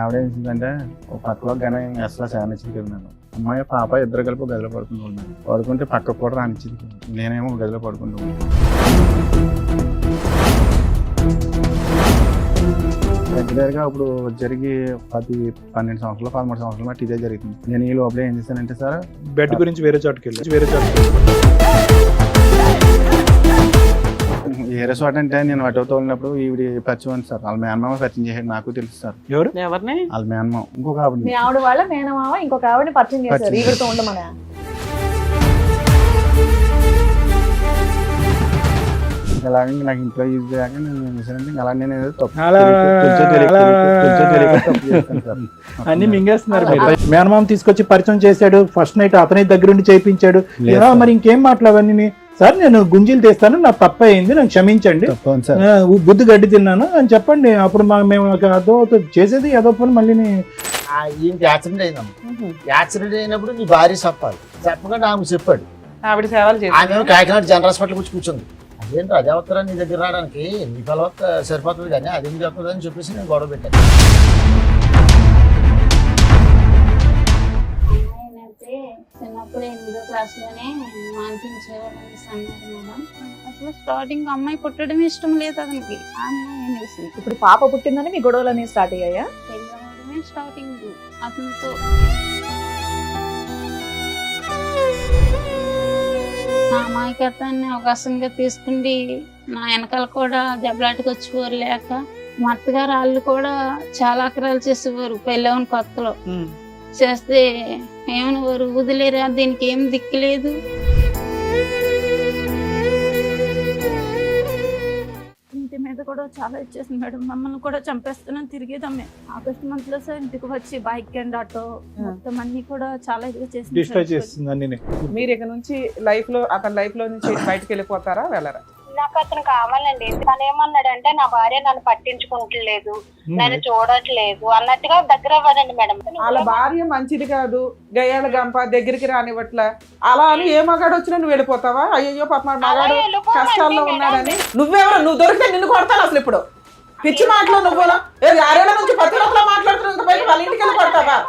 ఆవిడ ఏం చేసిందంటే ఒక పక్కలో కానీ అసలు శానిచ్చింది కదా నేను. అమ్మాయి పాప ఇద్దరు కలిపి ఒక గదిలో పడుకుంటున్నాను. పడుకుంటే పక్కకు కూడా రానిచ్చింది. నేనేమో ఒక గదిలో పడుకుంటున్నాను. దగ్గరగా ఇప్పుడు జరిగి 12 సంవత్సరాలు 13 సంవత్సరాలు బట్టి ఇదే జరుగుతుంది. నేను ఈ లోపల ఏం చేశానంటే సార్ బెడ్ గురించి వేరే చోటుకి వెళ్ళి వేరే చోట అంటే నేను అటో తోలినప్పుడు ఈవిడ పరిచయం సార్. వాళ్ళ మేనమామ పరిచయం చేసాడు, నాకు తెలుసు సార్. ఎవరు? ఎవరిని? వాళ్ళ మేనమామ ఇంకొక ఆవిడ. మీ ఆవిడ వాళ్ళ మేనమామ ఇంకొక ఆవిడని పరిచయం చేశారు ఈవిడతో ఉండమని. అలాగే నాకు ఇంట్లో యూజ్ చేయక నేను ఏం చేశానంటే అలా నేను ఏదో తప్పు చేస్తాను సార్. అన్ని మింగేస్తున్నారు మీరు. మేనమామ తీసుకొచ్చి పరిచయం చేశాడు, ఫస్ట్ నైట్ అతని దగ్గరుండి చేయించాడు. మరి ఇంకేం మాట్లాడవన్నీ సార్, నేను గుంజీలు తీస్తాను, నాకు తప్ప అయింది, నాకు క్షమించండి, బుద్ధి గడ్డి తిన్నాను అని చెప్పండి. అప్పుడు మేము అదో చేసేది ఏదో పని మళ్ళీ ఈయనకి యాక్సిడెంట్ అయిందమ్మా. యాక్సిడెంట్ అయినప్పుడు నీ భార్య చెప్పాలి, చెప్పకుండా ఆమె చెప్పాడు. ఆవిడ సేవలు చేసి ఆమె కాకినాడ జనరల్ హాస్పిటల్ వచ్చి కూర్చుంది. అదేంటి అదే వస్తారా నీ దగ్గర రావడానికి, నీ ఫలవత్త సరిపోతుంది కానీ అదేం చెప్తుంది అని చెప్పేసి నేను గొడవ పెట్టాను. చిన్నప్పుడు 8వ క్లాస్లోనే మాన్పించేవాళ్ళని అన్నారు మేడం. అసలు స్టార్టింగ్ అమ్మాయి పుట్టడం ఇష్టం లేదు అతనికి. ఆ అమ్మాయి అనేసి ఇప్పుడు పాప పుట్టిందని మీ గొడవలు అనేవి స్టార్ట్ అయ్యాయా? పెళ్ళవడమే స్టార్టింగ్ అతనితో. నా అమాయకత్వాన్ని అవకాశంగా తీసుకుండి నా వెనకాల కూడా దెబ్బలాటకు వచ్చేవారు లేక మా అత్తగారు వాళ్ళు కూడా చాలా అక్రాలు చేసేవారు. పెళ్ళవని కొత్తలో చేస్తే ఏమనేవారు, వదిలేరా దీనికి ఏం దిక్కులేదు. ఇంటి మీద కూడా చాలా ఇచ్చేసింది మేడం. మమ్మల్ని కూడా చంపేస్తున్నాను తిరిగేదమ్మే. ఆగస్ట్ మంత్ లో సార్ ఇంటికి వచ్చి బైక్ అండ్ ఆటో మొత్తం అన్ని కూడా చాలా ఇదిగా డిస్ట్రాయ్ చేస్తుంది అన్ని. మీరు ఇక నుంచి లైఫ్ లో అతని లైఫ్ లో నుంచి బయటకు వెళ్ళిపోతారా వెళ్ళరా? నాకు అతను కావాలండి. తను ఏమన్నాడంటే నా భార్య నన్ను పట్టించుకుంటలేదు, నన్ను చూడట్లేదు అన్నట్టుగా దగ్గర అవ్వదండి మేడం. వాళ్ళ భార్య మంచిది కాదు, గయ్యాల గంప దగ్గరికి రానివ్వట్లా, అలా అని ఏ మగాడు వచ్చినా నువ్వు వెళ్ళిపోతావా? అయ్యో పాప మగాడు కష్టాల్లో ఉన్నాడని. నువ్వెవరు? నువ్వు దొరికితే నిన్ను కొడతాను అసలు. ఇప్పుడు పిచ్చి మాటలు నువ్వు 6 నుంచి 10 రోజులు మాట్లాడుతున్నా బయట వాళ్ళ ఇంటికి వెళ్ళి కొడతావా?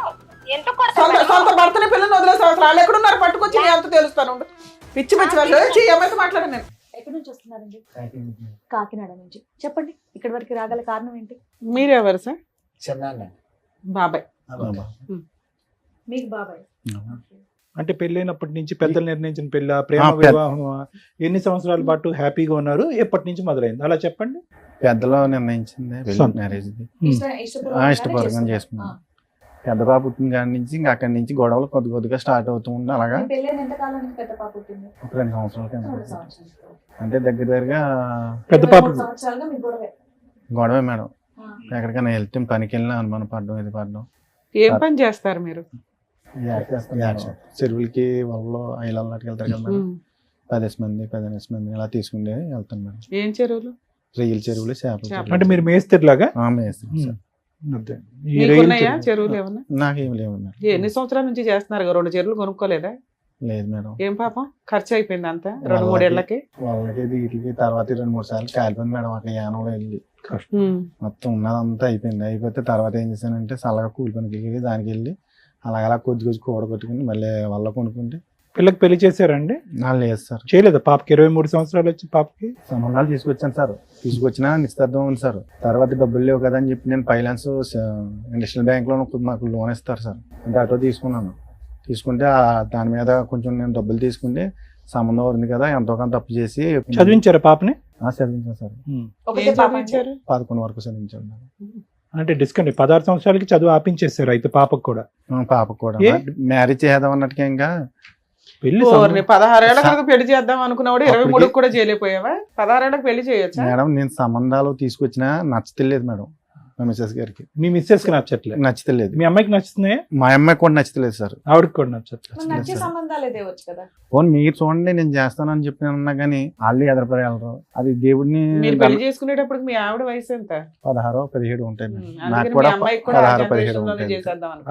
సొంత భర్తని పిల్లల్ని వదిలేసావు. అసలు వాళ్ళు ఎక్కడున్నారు పట్టుకొచ్చి నేను అంత తెలుస్తాను. పిచ్చి పిచ్చి వాళ్ళు ఏమైతే మాట్లాడాను నేను. ఎక్కడి నుంచి వస్తున్నారండి? కాకినాడ నుంచి. చెప్పండి, ఇక్కడి వరకు రాగల కారణం ఏంటి? మీరెవరు సార్? చిన్న బాబాయ్. మీకు బాబాయ్. అంటే పెళ్ళైనప్పటి నుంచి పెద్దలు నిర్ణయించిన పెళ్ళ, ప్రేమ వివాహం, ఎన్ని సంవత్సరాల పాటు హ్యాపీగా ఉన్నారు, ఎప్పటి నుంచి మొదలైంది అలా చెప్పండి. పెద్దలో నిర్ణయించింది మ్యారేజ్ ఇష్టపూర్వకంగా చేసుకున్నాను. పెద్ద పాప పుట్టిన కాడి నుంచి ఇంకా అక్కడి నుంచి గొడవలు కొద్దిగా స్టార్ట్ అవుతూ ఉండే. అలాగా 2 సంవత్సరాల కింద అంటే దగ్గరగా పెద్ద పాప గొడవే మేడం. ఎక్కడికైనా వెళ్తే పనికి వెళ్ళినా అనుమానం పడడం, ఇది పడడం. ఏం పని చేస్తారు మీరు? చెరువులకి వాళ్ళలో ఐలాల నాటికి వెళ్తారు కదా మేడం. 15 మంది ఇలా తీసుకుంటే వెళ్తాను మేడం. ఏం చెరువులు? రొయ్యల చెరువులు, చేపలు. అంటే మీరు మేస్త్రిలాగా? మేస్తాను సార్. చెరువులు ఏమన్నా? నాకేం లేవు మేడం. ఎన్ని సంవత్సరాల నుంచి చేస్తున్నారు? 2 చెరువులు కొనుక్కోలేదా? లేదు మేడం. ఏం పాపం ఖర్చు అయిపోయింది అంతా 2-3 ఏళ్ళకి? వాళ్ళకి వీటికి తర్వాత 2-3 సార్లు కాలిపోయింది మేడం. అక్కడ యానంలో వెళ్ళి మొత్తం ఉన్నదంతా అయిపోయింది. అయిపోతే తర్వాత ఏం చేశానంటే చల్లగా కూలి పనికి దానికి వెళ్ళి అలా కొద్ది కూడగొట్టుకుని మళ్ళీ వాళ్ళ కొనుక్కుంటే. పిల్లకి పెళ్లి చేశారండి? లేదు సార్, చేయలేదు. పాపకి 23 సంవత్సరాలు వచ్చి పాపకి సంబంధాలు తీసుకొచ్చాను సార్. తీసుకొచ్చినా నిశ్చితార్థం ఉంది సార్. తర్వాత డబ్బులు లేవు కదా అని చెప్పి నేను ఫైనాన్స్ ఇండస్ట్రియల్ బ్యాంక్ లో మాకు లోన్ ఇస్తారు సార్. అంటే ఆటో తీసుకున్నాను. తీసుకుంటే దాని మీద కొంచెం నేను డబ్బులు తీసుకుంటే సంబంధం ఉంది కదా, ఎంతో కొంత తప్పు చేసి చదివించారా పాపని? చదివించాను సార్. 11 వరకు చదివించాను. అంటే డిస్కౌంట్ 16 సంవత్సరాలకి చదువు ఆపించేస్తారు అయితే పాపకు కూడా? పాపకు కూడా మ్యారేజ్ చేద్దాం అన్నట్టుగా ఇంకా పెళ్లి 16 ఏళ్ళకి పెళ్లి చేద్దాం అనుకున్నవాడు 23 కూడా చేయలేకపోయావా? 16 ఏళ్ళకి పెళ్లి చేయొచ్చా మేడం? నేను సంబంధాలు తీసుకొచ్చినా నచ్చలేదు మేడం మా మిస్సెస్ గారికి. మీ మిస్సెస్ కి నచ్చట్లేదు? నచ్చలేదు. మీ అమ్మాయికి నచ్చుతున్నాయి? మా అమ్మాయికి కూడా నచ్చలేదు సార్. ఆవిడకి కూడా నచ్చట్లేదు. నచ్చే సంబంధాలే తేవచ్చు కదా. పోనీ మీరు చూడండి, నేను చేస్తానని చెప్పి అన్నా కానీ వాళ్ళు ఎదరపడగలరు. అది దేవుడిని. పెళ్లి చేసుకునేటప్పుడు మీ ఆవిడ వయసు ఎంత? 16-17 ఉంటాయి. నాకు కూడా 16-17 ఉంటాయి.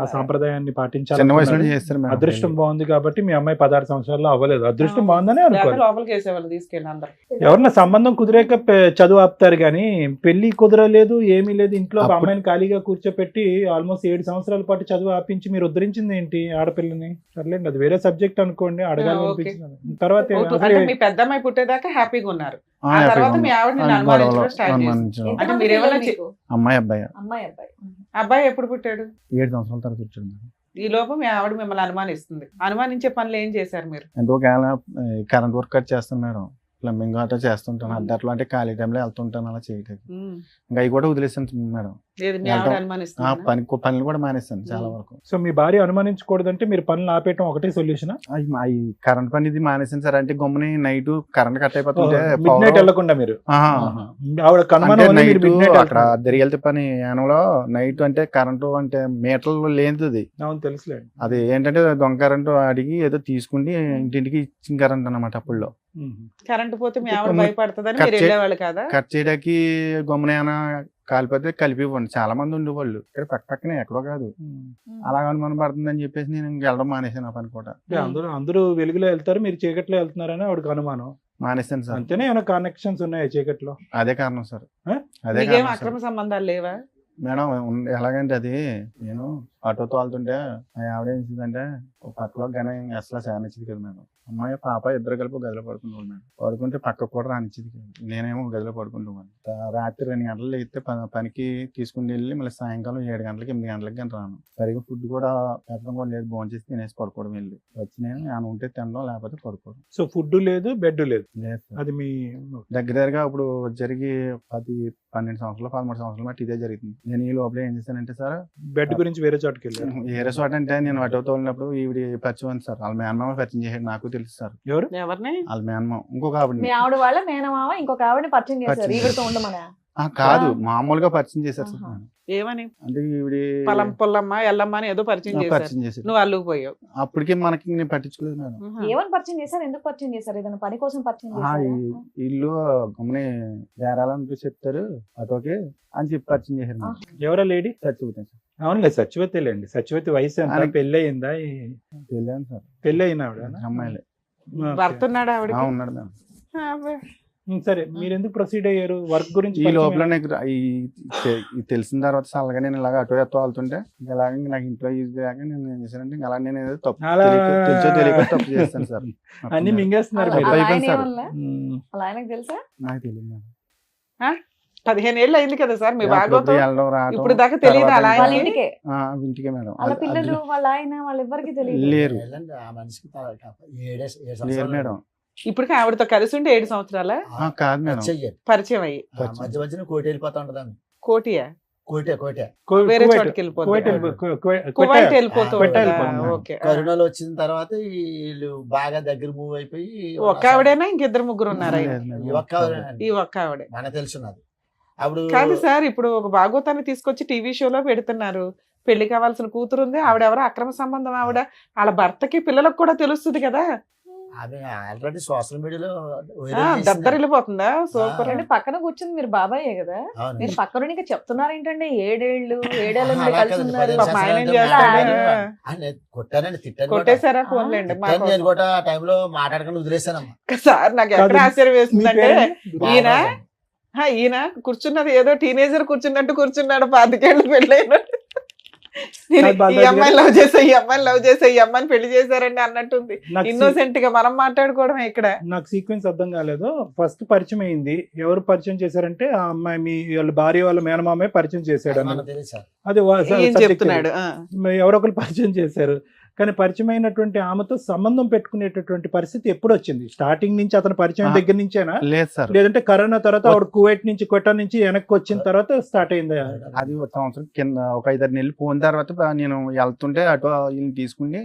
ఆ సాంప్రదాయాన్ని పాటించాలి. చిన్న వయసు నుంచి చేస్తారు మేడం. అదృష్టం బాగుంది కాబట్టి మీ అమ్మాయి 16 సంవత్సరాల్లో అవ్వలేదు. అదృష్టం బాగుందని అనుకోవాలి. లోపలికి వేసేవాళ్ళు తీసుకెళ్ళి అందరు. ఎవరన్నా సంబంధం కుదిరేక చదువు ఆపుతారు కానీ పెళ్లి కుదరలేదు, ఏమీ లేదు ఇంట్లో ఇంట్లో ఒక అమ్మాయిని ఖాళీగా కూర్చోపెట్టి ఆల్మోస్ట్ 7 సంవత్సరాల పాటు చదువు ఆపించి మీరు ఉద్ధరించింది ఏంటి ఆడపిల్లని? సర్లేండి, అది వేరే సబ్జెక్ట్ అనుకోండి, అడగాలి ఓకే. అనిపించింది. తర్వాత అంటే మీ పెద్ద అమ్మాయి పుట్టేదాకా హ్యాపీగా ఉన్నారు. ఆ తర్వాత మీ ఆవిడ నిన్ను అనుమానించడం స్టార్ట్ చేసింది. అంటే మీరు ఏమన్నా అమ్మాయి అబ్బాయి అబ్బాయి అబ్బాయి ఎప్పుడు పుట్టాడు? 7 సంవత్సరాల తర్వాత వచ్చాడు. ఈ లోపు మీ ఆవిడ మిమ్మల్ని అనుమానిస్తుంది. అనుమానించే పనులు ఏం చేశారు మీరు? అంటే ఒకవేళ కరెంట్ వర్క్ కట్ చేస్తాను మేడం, ప్లంబింగ్ అట్లా చేస్తుంటాను, అద్దట్లో అంటే ఖాళీ టైంలో వెళ్తుంటాను, అలా చేయలేదు. ఇంకా అవి కూడా వదిలేసాను మేడం. ఏది మీ ఆవిడ అనుమానిస్తుంది? పనులు కూడా మానేస్తాను చాలా వరకు. సో మీ భార్య అనుమానించకూడదంటే మీరు పనులు ఆపేయటం ఒకటే సొల్యూషన్? అవి కరెంట్ పని ఇది మానేసాను సార్. అంటే గమ్ముని నైట్ కరెంట్ కట్ అయిపోతుంటే మిడ్ నైట్ వెళ్ళకుండా మీరు ఆవిడ అక్కడ దరిగెళ్తే పని యానంలో నైట్ అంటే కరెంటు అంటే మీటర్లు లేనిది. అవును తెలుసులే. అది ఏంటంటే దొంగ కరెంటు అడిగి ఏదో తీసుకుని ఇంటింటికి ఇచ్చిన కరెంట్ అన్నమాట. అప్పుల్లో కరెంట్ పోతే మీ ఆవిడ భయపడుతుందని మీరు వెళ్ళేవాళ్ళు కదా? కట్ చేయడానికి గమ్మున కాలిపోతే కలిపి ఇవ్వండి. చాలా మంది ఉండేవాళ్ళు ఇక్కడ పక్కనే, ఎక్కడో కాదు. అలా అనుమానం పడుతుందని చెప్పేసి నేను వెళ్ళడం మానేసాను ఆ పని కూడా. అందరూ వెలుగులో వెళ్తారు, మీరు చీకట్లో వెళ్తున్నారని ఆవిడకి అనుమానం. మానేసాను సార్. అంతేనే ఏమైనా కనెక్షన్స్ ఉన్నాయా చీకట్లో? అదే కారణం సార్. అదే మీకేం అక్రమ సంబంధాలు లేవా మేడం? ఎలాగంటే అది నేను ఆటో తోలుతుంటే ఆవిడ ఏం చేసిందంటే పక్కలో గన అసలు శానిచ్చింది కదా మేడం. అమ్మాయి పాప ఇద్దరు కలిపి గదిలో పడుకుంటాం మేడం. పడుకుంటే పక్క కూడా రానిచ్చింది కదా. నేనేమో గదిలో పడుకుంటాను. రాత్రి 2 గంటలు లేస్తే పనికి తీసుకుని వెళ్ళి మళ్ళీ సాయంకాలం 7 గంటలకి 8 గంటలకి కానీ రాను. సరిగ్గా ఫుడ్ కూడా పెట్టడం కూడా లేదు. భోజనం చేసి తినేసి పడుకోవడం వెళ్ళి వచ్చి నేను ఆయన ఉంటే తినడం, లేకపోతే పడుకోవడం. సో ఫుడ్ లేదు, బెడ్ లేదు. అది మీ దగ్గరగా ఇప్పుడు జరిగి 12 సంవత్సరాలు 13 సంవత్సరాలు బట్టి ఇదే జరుగుతుంది. నేను ఈ లోపల ఏం చేశానంటే సార్, బెడ్ గురించి వేరే చోటుకి వెళ్ళాను. వేరే చోట అంటే నేను అటో తోలినప్పుడు ఈవిడ పరిచయం ఉంది సార్. వాళ్ళ మేనమామ పరిచయం చేసాడు, నాకు తెలుసు సార్. ఎవరిని? వాళ్ళ మేనమామ ఇంకొక ఆవిడ. మీ ఆవిడ వాళ్ళ మేనమామ ఇంకొక ఆవిడని పరిచయం చేశారు ఈవిడతో ఉండమని? కాదు, మామూలుగా పరిచయం చేశారు సార్. ఏమని? అంటే ఈవిడ పొలం పొల్లమ్మ ఎల్లమ్మ అని ఏదో పరిచయం చేశారు. నువ్వు అల్లుకుపోయావు. అప్పటికే మనకి నేను పట్టించుకోలేదు మేడం. ఏమని పరిచయం చేశారు? ఎందుకు పరిచయం చేశారు? ఏదైనా పని కోసం పరిచయం చేశారు? ఇల్లు గమని వేరాలని చెప్తారు అటోకే అని చెప్పి పరిచయం చేశారు. ఎవరా లేడీ? సత్యవతి సార్. అవునులే, సత్యవతిలేండి. సత్యవతి వయసు ఎంత? పెళ్ళి అయిందా? పెళ్ళాను సార్. పెళ్ళి అయిన ఆవిడ? అమ్మాయిలే. భర్త ఉన్నాడు ఆవిడ? ఉన్నాడు మేడం. సరే, మీరు ఎందుకు ప్రొసీడ్ అయ్యారు వర్క్ గురించి? ఈ లోపల నాకు తెలిసిన తర్వాత సలగా నేను ఇలాగ అటో ఎత్తో వెళ్తుంటే ఇలాగ నాకు ఇంట్లో ఈజీ లేక నేను ఏం చేశానంటే అలా నేను ఏదో తప్పు తెలియక తప్పు చేస్తాను సార్. అన్ని మింగేస్తున్నారు. అలా ఆయనకు తెలుసా? నాకు తెలియదు. 15 ఏళ్ళు అయింది కదా సార్ మీ భాగవతం. ఇప్పుడు దాకా తెలియదు అలా ఇంటికే మేడం. వాళ్ళ పిల్లలు వాళ్ళ ఆయన వాళ్ళెవ్వరికి తెలియదు. లేరు మేడం. ఇప్పటికి ఆవిడతో కలిసి ఉంటే 7 సంవత్సరాల? కాదు మేడం, పరిచయం అయ్యి మధ్య మధ్యన కోటి వెళ్ళిపోతా ఉంటదాన్ని. కోటియా? కోటే వేరే చోటుకి కువైట్ వెళ్ళిపోతూ ఓకే. కరోనాలో వచ్చిన తర్వాత వీళ్ళు బాగా దగ్గర మూవ్ అయిపోయి ఒక్క ఆవిడేనా ఇంకిద్దరు ముగ్గురు ఉన్నారా? ఈ ఒక్క ఆవిడే మనకు తెలుసున్నది. అప్పుడు కాదు సార్, ఇప్పుడు ఒక భాగవతాన్ని తీసుకొచ్చి టీవీ షోలో పెడుతున్నారు. పెళ్లి కావాల్సిన కూతురు ఉంది, ఆవిడెవరో అక్రమ సంబంధం. ఆవిడ వాళ్ళ భర్తకి పిల్లలకు కూడా తెలుస్తుంది కదా. ఆల్రెడీ సోషల్ మీడియాలో దద్దరిల్లిపోతుందా? సూపర్. అంటే పక్కన కూర్చుంది మీరు బాబాయే కదా, మీరు పక్కన ఇంకా చెప్తున్నారు ఏంటంటే 7 ఏళ్ళు కలిసి ఉన్నారు. కొట్టానండి, తిట్టాను, కొట్టేశారా? ఫోన్లేండి. నేను కూడా ఆ టైంలో మాట్లాడకుండా వదిలేసానమ్మా. సార్ నాకు ఎక్కడ ఆశ్చర్యం వేస్తుందంటే ఈయన కూర్చున్నది ఏదో టీనేజర్ కూర్చున్నట్టు కూర్చున్నాడు. 25 ఏళ్ళు పెళ్ళైన ఈ అమ్మాయిని లవ్ చేసా, ఈ అమ్మాయిని లవ్ చేసా, ఈ అమ్మాయిని పెళ్లి చేశారండి అన్నట్టుంది. ఇన్నోసెంట్ గా మనం మాట్లాడుకోవడం ఇక్కడ. నాకు సీక్వెన్స్ అర్థం కాలేదు. ఫస్ట్ పరిచయం అయింది, ఎవరు పరిచయం చేశారంటే ఆ అమ్మాయి మీ వాళ్ళ భార్య వాళ్ళ మేనమామే పరిచయం చేశాడు అన్నది. అది చెప్తున్నాడు. ఎవరొకరు పరిచయం చేశారు. కానీ పరిచయం అయినటువంటి ఆమెతో సంబంధం పెట్టుకునేటటువంటి పరిస్థితి ఎప్పుడు వచ్చింది? స్టార్టింగ్ నుంచి అతను పరిచయం దగ్గర నుంచేనా, లేదంటే కరోనా తర్వాత ఆవిడ కువైట్ నుంచి కొట్టా నుంచి వెనక్కి వచ్చిన తర్వాత స్టార్ట్ అయింది? అది ఒక సంవత్సరం కింద, ఒక 5-6 నెలలు పోయిన తర్వాత నేను వెళ్తుంటే అటు వీళ్ళని తీసుకుని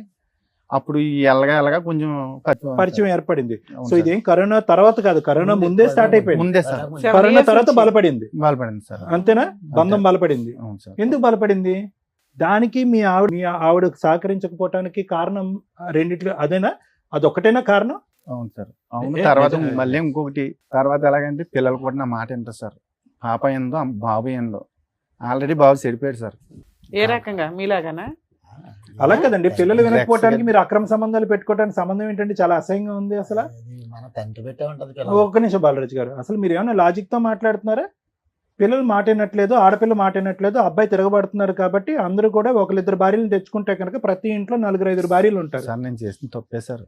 అప్పుడు ఎలాగా కొంచెం పరిచయం ఏర్పడింది. సో ఇదేం కరోనా తర్వాత కాదు, కరోనా ముందే స్టార్ట్ అయిపోయింది. ముందే సార్. కరోనా తర్వాత బలపడింది సార్. అంతేనా? బంధం బలపడింది. ఎందుకు బలపడింది? దానికి మీ ఆవిడ సహకరించకపోవటానికి కారణం రెండిట్లో అదేనా? అదొక్కటేనా కారణం? అవును సార్, అవును. తర్వాత మళ్ళీ ఇంకొకటి, తర్వాత ఎలాగంటే పిల్లలు కూడా నా మాట వింటారు సార్. పాప ఏందో బాబు ఏందో. ఆల్రెడీ బాబు చెడిపోయాడు సార్. ఏ రకంగా? మీలాగానా? అలా కదండి, పిల్లలు వినకపోవటానికి మీరు అక్రమ సంబంధాలు పెట్టుకోవడానికి సంబంధం ఏంటంటే చాలా అసహ్యంగా ఉంది. అసలు మన తండ్రి పెట్టే ఉంటది. ఒక్క నిమిషం బాలరాజు గారు, అసలు మీరు ఏమైనా లాజిక్ తో మాట్లాడుతున్నారా? పిల్లలు మాటేనట్లేదు, ఆడపిల్ల మాటేనట్లేదు, అబ్బాయి తిరగబడుతున్నారు కాబట్టి అందరూ కూడా ఒకరిద్దరు భార్యలను తెచ్చుకుంటే కనుక ప్రతి ఇంట్లో 4-5 భార్యలు ఉంటారు. సార్ నేను చేసిన తప్పే సార్.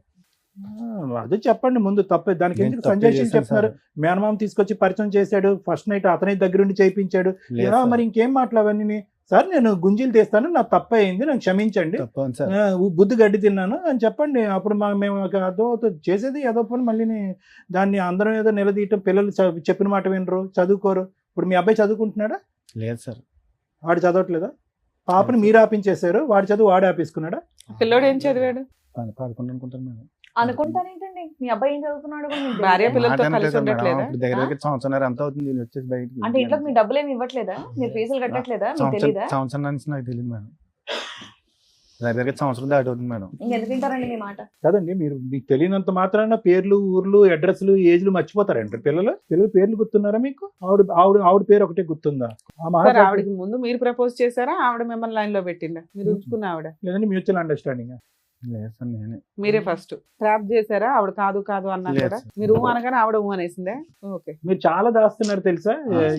అది చెప్పండి ముందు తప్పే. దానికి నేను ఎందుకు తప్పే సంజయ్ చేశాను చెప్తున్నారు? సార్. మేనమామ తీసుకొచ్చి పరిచయం చేశాడు, ఫస్ట్ నైట్ అతని దగ్గరుండి చేయించాడు. లేదు సార్. మరి ఇంకేం మాట్లాడవన్నీ? సార్ నేను గుంజీలు తీస్తాను, నా తప్ప అయింది, నాకు క్షమించండి, తప్పు అవును సార్. బుద్ధి గడ్డి తిన్నాను అని చెప్పండి. అప్పుడు మేము అదో చేసేది ఏదో పని మళ్ళీ దాన్ని అందరం ఏదో నిలదీయటం. పిల్లలు చెప్పిన మాట వినరు, చదువుకోరు. ఇప్పుడు మీ అబ్బాయి చదువుకుంటున్నాడా? లేదు సార్. వాడు చదవట్లేదా? పాపని మీరు ఆపించేశారు, వాడి చదువు వాడు ఆపేసుకున్నాడా? పిల్లోడు ఏం చదివాడు? 11 అనుకుంటాను మేడం. అనుకుంటానేంటండి, మీ అబ్బాయి ఏం చదువుతున్నాడు కూడా మీకు భార్య తెలియదా? పిల్లలతో మాట కలిసి అనట్లేదు మేడం. ఉండట్లేదా? ఇప్పుడు దగ్గర దగ్గర సంవత్సరం ఎంత అవుతుంది నేను వచ్చేసి బయటికి. అంటే ఇంట్లోకి మీ డబ్బులు ఏమి ఇవ్వట్లేదా? మీరు ఫీజులు కట్టట్లేదా? మీకు తెలీదా? సంవత్సరం నుంచి నాకు తెలియదు మేడం. దగ్గర దగ్గర సంవత్సరం దాటి అవుతుంది మేడం. ఇంకెందుకు తింటారండి మీ మాట? కదండి, మీరు మీకు తెలియనంత మాత్రాన పేర్లు, ఊర్లు, అడ్రస్లు, ఏజ్లు మర్చిపోతారండి పిల్లలు. పేర్లు గుర్తున్నారా మీకు? ఆవిడ పేరు ఒకటే గుర్తుందా? ఆ సార్ మహారాజు ఆవిడకి ముందు మీరు ప్రపోజ్ చేశారా, ఆవిడ మిమ్మల్ని లైన్ లో పెట్టిందా? మీరు ఉంచుకున్న ఆవిడ లేదండి, మ్యూచువల్ అండర్స్టాండింగ్. లేదు సార్ నేనే. మీరే ఫస్ట్ ట్రాప్ చేశారా? ఆవిడ కాదు కాదు అన్నా లేదు కూడా సార్. మీరు ఊ అనగానే ఆవిడ ఊ అనేసిందే. ఓకే, మీరు చాలా దాస్తున్నారు తెలుసా?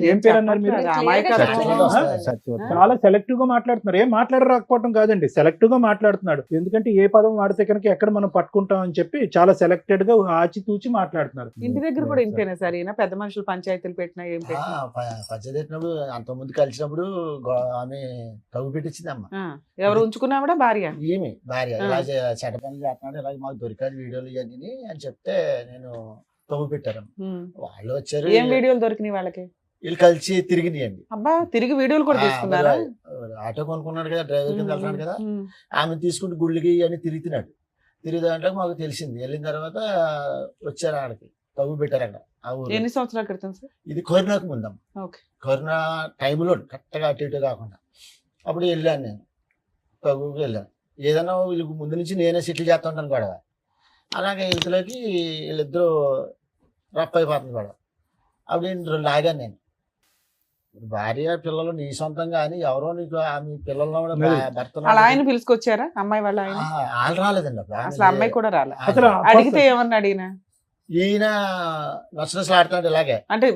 ఏం పేరు అన్నారు మీరు? చెప్పట్లేదు. అమాయకత్వం. సత్యవతి. చాలా సెలెక్టివ్ గా మాట్లాడుతున్నారు. ఏం మాట్లాడరాకపోవడం కాదండి, సెలెక్టివ్ గా మాట్లాడుతున్నాడు. ఎందుకంటే ఏ పదం వాడితే కనుక ఎక్కడ మనం పట్టుకుంటాం అని చెప్పి చాలా సెలెక్టెడ్ గా ఆచితూచి మాట్లాడుతున్నారు. ఇంటి దగ్గర కూడా ఇంతేనా సార్? ఈయన పెద్ద మనుషులు పంచాయతీలు పెట్టినా ఏం పెట్టినా పంచదెట్టినప్పుడు అంత ముందు కలిసినప్పుడు ఆమె తగ్గు పెట్టించిందమ్మా. ఎవరు ఉంచుకున్నావిడ? భార్య. ఏమి భార్య ఇలా చెడ్డ పనులు చేస్తున్నాడు, ఇలాగ మాకు దొరికాడు వీడియోలు ఇవన్నీ అని చెప్తే నేను తగ్గు పెట్టారు. వాళ్ళు వచ్చారు, ఏం వీడియోలు దొరికినాయి వాళ్ళకి? వీళ్ళు కలిసి తిరిగినాయండి. అబ్బా, తిరిగి వీడియోలు కూడా తీసుకున్నారా? ఆటో కొనుక్కున్నాడు కదా, డ్రైవర్ కింద వెళ్తున్నాడు కదా, ఆమె తీసుకుంటూ గుళ్ళకి అని తిరుగుతున్నాడు. తిరుగుదాంట్లో మాకు తెలిసింది. వెళ్ళిన తర్వాత వచ్చారు, ఆడకి తగ్గు పెట్టారు అక్కడ. ఆ ఊరు ఎన్ని సంవత్సరాల క్రితం సార్? ఇది కరోనాకు ముందమ్మ. ఓకే. కరోనా టైంలో కరెక్ట్గా అటు ఇటు కాకుండా అప్పుడు వెళ్ళాను నేను, తగ్గుకి వెళ్ళాను. ఏదైనా వీళ్ళకి ముందు నుంచి నేనే సెటిల్ చేస్తూ ఉంటాను గొడవ. అలాగే ఇంతలోకి వీళ్ళిద్దరూ రఫ్ అయిపోతుంది గొడవ. అప్పుడు నేను లాగాను. నేను భార్య పిల్లలు నీ సొంతం కానీ ఎవరో నీకు ఆమె పిల్లల్లో కూడా భర్త అలా ఆయన పిలుచుకొచ్చారా అమ్మాయి వాళ్ళ ఆయన? వాళ్ళు రాలేదండి అసలు అమ్మాయి కూడా రాలే. అసలు అడిగితే ఏమన్నాడు ఈయన? ఈయన నచ్చనసలు ఆడుతున్నాడు ఇలాగే. అంటే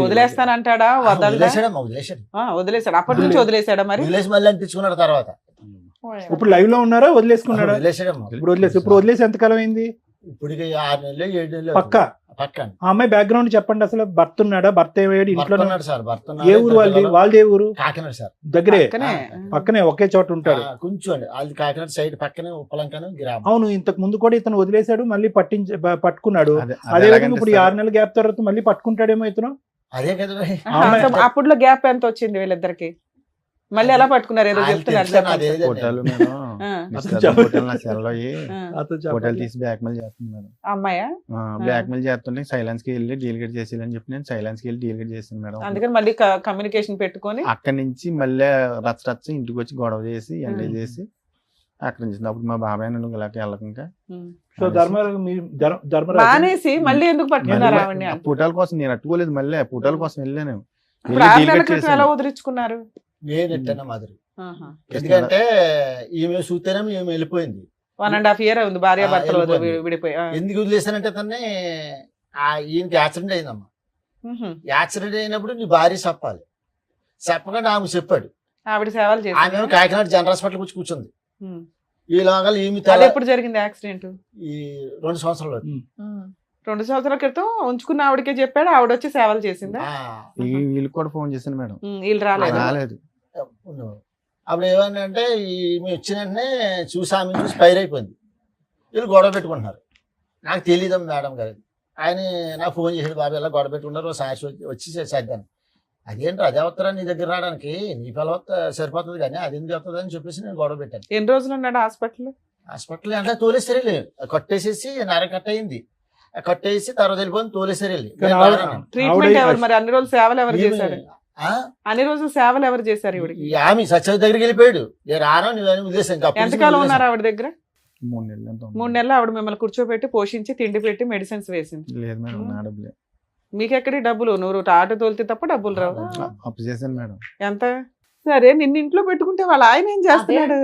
వదిలేస్తానంటాడా? వదిలేసాడమ్మా, వదిలేసాడు. వదిలేసాడు. అప్పటి నుంచి వదిలేసాడా? మరి వదిలేసి మళ్ళీ అంటించుకున్నాడు తర్వాత. ఇప్పుడు లైవ్ లో ఉన్నారా? వదిలేసుకున్నాడా? వదిలేసాడమ్మా. ఇప్పుడు వదిలేసి ఎంతకాలం అయింది? ఇప్పటికి 6 నెలలు 7 నెలలు పక్క పక్కన. ఆ అమ్మాయి బ్యాక్గ్రౌండ్ చెప్పండి. అసలు భర్త ఉన్నాడా? భర్త ఏమయ్యాడు? ఇంట్లో ఉన్నాడు సార్. భర్త ఏ ఊరు వాళ్ళది? ఏ ఊరు? కాకినాడ సార్. దగ్గరే, పక్కనే. పక్కనే ఒకే చోట ఉంటాడు. కొంచెం అండి వాళ్ళది కాకినాడ సైడ్ పక్కనే ఉప్పలంకను గ్రామం. అవును, ఇంతకు ముందు కూడా ఇతను వదిలేశాడు, మళ్ళీ పట్టుకున్నాడు. అదే- అదే అదే విధంగా ఇప్పుడు ఈ 6 నెలల గ్యాప్ తర్వాత మళ్ళీ పట్టుకుంటాడేమో ఇతను. అదే కదా మరి. అప్పుడులో గ్యాప్ ఎంత వచ్చింది వీళ్ళిద్దరికి? మళ్ళీ ఎలా పట్టుకున్నారు? ఏదో చెప్తున్నారు. చెప్పండి సార్. ఫోటోలు మేడం. ఆ. నిశ్చితార్థం ఫోటోలు నా సెల్లో అయ్యి ఆ. ఫోటోలు తీసి బ్లాక్ మెయిల్ చేస్తుంది మేడం. అమ్మాయా? బ్లాక్ మెయిల్ చేస్తుంటే సైలెన్స్ కి వెళ్ళి డీలిగేట్ చేసి అని చెప్పి నేను సైలెన్స్ కి వెళ్ళి డీలిగేట్ చేసాను మేడం. అందుకని మళ్ళీ కమ్యూనికేషన్ పెట్టుకొని అక్కడి నుంచి మళ్ళీ రచ్చ ఇంటికి వచ్చి గొడవ చేసి ఎంజాయ్ చేసి అక్కడ నుంచి అప్పుడు మా బాబాయ్ నన్ను ఇలాగే వెళ్ళకుండా సో ధర్మరాజు మానేసి మళ్ళీ ఎందుకు పట్టుకున్నారు ఆవిడని? ఫోటోల కోసం నేను అట్టుకోలేదు, మళ్ళీ ఫోటోల కోసం వెళ్ళాను. ఇప్పుడు 6 నెలల క్రితం ఎలా వదిలించుకున్నారు? నేను ఎట్టా మాదిరి. ఎందుకంటే ఈమె చూస్తేనే ఈమె వెళ్ళిపోయింది. 1.5 year ఉంది భార్య భర్తలు విడిపోయి. ఎందుకు వదిలేసానంటే తన్ని ఈయనకి యాక్సిడెంట్ అయిందమ్మా. యాక్సిడెంట్ అయినప్పుడు నీ భార్య చెప్పాలి. చెప్పకుండా ఆమె చెప్పాడు. ఆవిడ సేవలు చేసి ఆమె కాకినాడ జనరల్ హాస్పిటల్ వచ్చి కూర్చుంది. ఈ లాగా ఈమె ఎప్పుడు జరిగింది యాక్సిడెంట్? ఈ 2 సంవత్సరాలు. 2 సంవత్సరాల క్రితం ఉంచుకున్న ఆవిడకే చెప్పాడు, ఆవిడ వచ్చి సేవలు చేసిందా? వీళ్ళు కూడా ఫోన్ చేశాను మేడం, వీళ్ళు రాలేదు. అప్పుడు ఏమన్నా అంటే ఈమె వచ్చిన వెంటనే చూసి ఆమె చూసి ఫైర్ అయిపోయింది. వీళ్ళు గొడవ పెట్టుకుంటున్నారు. నాకు తెలియదు మేడం గారు. ఆయన నాకు ఫోన్ చేసాడు, బాబు ఇలా గొడవ పెట్టుకున్నారు, సాక్షి వచ్చి చేద్దాను. అదేంటి అదేవత్తరా నీ దగ్గర రావడానికి, నీ పిల్లవత్త సరిపోతుంది కానీ అది ఎందుకు వస్తుంది అని చెప్పేసి నేను గొడవ పెట్టాను. ఎన్ని రోజులు ఉన్నాడు హాస్పిటల్? హాస్పిటల్ అంటే తోలేసరి కట్టేసేసి నర కట్ అయింది. కట్టేసి తర్వాత వెళ్ళిపోయింది, తోలేసరి ట్రీట్మెంట్ ఎవరు మరి? అన్ని రోజులు సేవలు ఎవరు చేశారు? అన్ని రోజులు సేవలు ఎవరు చేశారు? ఇవిడికి ఆమె సత్యవతి దగ్గరికి వెళ్ళిపోయాడు. నేను రాను నువ్వు ఉద్దేశం. ఎంతకాలం ఉన్నారు ఆవిడ దగ్గర? 3 నెలలు. 3 నెలలు ఆవిడ మిమ్మల్ని కూర్చోబెట్టి పోషించి తిండి పెట్టి మెడిసిన్స్ వేసింది. లేదు మేడం, నా డబ్బులే. మీకెక్కడి డబ్బులు? నువ్వు ఆటో తోలితే తప్ప డబ్బులు రావు. అప్పు చేశాను మేడం. ఎంత? సరే నిన్ను ఇంట్లో పెట్టుకుంటే వాళ్ళ ఆయన ఏం చేస్తున్నాడు?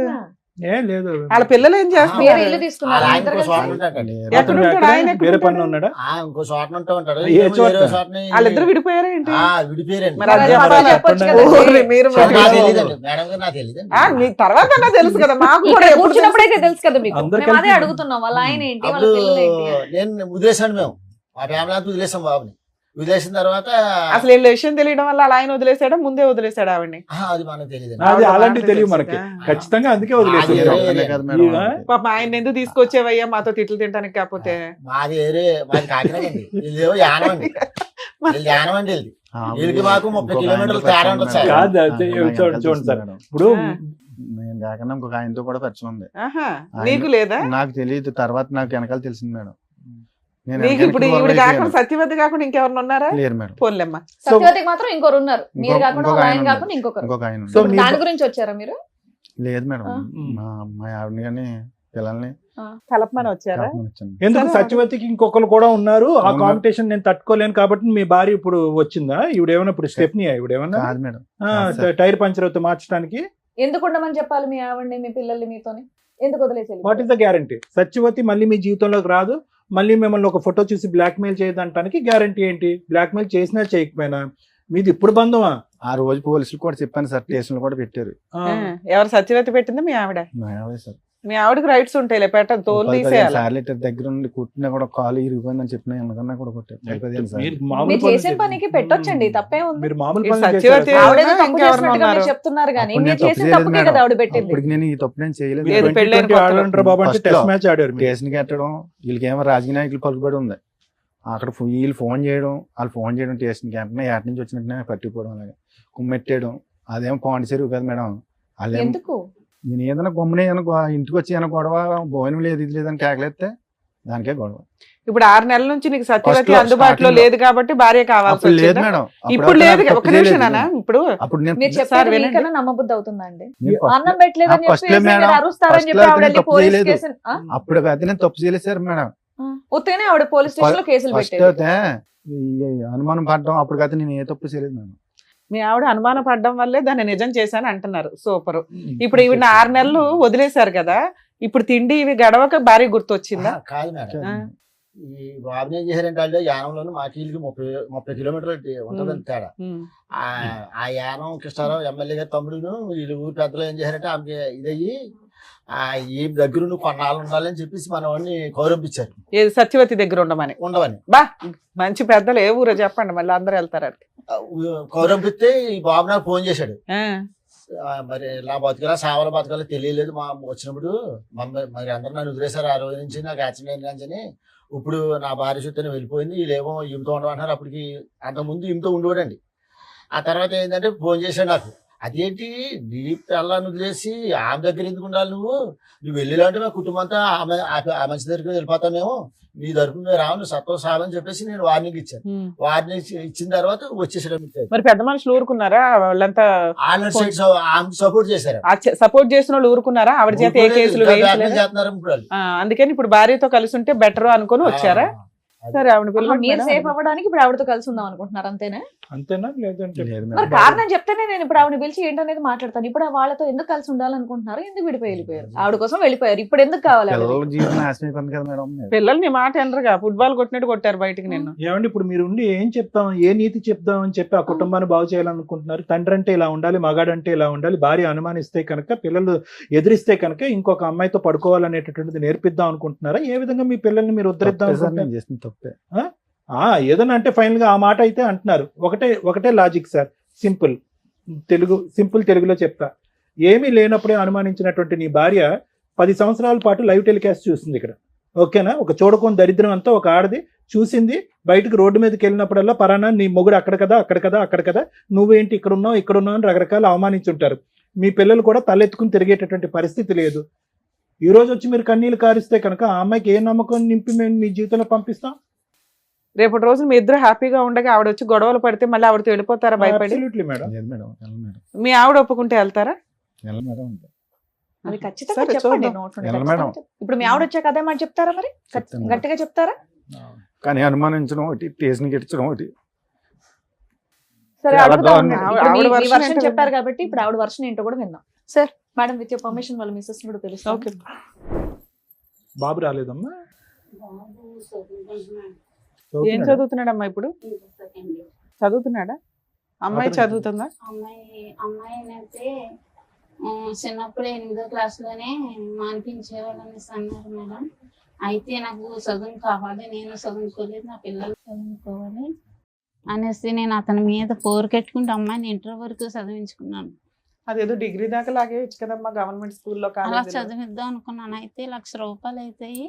ఏం లేదు వాళ్ళ పిల్లలు ఏం వేరే చేస్తున్నారు? ఇల్లు తీసుకున్నారు ఆయన ఇద్దరు ఇంకో చోట కలిసి? ఉంటాడండి. ఎక్కడ అతను ఉంటాడు? ఎక్కడ? ఆయన ఎక్కడ వేరే ఉంటాడు? పనిలో ఉన్నాడా? ఇంకో చోట ఉంటూ ఉంటాడు. ఏ ఇంకో చోట? వేరే చోటని వాళ్ళిద్దరు విడిపోయారా ఏంటి? విడిపోయారండి. మరి అది మరి చెప్పాలా? చెప్పొచ్చు చెప్పండి. కదండి. ఓరి, మీరు నాకు మరి- తెలీదండి. మేడం గారు నాకు తెలీదండి. మీకు తర్వాత అన్నా తెలుసు కదా, మాకు కూడా ఇక్కడ ఎప్పుడు కూర్చున్నప్పుడైతే తెలుసు కదా మీకు. అందరు మేము అదే కలిపి- అడుగుతున్నాం, వాళ్ళ ఆయన ఏంటి, వాళ్ళ అప్పుడు పిల్లలు ఏంటి అని. నేను వదిలేసాను. మేము మా ఫ్యామిలీ అంతా వదిలేసాం బాబుని. వదిలేసిన తర్వాత అసలు వీళ్ళ విషయం తెలియడం వల్ల అలా ఆయన వదిలేసాడా, ముందే వదిలేసాడా ఆవిడ్ని? అది మనకు తెలియదండి. అది అలాంటివి అలాంటివి తెలియదు మనకి, తెలుసా? ఖచ్చితంగా అందుకే అది వదిలేసారు. వేరే కదా మేడం. ఇక పాప ఆయన ఎందుకు తీసుకొచ్చేవయ్యా మాతో తిట్లు తింటానికి? కాకపోతే మాది మాది కాకినాడ అండి. వీళ్ళేమో యానం అండి. వీళ్ళు యానం అండి. వీళ్ళకి మాకు 30 కిలోమీటర్లు తేడా ఉంటుంది సార్. కాదు, అదే చూడండి సార్, ఇప్పుడు నేను కాకుండా ఇంకొక ఆయనతో కూడా పరిచయం ఉంది. ఆహా, ఆయన- నీకు లేదా? నాకు తెలియదు, తర్వాత నాకు వెనకాల తెలిసింది మేడం. నేను నీకు వెనకాల ఇప్పుడు ఇంకో ఈవిడ వైపు కాకుండా లేను. సత్యవతి కాకుండా ఇంకెవరు ఉన్నారా? లేరు మేడం. ఫోన్లేమ్మా. సత్యవతికి మాత్రం ఇంకొకరు ఉన్నారు, మీరు ఇంకొక- కాకుండా ఇంకొక వాళ్ళ ఆయన ఆయన ఉన్నారు. కాకుండా ఇంకొకరు. ఇంకొక ఆయన సో ఉన్నారు. మీ- దాని గురించి వచ్చారా మీరు? లేదు మేడం, ఆ. మా ఆవిడని కానీ పిల్లల్ని కలపమని వచ్చారా? కలపమని వచ్చాను. ఎందుకు సరే. సత్యవతికి ఇంకొకరు కూడా ఉన్నారు, ఆ అవునా? కాంపిటీషన్ నేను తట్టుకోలేను కాబట్టి మీ భార్య ఇప్పుడు వచ్చిందా? ఇవిడేమన్నా ఇప్పుడు స్టెప్ని ఇవిడేమన్నా కాదు మేడం. కాదు సార్. టైర్ పంచర్ అవుతే మార్చడానికి? ఎందుకు ఉండమని చెప్పాలి మీ ఆవిడ్ని, మీ పిల్లల్ని మీతోని? ఎందుకు వదిలేసి వాట్ ఈస్ ద గ్యారంటీ? సత్యవతి మళ్ళీ మీ జీవితంలోకి రాదు, మళ్ళీ మిమ్మల్ని ఒక ఫోటో చూసి బ్లాక్ మెయిల్ చేయదంటానికి గ్యారంటీ ఏంటి? బ్లాక్ మెయిల్ చేసినా చేయకపోయినా మీది ఇప్పుడు బంధమా? ఆ రోజు పోలీసులు కూడా చెప్పాను సార్, స్టేషన్లు కూడా పెట్టారు. ఎవరు సత్యవతి పెట్టింది? మీ ఆవిడ. మా ఆవిడే సార్. మీ ఆవిడకి రైట్స్ ఉంటాయి, పెట్టదు, తోలు 15 తీసేయాలి. సార్లు ఇట్లా దగ్గర నుండి కుట్టినా కూడా కాలు ఇరిగిపోయిందని చెప్పిన ఎందుకన్నా కూడా కొట్టారు. 15 సార్లు. మీరు మామూలు మీరు పనులు చేసిన పనికి పెట్టొచ్చండి, తప్పే ఉంది. మీరు మామూలు ఈ పనులు సత్యవతి చేశారా? ఆవిడేదో తప్పు ఇంకెవరన్నా చేసినట్టుగా మీరు ఉన్నారు? చెప్తున్నారు కానీ అప్పుడు మీరు నేను తప్పు చేసిన చేయలేదు తప్పుకే మేడం. కదా ఆవిడ పెట్టింది. అప్పటికి నేను ఈ తప్పు నేను చేయలేదు. లేదు, మీరు పెళ్ళైన 2020 కొత్తలో. ఆడంటారు బాబు అంటే First టెస్ట్ లో. మ్యాచ్ ఆడారు మీరు. కేసుని కట్టడం, వీళ్ళకేమో రాజకీయ నాయకులు పలుకుబడి ఉంది. అక్కడ వీళ్ళు ఫోన్ చేయడం, వాళ్ళు ఫోన్ చేయడం స్టేషన్కి వెంటనే ఏట నుంచి వచ్చినట్టునే పట్టిపోవడం, అలాగే కుమ్మెట్టేయడం. అదేమో పాండిచేరు కదా మేడం. వాళ్ళేమో ఎందుకు? నేను ఏదైనా గమ్మునే ఇంటికి వచ్చి ఏమైనా గొడవ, భోజనం లేదు ఇది లేదని కేకలేస్తే దానికే గొడవ. ఇప్పుడు 6 నెలల నుంచి నీకు సత్యవతి First లో, అందుబాటులో starting లో. లేదు కాబట్టి భార్య కావాల్సి అప్పుడు లేదు వచ్చిందా? మేడం. ఇప్పుడు లేదు. అప్పుడు ఒక నిమిషం నాన్న, ఇప్పుడు అప్పుడు నేను మీరు సార్ చెప్పారు వినండి. మీకన్నా నమ్మబుద్ధి అవుతుందా అండి? నేను first అన్నం లో- పెట్టలేదని first చెప్పి లో మేడం, మీరు అరుస్తారని first చెప్పి లో ఆవిడ నేను తప్పు పోలీస్ చేయలేదు. కేసు అప్పుడు అయితే నేను తప్పు చేయలేదు సార్ మేడం. ఉత్తగానే ఆవిడ పోలీస్ స్టేషన్ లో కేసులు ఫస్ట్ పెట్టేది. అయితే ఈ అనుమానం పడడం, అప్పటికైతే నేను ఏ తప్పు చేయలేదు మేడం. మీ ఆవిడ అనుమానం పడడం వల్లే దాన్ని నిజం చేశాను అంటున్నారు. సూపర్. ఇప్పుడు ఈవిడ 6 నెలలు వదిలేశారు కదా, ఇప్పుడు తిండి ఇవి గడవక భార్య గుర్తొచ్చిందా? కాదు మేడం. ఆ. ఈ బాబుని ఏం చేశారంటే వాళ్ళు యానంలోను మాకి వీళ్ళకి 30 కిలోమీటర్లు ఉంటుందని తేడా. ఉమ్. ఆ యానం కృష్ణారావు ఎమ్మెల్యే గారి తమ్ముడును వీళ్ళు ఊరి పెద్దలు ఏం చేశారంటే ఆమెకి ఇదయ్యి ఈ దగ్గర నువ్వు కొన్నాళ్ళు ఉండాలని చెప్పేసి మన వాడిని కౌరంపించారు. ఏది సత్యవతి దగ్గర ఉండమని. ఉండవని బా, మంచి పెద్దలు ఏ ఊరో చెప్పండి, మళ్ళీ అందరూ వెళ్తారు అక్కడికి. కౌరంపిస్తే ఈ బాబు నాకు ఫోన్ చేశాడు. ఆ. మరి నా బతకలా సావల బతకాలో తెలియలేదు మా వచ్చినప్పుడు మరి అందరూ నన్ను వదిలేశారు. ఆ రోజు నుంచి నాకు యాక్సిడెంట్ అని ఇప్పుడు నా భార్య చూస్తేనే వెళ్ళిపోయింది. వీళ్ళేమో ఈమెతో ఉండమంటున్నారు. అప్పటికి అంతకుముందు ఈమెతో ఉండేవాడండి. ఆ తర్వాత ఏంటంటే ఫోన్ చేశాడు నాకు. అదేంటి నీ పిల్లని వదిలేసి ఆమె దగ్గర ఎందుకు ఉండాలి నువ్వు వెళ్ళిలాంటి మా కుటుంబం అంతా ఆమె ఆ మంచి దగ్గరికి వెళ్ళిపోతాం మేము, నీ తరపు మేము రావు, నువ్వు సత్వం సావని చెప్పేసి నేను వార్నింగ్ ఇచ్చాను. ఉమ్. వార్నింగ్ ఇచ్చిన తర్వాత వచ్చేసాడు. మరి పెద్ద మనుషులు ఊరుకున్నారా? వాళ్ళంతా ఆమె సైడ్ ఆమె సపోర్ట్ చేశారు. సపోర్ట్ చేసిన వాళ్ళు ఊరుకున్నారా? ఆవిడ చేత ఏ కేసులు వేయించలేదు. చేస్తున్నారు ఇప్పుడు వాళ్ళు. అందుకని ఇప్పుడు భార్యతో కలిసి ఉంటే బెటర్ అనుకుని వచ్చారా? సరే, ఆవిడ ఆహా, పిల్లలు మీరు సేఫ్ అవ్వడానికి ఇప్పుడు ఆవిడతో కలిసి ఉందాం అనుకుంటున్నారు అంతేనా? అంతేనా? లేదంటే లేదు మరి మేడం. కారణం చెప్తేనే నేను ఇప్పుడు ఆవిడ పిలిచి ఏంటనేది మాట్లాడతాను. ఇప్పుడు వాళ్ళతో ఎందుకు కలిసి ఉండాలనుకుంటున్నారు? ఎందుకు విడిపోయి వెళ్ళిపోయారు? ఆవిడ కోసం వెళ్ళిపోయారు, ఇప్పుడు ఎందుకు కావాలి ఆవిడ? పిల్లల జీవితం నాశనం అయిపోయింది కదా మేడం. పిల్లలు నీ మాట ఎనరుగా ఫుట్బాల్ కొట్టినట్టు కొట్టారు బయటికి నిన్ను. ఏమండి ఇప్పుడు మీరు ఉండి ఏం చెప్తాం, ఏ నీతి చెప్తాం అని చెప్పి ఆ కుటుంబాన్ని బాగు చేయాలనుకుంటున్నారు? తండ్రి అంటే ఇలా ఉండాలి, మగాడంటే ఇలా ఉండాలి, భార్య అనుమానిస్తే కనుక, పిల్లలు ఎదిరిస్తే కనుక ఇంకొక అమ్మాయితో పడుకోవాలనేటటువంటిది నేర్పిద్దాం అనుకుంటున్నారా? ఏ విధంగా మీ పిల్లల్ని మీరు ఉద్ధరిద్దాం తప్పే సార్, అనుకుంటున్నారు? నేను చేసిన తప్పే. ఏదన్నా అంటే ఫైనల్ గా ఆ మాట అయితే అంటున్నారు. ఒకటే లాజిక్ సార్, సింపుల్ తెలుగులో చెప్తా. ఏమీ లేనప్పుడే అనుమానించినటువంటి నీ భార్య 10 సంవత్సరాల పాటు లైవ్ టెలికాస్ట్ చూస్తుంది ఇక్కడ, ఓకేనా? ఒక చూడకొని దరిద్రం అంతా ఒక ఆడది చూసింది. బయటకు రోడ్డు మీదకి వెళ్ళినప్పుడల్లా పరానా నీ మొగుడు అక్కడ కదా నువ్వేంటి ఇక్కడ ఉన్నావు అని రకరకాల అవమానించుంటారు. మీ పిల్లలు కూడా తలెత్తుకుని తిరిగేటటువంటి పరిస్థితి లేదు. ఈ రోజు వచ్చి మీరు కన్నీళ్ళు కారిస్తే కనుక ఆ అమ్మాయికి ఏ నమ్మకం నింపి మేము మీ జీవితంలో పంపిస్తాం? రేపటి రోజు మీ ఇద్దరు హ్యాపీగా ఉండగా ఆవిడ వచ్చి గొడవలు పడితే మళ్ళీ ఆవిడతో వెళ్ళిపోతారా భయపడి? Absolutely, madam. లేదు మేడం, వెళ్ళను మేడం, మీ ఆవిడ ఒప్పుకుంటే వెళ్తారా? వెళ్ళను మేడం. అది ఖచ్చితంగా సరే, చెప్పండి. చూద్దాం. నోట్స్ ఉంటే ఎలా ఖచ్చితంగా మేడం? చెప్పండి. ఇప్పుడు మీ ఆవిడ వచ్చాక అదే మాట చెప్తారా? మరి చెప్తాను. గట్టిగా చెప్తారా? కానీ అనుమానించడం ఒకటి, టేస్ట్ని ఎట్టడం ఒకటి. సరే, చాలా అడుగుతా దారుణం. ఉన్నాను. ఇప్పుడు ఆవిడ మీ version వర్షన్ ఏంటో చెప్పారు కాబట్టి ఇప్పుడు ఆవిడ వర్షన్ ఏంటో కూడా విందాం. Sir madam with your permission వాళ్ళ మిస్సెస్ కూడా తెలుసు. ఓకే. బాబు రాలేదమ్మా? ఏం చదువుతున్నాడమ్మా ఇప్పుడు? చదువుతున్నాడా? అమ్మాయి చదువుతుందా? అమ్మాయి అయితే చిన్నప్పుడు 8వ క్లాస్లోనే మానిపించేవాళ్ళని అన్నారు మేడం. అయితే నాకు చదువు కావాలి, నేను చదువుకోలేదు, నా పిల్లలు చదువుకోవాలి అనేసి నేను అతని మీద పోరుకెట్టుకుంటే అమ్మాయిని ఇంటర్ వరకు చదివించుకున్నాను. అదేదో డిగ్రీ దాకా లాగేయచ్చు కదమ్మా గవర్నమెంట్ స్కూల్లో. అలా చదివిద్దాం అనుకున్నాను. అయితే 1,00,000 రూపాయలు అవుతాయి.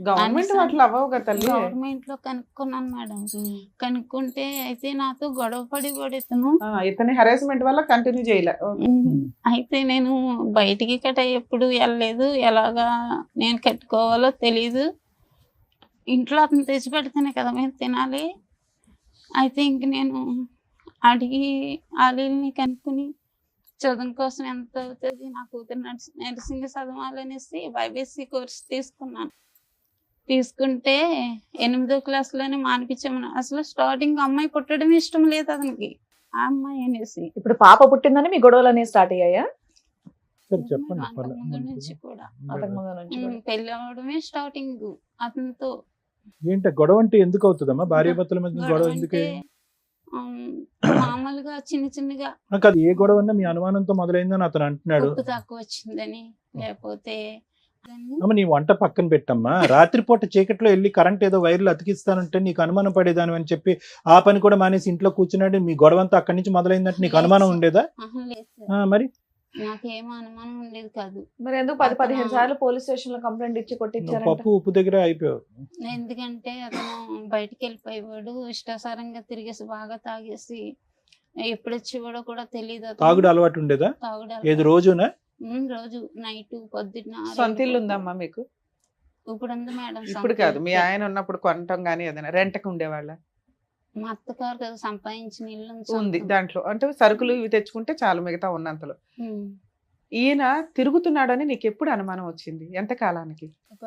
గవర్నమెంట్ వాటిలో అవ్వవు కదా తల్లి. గవర్నమెంట్ లో కనుక్కున్నాను మేడం. కనుక్కుంటే అయితే నాతో గొడవ పడి ఇతని హెరాస్మెంట్ వల్ల కంటిన్యూ చేయలే. అయితే నేను బయటికి ఎప్పుడు వెళ్ళలేదు. ఎలాగా నేను కట్టుకోవాలో తెలీదు. ఇంట్లో అతను తెచ్చి పెడితేనే కదా మేము తినాలి. అయితే ఇంక నేను అడిగి వాళ్ళని కనుక్కుని చదువు కోసం ఎంత అవుతుంది, నా కూతురు నర్సింగ్ చదవాలనేసి బైబీఎస్సీ కోర్స్ తీసుకున్నాను. తీసుకుంటే 8వ క్లాస్లోనే మానిపించామని. అసలు స్టార్టింగ్ అమ్మాయి పుట్టడం ఇష్టం లేదు అతనికి. ఆ అమ్మాయి అనేసి ఇప్పుడు పాప పుట్టిందని మీ గొడవలు అనేవి స్టార్ట్ అయ్యాయా? చెప్పండి. అంతకుముందు నుంచి కూడా అంతకుముందు నుంచి కూడా. పెళ్లి అవడమే స్టార్టింగ్ అతనితో. ఏంటి గొడవ అంటే ఎందుకు అవుతుందమ్మా? భార్య భర్తల మధ్య గొడవ ఎందుకు? మామూలుగా చిన్నగా అది ఏ గొడవ అన్నా మీ అనుమానంతో మొదలైందని అతను అంటున్నాడు. ఉప్పు తక్కువ వచ్చిందని, లేకపోతే అమ్మ నీ వంట పక్కన పెట్టమ్మా. రాత్రిపూట చీకట్లో వెళ్ళి కరెంట్ ఏదో వైర్లు అతికిస్తానంటే నీకు అనుమానం పడేదాని అని చెప్పి ఆ పని కూడా మానేసి ఇంట్లో కూర్చున్నాడు. మీ గొడవ అంతా అక్కడి నుంచి మొదలైందంటే నీకు అనుమానం ఉండేదా? మరి నాకేం అనుమానం ఉండేది కాదు. మరి ఎందుకు 10-15 సార్లు పోలీస్ స్టేషన్ లో కంప్లైంట్ ఇచ్చి కొట్టించారు? పప్పు ఉప్పు దగ్గర అయిపోయావు. ఎందుకంటే అతను బయటికి వెళ్ళిపోయేవాడు, ఇష్టాసారంగా తిరిగేసి బాగా తాగేసి ఎప్పుడు వచ్చేవాడో కూడా తెలియదు. తాగుడు అలవాటు ఉండేదా? ఏది రోజునా? రోజు నైట్ పొద్దున్న. సొంత ఇల్లు ఉందమ్మా మీకు? ఇప్పుడు ఉంది మేడం. ఇప్పుడు కాదు, మీ ఆయన ఉన్నప్పుడు కొనటం గానీ ఏదైనా రెంట్కి ఉండేవాళ్ళ? మా అత్తగారు కదా సంపాదించిన ఇల్లు ఉంది. దాంట్లో అంటే సరుకులు ఇవి తెచ్చుకుంటే చాలు మిగతా ఉన్నంతలో. ఈయన తిరుగుతున్నాడని నీకు ఎప్పుడు అనుమానం వచ్చింది? ఎంత కాలానికి? ఒక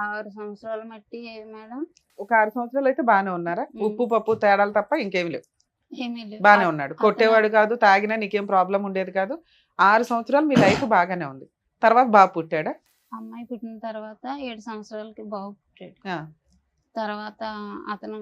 6 సంవత్సరాల మట్టి మేడం. ఒక 6 సంవత్సరాలు అయితే బాగానే ఉన్నారా? ఉప్పు పప్పు తేడాలు తప్ప ఇంకేమి లేవు. ఏమీ లేవు. బాగానే ఉన్నాడు. కొట్టేవాడు కాదు, తాగినా నీకేం ప్రాబ్లం ఉండేది కాదు. 6 సంవత్సరాలు మీ లైఫ్ బాగానే ఉంది. తర్వాత బాబు పుట్టాడా? అమ్మాయి పుట్టిన తర్వాత 7 సంవత్సరాలకి బాబు పుట్టాడు. తర్వాత అతను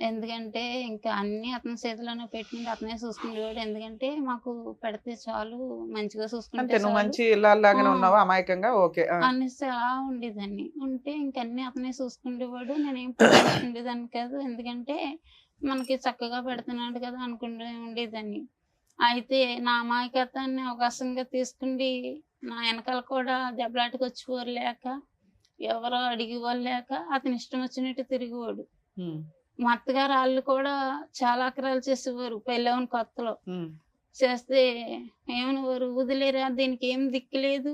ఎందుకంటే ఇంకా అన్ని అతని చేతిలోనే పెట్టుకుంటే అతనే చూసుకునేవాడు. ఎందుకంటే మాకు పెడితే చాలు, మంచిగా చూసుకుంటే నువ్వు మంచి ఇళ్ళలాగానే ఉన్నావా అమాయకంగా? ఓకే అనేసి అలా ఉండేదాన్ని. ఉంటే ఇంకన్నీ అతనే చూసుకునేవాడు. నేనేం పట్టించుకునేదాన్ని కాదు. ఎందుకంటే మనకి చక్కగా పెడుతున్నాడు కదా అనుకుంటూ ఉండేదాన్ని. అయితే నా అమాయకత్వాన్ని అవకాశంగా తీసుకుండి నా వెనకాల కూడా దెబ్బలాటకు వచ్చేవారు లేక, ఎవరో అడిగేవాళ్ళు లేక అతని ఇష్టం వచ్చినట్టు తిరిగేవాడు. మా అత్తగారు వాళ్ళు కూడా చాలా అక్రాలు చేసేవారు పెళ్ళవని కొత్తలో. చేస్తే ఏమనేవారు, వదిలేరా, దీనికి ఏం దిక్కులేదు.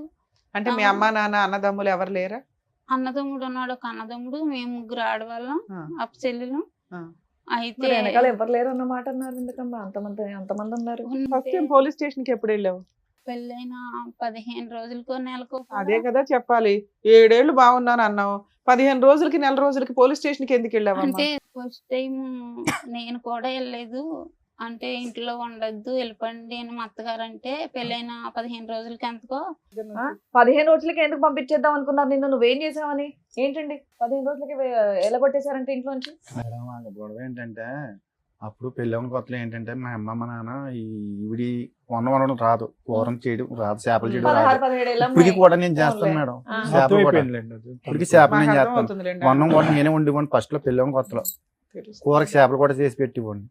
అంటే మీ అమ్మ నాన్న అన్నదమ్ములు ఎవరు లేరా? అన్నదమ్ముడు ఉన్నాడు, ఒక అన్నదమ్ముడు, మేము 3 ఆడవాళ్ళం, అప్ప చెల్లెలు. అయితే ఎవరు లేరు అన్నమాట అన్నారు. ఎందుకమ్మా అంతమంది ఉన్నారు? ఫస్ట్ టైం పోలీస్ స్టేషన్ కి ఎప్పుడు వెళ్ళావు? పెళ్ళైన 15 రోజులకో నెలకో. అదే కదా చెప్పాలి. 7 ఏళ్ళు బాగున్నాను అన్నావు, 15 రోజులకి నెల రోజులకి పోలీస్ స్టేషన్ కి ఎందుకు వెళ్ళావు? అంటే ఫస్ట్ టైం నేను కూడా వెళ్ళలేదు. అంటే ఇంట్లో ఉండద్దు, వెళ్ళిపోండి అని మా అత్తగారు అంటే, పెళ్ళైన 15 రోజులకి ఎంతకో. 15 రోజులకి ఎందుకు పంపించేద్దాం అనుకున్నారు నిన్ను? నువ్వేం చేసావని? ఏంటండి 15 రోజులకి ఎలా కొట్టేశారంటే ఇంట్లోంచి? మేడం గొడవ ఏంటంటే, అప్పుడు పెళ్ళవని కొత్తలో ఏంటంటే మా అమ్మ మా నాన్న ఈవిడి వండడం రాదు, కూరం చేయడం రాదు, చేపలు చేయడం రాదు. 16-17 ఏళ్ళ ఇప్పటికి కూడా నేను చేస్తాను మేడం. చేపలు కూడా ఇప్పటికి చేపలు నేను చేస్తాను. వండం కూడా నేనే వండివ్వండి. ఫస్ట్ లో పెళ్ళవని కొత్తలో కూరకి చేపలు కూడా చేసి పెట్టివ్వండి.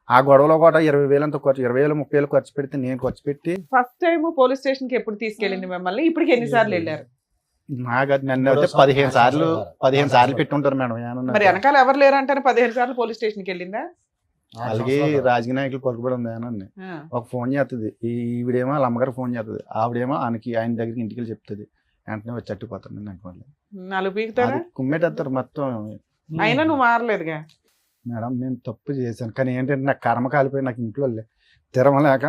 ఆ గొడవలో కూడా 20,000 అంత ఖర్చు, 20,000 30,000 ఖర్చు పెడితే నేను ఖర్చు పెట్టి. ఫస్ట్ టైం పోలీస్ స్టేషన్ కి ఎప్పుడు తీసుకెళ్ళింది మిమ్మల్ని? ఇప్పటికి ఎన్నిసార్లు వెళ్ళారు? నాకు నన్ను అయితే 15 సార్లు పెట్టుంటారు మేడం. మరి వెనకాల ఎవరు లేరంటారు? 15 సార్లు పోలీస్ స్టేషన్ కి వెళ్ళిందా? అలాగే రాజకీయ నాయకులు పలుకుబడి ఉంది అని ఒక ఫోన్ చేస్తుంది. ఈవిడేమో వాళ్ళ అమ్మగారు ఫోన్ చేస్తుంది, ఆవిడేమో ఆయన దగ్గరికి ఇంటికి వెళ్ళి చెప్తుంది. వెంటనే వచ్చి చట్టుకుపోతాను అనుకోండి. 4 పీకుతారు, కుమ్మేటేస్తారు మొత్తం. అయినా నువ్వు మారలేదుగా మేడం. నేను తప్పు చేశాను, కానీ ఏంటంటే నాకు కర్మ కాలిపోయి నాకు ఇంట్లో తిరమలేక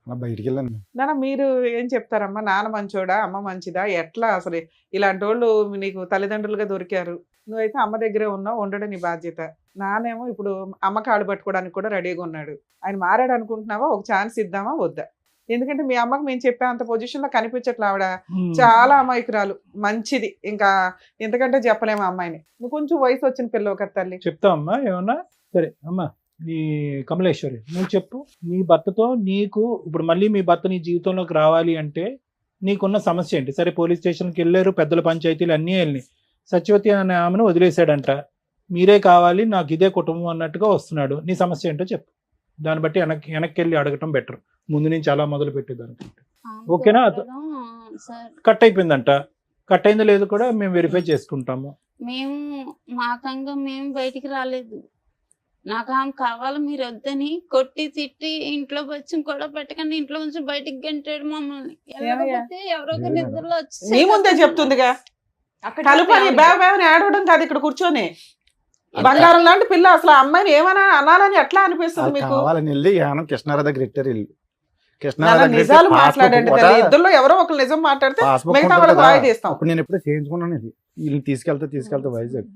బయటికి వెళ్ళాను. నాన్న మీరు ఏం చెప్తారమ్మా? నాన్న మంచోడా, అమ్మ మంచిదా, ఎట్లా అసలు? ఇలాంటి వాళ్ళు నీకు తల్లిదండ్రులుగా దొరికారు, నువ్వైతే అమ్మ దగ్గరే ఉన్నావు, ఉండడం నీ బాధ్యత. నానేమో ఇప్పుడు అమ్మ కాళ్ళు పట్టుకోవడానికి కూడా రెడీగా ఉన్నాడు. ఆయన మారాడు అనుకుంటున్నావా? ఒక ఛాన్స్ ఇద్దామా వద్దా? ఎందుకంటే మీ అమ్మకి మేము చెప్పే అంత పొజిషన్ లో కనిపించట్లే ఆవిడ చాలా అమాయకురాలు, మంచిది, ఇంకా ఎంతకంటే చెప్పలేము ఆ అమ్మాయిని. నువ్వు కొంచెం వయసు వచ్చిన పిల్లవు కదా తల్లి. చెప్తావు అమ్మా ఏమన్నా? సరే అమ్మా, నీ కమలేశ్వరి నువ్వు చెప్పు. నీ భర్తతో నీకు ఇప్పుడు మళ్ళీ మీ భర్త నీ జీవితంలోకి రావాలి అంటే నీకున్న సమస్య ఏంటి? సరే పోలీస్ స్టేషన్కి వెళ్ళారు, పెద్దల పంచాయతీలు అన్నీ వెళ్ళి సత్యవతి అనే ఆమెను వదిలేశాడంట, మీరే కావాలి నాకు ఇదే కుటుంబం అన్నట్టుగా వస్తున్నాడు. నీ సమస్య ఏంటో చెప్పు, దాన్ని బట్టి వెనక్కి వెళ్ళి అడగటం బెటర్ ముందు నుంచి అలా మొదలు పెట్టేదానికంటే. ఓకేనా? కట్ అయిపోయిందంట, కట్ అయిందో లేదో కూడా మేము వెరిఫై చేసుకుంటాము. మేము మాకంగా మేము బయటికి రాలేదు, నాకు ఆమె కావాలి మీరు వద్దని కొట్టి తిట్టి ఇంట్లో వచ్చి కూడా పెట్టకండి ఇంట్లో నుంచి బయటికి గంటాడు మమ్మల్ని. ఎవరో ఒక నిద్రలో వచ్చి నీ ముందే చెప్తుందిగా, కలుపని బాబాని ఆడవడం కాదు ఇక్కడ కూర్చొని. బంగారం లాంటి పిల్ల, అసలు ఆ అమ్మాయిని ఏమన్నా అనాలని ఎట్లా అనిపిస్తుంది మీకు? కావాలని వెళ్ళి యానం కృష్ణారావు దగ్గర ఇట్టారు ఇల్లు. నిజాలు మాట్లాడండి, ఇద్దరులో ఎవరో ఒకరు నిజం మాట్లాడితే మిగతా వాళ్ళకి వాయి తీస్తాం. అప్పుడు నేను ఎప్పుడే చేయించుకున్నాను ఇది, వీళ్ళని తీసుకెళ్తే వైజాగ్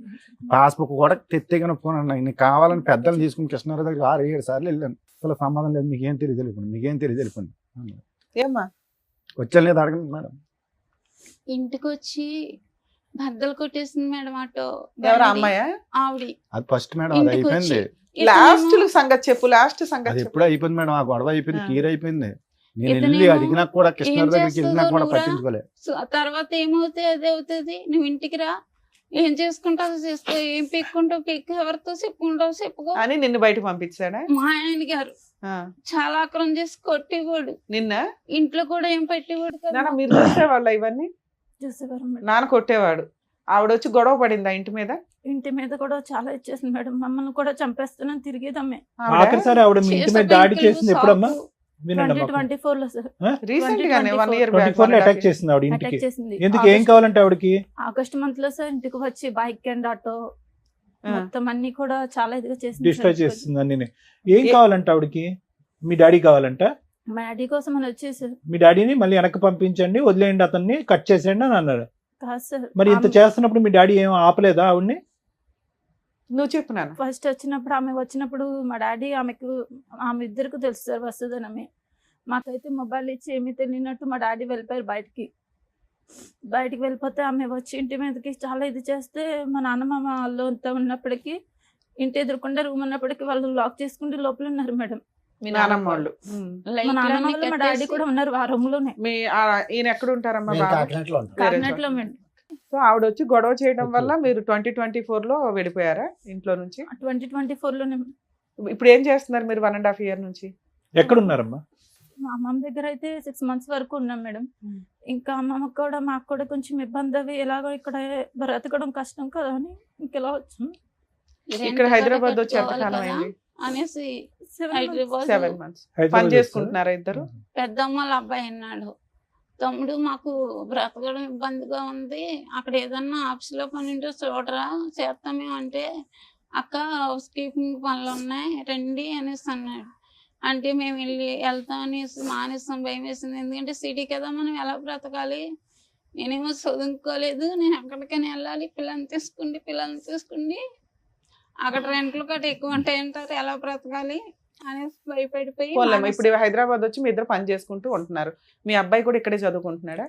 పాస్బుక్ కూడా తెత్తేగా ఒప్పుకున్నాను. నేను కావాలని పెద్దలు తీసుకుని కృష్ణారావు దగ్గర 6-7 సార్లు వెళ్ళాను. అసలు సమాధానం లేదు, మీకేం తెలియదు వెళ్ళిపోయింది, మీకేం తెలియదు వెళ్ళిపోయింది. ఏమ్మా వచ్చాను లేదు అడగండి మేడం. ఇంటికి వచ్చి బద్దలు కొట్టేసింది మేడం ఆటో. ఎవరు అమ్మాయా? ఆవిడ. అది ఫస్ట్ మేడం, అది అయిపోయింది. లాస్ట్ సంగతి చెప్పు, లాస్ట్ సంగతి అది ఎప్పుడు అయిపోయింది మేడం, ఆ గొడవ అయిపోయింది, క్లియర్ అయిపోయింది. నేను వెళ్ళి అడిగినా కూడా కృష్ణారావు దగ్గరికి వెళ్ళినా కూడా పట్టించుకోలేదు. తర్వాత ఏమవుతాయి అదే అవుతుంది, నువ్వు ఇంటికి రా, ఏం చేసుకుంటావు చేసుకో, ఏం పీక్కుంటావు పీక్కు, ఎవరితో చెప్పుకుంటావు చెప్పుకో అని నిన్ను బయట పంపించాడా మా ఆయన గారు. చాలా ఆక్రమం చేసి కొట్టేవాడు, నిన్న ఇంట్లో కూడా ఏం పెట్టేవాడు కదా. మీరు చూసేవాళ్ళ ఇవన్నీ? నాన్న కొట్టేవాడు, ఆవిడ వచ్చి గొడవ పడిందా ఇంటి మీద? ఇంటి మీద కూడా చాలా ఇచ్చేసింది మేడం, మమ్మల్ని కూడా చంపేస్తున్నాను తిరిగేదమ్మే. ఆఖరిసారి ఆవిడ మీ ఇంటి మీద దాడి చేసింది ఎప్పుడమ్మా? 2024 లో సార్, రీసెంట్ గానే 1 year 24 లో అటాక్ చేసింది ఆవిడ ఇంటికి. అటాక్ చేసింది. ఎందుకు, ఏం కావాలంటే ఆవిడకి? ఆగస్ట్ మంత్ లో సార్ ఇంటికి వచ్చి బైక్ అండ్ ఆటో మొత్తం అన్ని కూడా చాలా ఇదిగా చేసింది, డిస్ట్రాయ్ చేస్తుంది అన్ని. ఏం కావాలంటే ఆవిడకి? మీ డాడీ కావాలంట? మా డాడీ కోసం అని వచ్చేసారు. మీ డాడీని మళ్ళీ వెనక్కి పంపించండి, వదిలేయండి, అతన్ని కట్ చేసేయండి అని అన్నారు. కాదు సార్, మరి ఇంత చేస్తున్నప్పుడు మీ డాడీ ఏం ఆపలేదా ఆవిడ్ని? నువ్వు చెప్పు నాన్న. ఫస్ట్ వచ్చినప్పుడు ఆమె వచ్చినప్పుడు మా డాడీ ఆమె ఇద్దరికి తెలుసు సార్ వస్తుందని. మాకైతే మొబైల్ ఇచ్చి ఏమీ తెలియనట్టు మా డాడీ వెళ్ళిపోయారు బయటికి వెళ్ళిపోతే ఆమె వచ్చి ఇంటి మీదకి చాలా ఇది చేస్తే మా నాన్నమ్మ వాళ్ళు ఉన్నప్పటికీ ఇంటి ఎదురుకుండా రూమ్ ఉన్నప్పటికీ వాళ్ళు లాక్ చేసుకుంటే లోపల ఉన్నారు మేడం. మీ నాన్నమ్మ వాళ్ళు? మా నాన్నమ్మ వాళ్ళు మా డాడీ కూడా ఉన్నారు ఆ రూమ్ లోనే. ఈయన ఎక్కడ ఉంటారమ్మా? కాకినాడలో మేడం. సో ఆవిడ వచ్చి గొడవ చేయడం వల్ల మీరు 2024 లో వెళ్ళిపోయారా ఇంట్లో నుంచి? 2024 లోనే. ఇప్పుడు ఏం చేస్తున్నారు మీరు 1.5 year నుంచి? ఎక్కడున్నారమ్మా? మా అమ్మమ్మ దగ్గర అయితే 6 months వరకు ఉన్నాం మేడం. ఇంకా అమ్మమ్మకి కూడా మాకు కూడా కొంచెం ఇబ్బంది అవి, ఎలాగో ఇక్కడ బ్రతకడం కష్టం కదా అని ఇంకెలా వచ్చాం. ఇక్కడ హైదరాబాద్ వచ్చి ఎంతకాలం అయింది అనేసి 7 months పని చేసుకుంటున్నారా ఇద్దరు? పెద్దమ్మ అబ్బాయి అన్నాడు, తమ్ముడు మాకు బ్రతకడం ఇబ్బందిగా ఉంది, అక్కడ ఏదన్నా ఆఫీస్లో పని ఉంటే చూడరా చేస్తామే అంటే, అక్క హౌస్ కీపింగ్ పనులు ఉన్నాయి రండి అనేసి అన్నాడు. అంటే మేము వెళ్తాం అనేసి మానేస్తాం, భయం వేసింది. ఎందుకంటే సిటీ కదా, మనం ఎలా బ్రతకాలి, నేనేమో చదువుకోలేదు, నేను ఎక్కడికైనా వెళ్ళాలి, పిల్లల్ని తీసుకుండి అక్కడ రెంట్లు కట్ట ఎక్కువ ఉంటాయంటారు, ఎలా బ్రతకాలి అనేసి భయపడిపోయి. ఇప్పుడు హైదరాబాద్ వచ్చి మీ ఇద్దరు పని చేసుకుంటూ ఉంటున్నారు. మీ అబ్బాయి కూడా ఇక్కడే చదువుకుంటున్నాడా?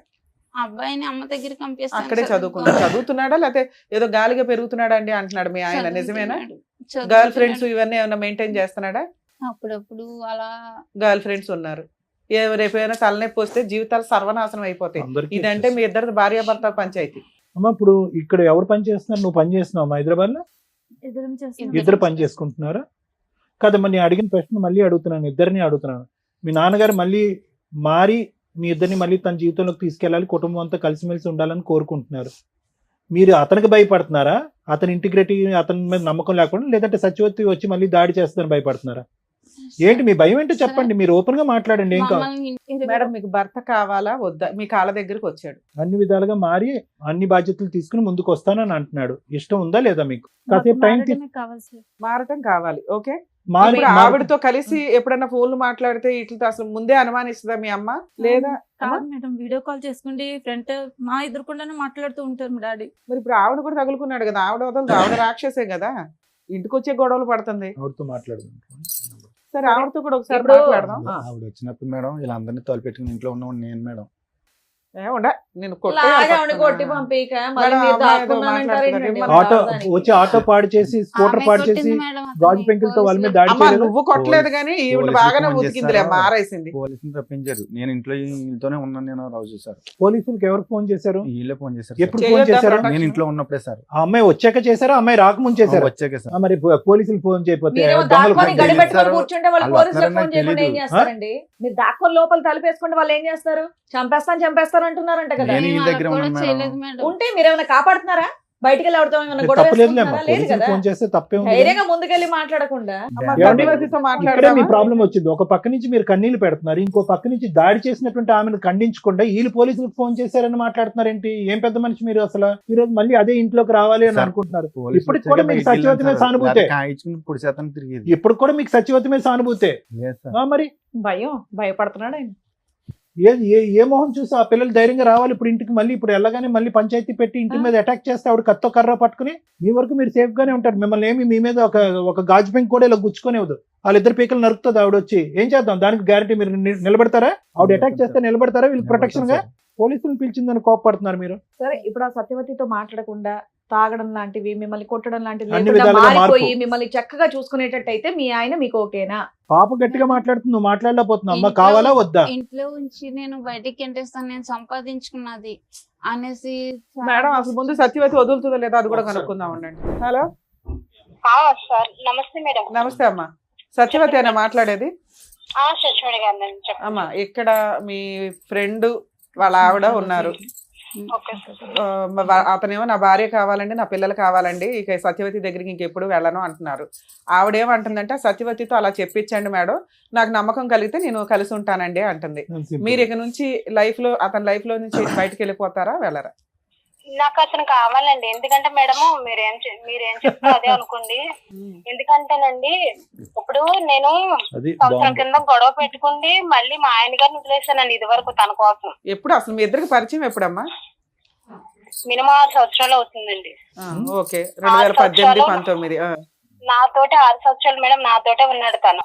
అబ్బాయిని అమ్మ దగ్గర అక్కడే చదువుతున్నాడా లేకపోతే ఏదో గాలిగా పెరుగుతున్నాడా అండి అంటున్నాడు మీ ఆయన, నిజమేనా? గర్ల్ ఫ్రెండ్స్ ఇవన్నీ ఏమైనా మెయింటైన్ చేస్తున్నాడా? అప్పుడప్పుడు అలా గర్ల్ ఫ్రెండ్స్ ఉన్నారు. రేపైనా తలనొప్పి వస్తే జీవితాలు సర్వనాశనం అయిపోతాయి. ఇదంటే మీ ఇద్దరు భార్యాభర్త పంచాయతీ. అమ్మ ఇప్పుడు ఇక్కడ ఎవరు పని చేస్తున్నారు? నువ్వు పని చేస్తున్నావు హైదరాబాద్ లో? ఇద్దరు పని చేసుకుంటున్నారా? కదమ్మా, నేను అడిగిన ప్రశ్న మళ్ళీ అడుగుతున్నాను, ఇద్దరిని అడుగుతున్నాను. మీ నాన్నగారు మళ్ళీ మారి మీ ఇద్దరిని మళ్ళీ తన జీవితంలోకి తీసుకెళ్ళాలి, కుటుంబం అంతా కలిసిమెలిసి ఉండాలని కోరుకుంటున్నారు. మీరు అతనికి భయపడుతున్నారా? అతని ఇంటిగ్రిటీ, అతని మీద నమ్మకం లేకుండా, లేదంటే సత్యవతి వచ్చి మళ్ళీ దాడి చేస్తుందని భయపడుతున్నారా? ఏంటి మీ భయం ఏంటో చెప్పండి, మీరు ఓపెన్ గా మాట్లాడండి. ఏం కావాలి మేడం? మీకు భర్త కావాలా వద్దా? మీ కాళ్ళ దగ్గరకు వచ్చాడు, అన్ని విధాలుగా మారి అన్ని బాధ్యతలు తీసుకుని ముందుకు వస్తానని అంటున్నాడు. ఇష్టం ఉందా లేదా మీకు? కాసేపు టైం మారటం కావాలి. ఓకే, ఆవిడతో కలిసి ఎప్పుడన్నా ఫోన్లు మాట్లాడితే ఇట్లా అసలు ముందే అనుమానిస్తుందా మీ అమ్మ? లేదా మేడం వీడియో కాల్ చేసుకుంటే ఫ్రంట్ మా ఎదురుకుండానే మాట్లాడుతూ ఉంటారు మా డాడీ. మరి ఇప్పుడు ఆవిడ కూడా తగులుకున్నాడు కదా, ఆవిడ వదలదు, ఆవిడ రాక్షసే కదా, ఇంటికి వచ్చే గొడవలు పడుతుంది. ఆవిడతో మాట్లాడుతుంది. సరే ఆవిడతో కూడా ఒకసారి ఇప్పుడు- మాట్లాడదాం. ఆవిడ వచ్చినప్పుడు మేడం వీళ్ళందరినీ తోలుపెట్టుకుని ఇంట్లో ఉన్నవాడు నేను మేడం. నేను లాగావిని కొట్టి పంపిక మళ్ళీ మేడం, మీరు అమ్మాయి ఏదో దాక్కున్నానంటారు మాట్లాడుతున్నారు. ఏంటండి? ఏమన్నా ఆటో రావడానికి. వచ్చి ఆటో పాడు చేసి స్కూటర్ ఆమె పాడు కొట్టింది చేసి మేడం అతన్ని. గాజు పెంకులతో వాళ్ళ మీద దాడి అమ్మా చేయలేదు. నువ్వు కొట్టలేదు కానీ ఈవిడ పోలీసులు బాగానే ఫోన్ ఉతికిందిలే, చేశారు. మారేసింది. పోలీసులు తప్పించారు. నేను ఇంట్లోనే ఉన్నాను. నేను రోజు సార్ పోలీసులకు ఎవరికి ఫోన్ చేశారు? వీళ్ళే ఫోన్ చేశారు. ఎప్పుడు సార్. ఫోన్ చేయొద్దా చేశారు? ప్రొటెక్షన్? నేను ఇంట్లో ఉన్నప్పుడే సార్. ఆ అమ్మాయి వచ్చాక చేశారా, అమ్మాయి రాకముందు చేశారా? వచ్చాక సార్. మరి పోలీసులు ఫోన్ చేయకపోతే మీరేమో దొంగలు దాక్కొని ఫోన్ గడి చేశారు. పెట్టుకొని కూర్చుంటే వాళ్ళు వాళ్ళు పోలీసులకు వస్తారని ఫోన్ చేయకుండా ఏం తెలీదు. చేస్తారండి? మీరు దాక్కొని లోపల తలుపేసుకుంటే వాళ్ళు ఏం చేస్తారు? చంపేస్తాను అంటున్నారంట కదా. నేను నేను ఈ దగ్గర వాళ్ళకి కూడా ఉన్నాను చేయలేదు మేడం. మేడం. ఉంటే మీరు ఏమైనా కాపాడుతున్నారా? బయటికి వెళ్ళి ఆవిడతో ఏమైనా గొడవ తప్పలేదులేమ్మా, వేసుకుంటున్నారా? లేదు పోలీసులు కదా. ఫోన్ చేస్తే తప్పే ఉంది. ధైర్యంగా ముందుకెళ్ళి మాట్లాడకుండా అమ్మ, ఏమండి? సత్యవతితో ఇక్కడే మీ మాట్లాడదామా? ప్రాబ్లం వచ్చింది. ఒక పక్క నుంచి మీరు కన్నీళ్లు పెడుతున్నారు, ఇంకో పక్క నుంచి దాడి చేసినటువంటి ఆమెను ఖండించకుండా వీళ్ళు పోలీసులకు ఫోన్ చేశారని మాట్లాడుతున్నారేంటి? ఏం పెద్ద మనిషి మీరు అసలు. ఈ రోజు మళ్ళీ అదే ఇంట్లోకి రావాలి అని సార్, అనుకుంటున్నారు. పోలీసులు ఇప్పటికి కూడా వచ్చాక మీకు బయటికి సత్యవతి మీద వెళ్ళాను సార్. సానుభూతే. లేకపోతే కాయించుకుని పొడి శాతం తిరిగేది. ఇప్పుడు కూడా మీకు సత్యవతి మీద సానుభూతే. లేదు సార్. మరి భయపడుతున్నాడు ఆయన. ఏ మొహం చూసి ఆ పిల్లలు ధైర్యంగా రావాలి ఇప్పుడు ఇంటికి? మళ్ళీ ఇప్పుడు వెళ్ళగానే మళ్ళీ పంచాయతీ పెట్టి ఇంటి మీద అటాక్ చేస్తే ఆవిడ కత్తో కర్ర పట్టుకుని మీ వరకు మీరు సేఫ్ గానే ఉంటారు. మిమ్మల్ని ఏమి మీ మీద ఒక గాజు పెంకు కూడా ఇలా గుచ్చుకునేవద్దు. వాళ్ళిద్దరు పీకలు నరుకుతుంది ఆవిడ వచ్చి. ఏం చేద్దాం దానికి గ్యారంటీ? మీరు నిలబడతారా? ఆవిడ అటాక్ చేస్తే నిలబడతారా? వీళ్ళు ప్రొటెక్షన్ గా పోలీసులు పిలిచిందని కోపడుతున్నారు మీరు. సరే ఇప్పుడు ఆ సత్యవతితో మాట్లాడకుండా తాగడం లాంటివి, మిమ్మల్ని కొట్టడం లాంటివి అన్ని లేకుండా విధాలుగా మారిపోయి మార్పు. మిమ్మల్ని చక్కగా చూసుకునేటట్టయితే మీ ఆయన మీకు ఓకేనా? పాప గట్టిగా మాట్లాడుతుంది, నువ్వు మాట్లాడలేకపోతున్నావు. అమ్మ ఇంట్లో- కావాలా వద్దా? ఇంట్లో ఉంచి నేను బయటికి ఎంటేస్తాను, నేను సంపాదించుకున్నది అనేసి మేడం అసలు ముందు సత్యవతి వదులుతుందో లేదా అది కూడా కనుక్కుందాం ఉండండి. హలో సార్ నమస్తే మేడం. నమస్తే అమ్మా, సత్యవతి అయినా మాట్లాడేది? సచివాడి గారు చెప్పండి. అమ్మా ఇక్కడ మీ ఫ్రెండ్ వాళ్ళ ఆవిడ ఉన్నారు. Okay sir. అతనేమో నా భార్య కావాలండి, నా పిల్లలు కావాలండి, ఇక సత్యవతి దగ్గరికి ఇంకెప్పుడు వెళ్ళను అంటున్నారు. ఆవిడేమంటుందంటే సత్యవతితో అలా చెప్పించండి మేడం, నాకు నమ్మకం కలిగితే నేను కలిసి ఉంటానండి అంటుంది. మీరు ఇక నుంచి అతని లైఫ్ లో నుంచి బయటకు వెళ్ళిపోతారా వెళ్ళరా? నాకు అతను కావాలండి. ఎందుకంటే మేడము మీరేం చెప్తారో అదే అనుకోండి. ఎందుకంటేనండి ఇప్పుడు నేను అది సంవత్సరం కింద గొడవ పెట్టుకుండి మళ్ళీ మా ఆయన గారిని వదిలేసానండి ఇది వరకు తన కోసం. ఎప్పుడు అసలు మీ ఇద్దరికి పరిచయం ఎప్పుడమ్మా? మినిమం 6 సంవత్సరాలు అవుతుందండి. ఓకే, 2018, 19. నాతోటి 6 సంవత్సరాలు మేడం నాతోటే ఉన్నాడు తను.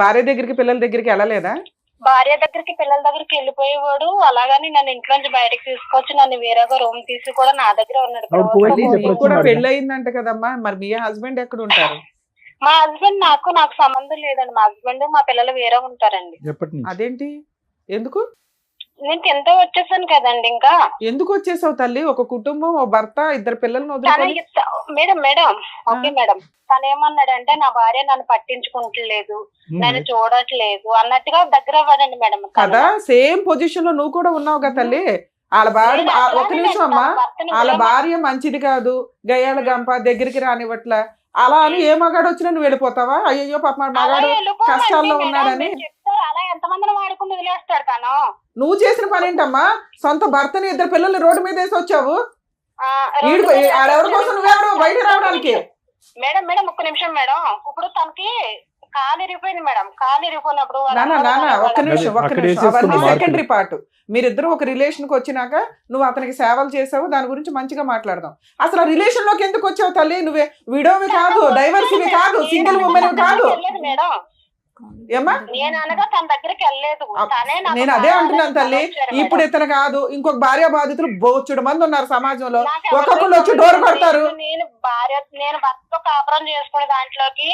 భార్య దగ్గరికి పిల్లల దగ్గరికి వెళ్ళలేదా? భార్య దగ్గరికి పిల్లల దగ్గరికి వెళ్ళిపోయేవాడు. అలాగని నన్ను ఇంట్లోంచి బయటకు తీసుకొచ్చి నన్ను వేరేగా రూమ్ తీసి కూడా నా దగ్గర ఉన్నాడు. ఆవిడ పోయి మళ్ళీ చెప్పొచ్చు నీకు కూడా మరి. పెళ్ళి అయిందంట కదమ్మా, మరి మీ హస్బెండ్ ఎక్కడ ఉంటారు? మా హస్బెండ్ నాకు సంబంధం లేదండి. మా హస్బెండ్ మా పిల్లలు వేరే ఉంటారండి. ఎప్పటి నుంచి? అదేంటి? ఎందుకు నేను ఎంతో వచ్చేసాను కదండి. ఇంకా ఎందుకు వచ్చేసావు తల్లి? ఒక కుటుంబం, ఓ భర్త, 2 పిల్లల్ని తన వదులుకొని. మేడం ఓకే మేడం, తను ఏమన్నాడంటే నా భార్య నన్ను పట్టించుకుంటలేదు, నన్ను చూడట్లేదు అన్నట్టుగా దగ్గర అవ్వడండి మేడం. కదా సేమ్ పొజిషన్ లో నువ్వు కూడా ఉన్నావు కదా తల్లి. వాళ్ళ భార్య ఒక నిమిషం అమ్మా, వాళ్ళ భార్య మంచిది కాదు, గయ్యాల గంప, దగ్గరికి రానివ్వట్ల, అలా అని ఏ మగాడు వచ్చినా నువ్వు వెళ్ళిపోతావా? అయ్యో పాప మగాడు కష్టాల్లో ఉన్నాడని. అలా ఎంతమందిని వాడుకుని వదిలేస్తాడు తను. నువ్వు చేసిన పని ఏంటమ్మా? సొంత భర్తని 2 పిల్లల్ని రోడ్డు మీద వేసి వచ్చావు. ఆడెవరి కోసం నువ్వెవరు బయట రావడానికి? మేడం ఒక్క నిమిషం మేడం. ఇప్పుడు తనకి కాలు ఇరిగిపోయింది మేడం. కాలు ఇరిగిపోయినప్పుడు నాన్న ఒక్క నిమిషం అక్కడ అవన్నీ వేసేసుకున్న సెకండరీ పార్ట్. మీరిద్దరు ఒక రిలేషన్ కి వచ్చినాక నువ్వు అతనికి సేవలు చేసావు, దాని గురించి మంచిగా మాట్లాడదాం. అసలు ఆ రిలేషన్ లోకి ఎందుకు వచ్చావు తల్లి? నువ్వే విడోవి కాదు, డైవర్సివి కాదు, సింగిల్ ఉమెన్ కాదు. మేడం ఏమ్మా నేను అనగా తన దగ్గరికి వెళ్ళలేదు. నేను అదే అంటున్నాను తల్లి. ఇప్పుడు ఇతను కాదు, ఇంకొక భార్య బాధితులు బోచుడు మంది ఉన్నారు సమాజంలో. ఒక్కొక్కరు వచ్చి డోర్ కొడతారు. నేను భర్త కాపురం చేసుకునే దాంట్లోకి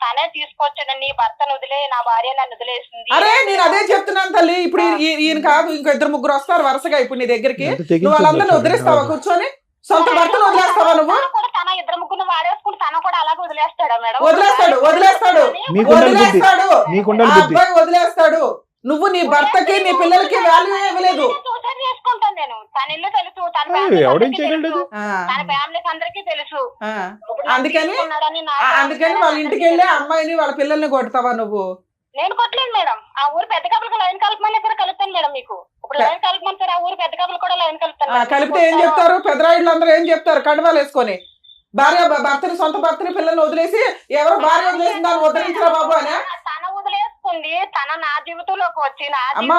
తనే తీసుకొచ్చాడు. నీ భర్తను వదిలే, నా భార్య నన్ను వదిలేసింది. అరే నేను అదే చెప్తున్నాను తల్లి. ఇప్పుడు ఈయన కాదు, ఇంకో 2-3 వస్తారు వరుసగా ఇప్పుడు నీ దగ్గరికి. నువ్వు వాళ్ళందరినీ వదిలేస్తావా? కూర్చొని సొంత భర్తను వదిలేస్తావా నువ్వు? తన 2-3 వాడేసుకుంటే తను కూడా అలాగే వదిలేస్తాడా మేడం? వదిలేస్తాడు. అబ్బాయి వదిలేస్తాడు. నువ్వు నీ భర్తకి నీ పిల్లలకి వాల్యూ ఇవ్వలేదు. సూసైడ్ చేసుకుంటాను నేను. తన ఇల్లు తెలుసు, తన ఫ్యామిలీకి అందరికీ తెలుసు. అందుకని వాళ్ళ ఇంటికి వెళ్ళి అమ్మాయిని వాళ్ళ పిల్లల్ని కొడతావా నువ్వు? నేను కొట్టలేదు మేడం. ఆ ఊరు పెద్ద కప్పులకు లైన్ కలపమని ఇక్కడ కలుపుతాను మేడం. మీకు ఇప్పుడు లైన్ కలపమంటారు, ఆ ఊరు పెద్ద కప్పులు కూడా లైన్ కలుపుతాను. కలిపితే ఏం చెప్తారు? పెద్దరాయిళ్ళు అందరూ ఏం చెప్తారు? కండువాలు వేసుకొని భర్తని, సొంత భర్తని, పిల్లల్ని వదిలేసి ఎవరో భార్య వదిలేసిన దాన్ని వదిలించరా బాబు అని. తన వదిలేసుకుంది, తన నా జీవితంలోకి వచ్చి అమ్మా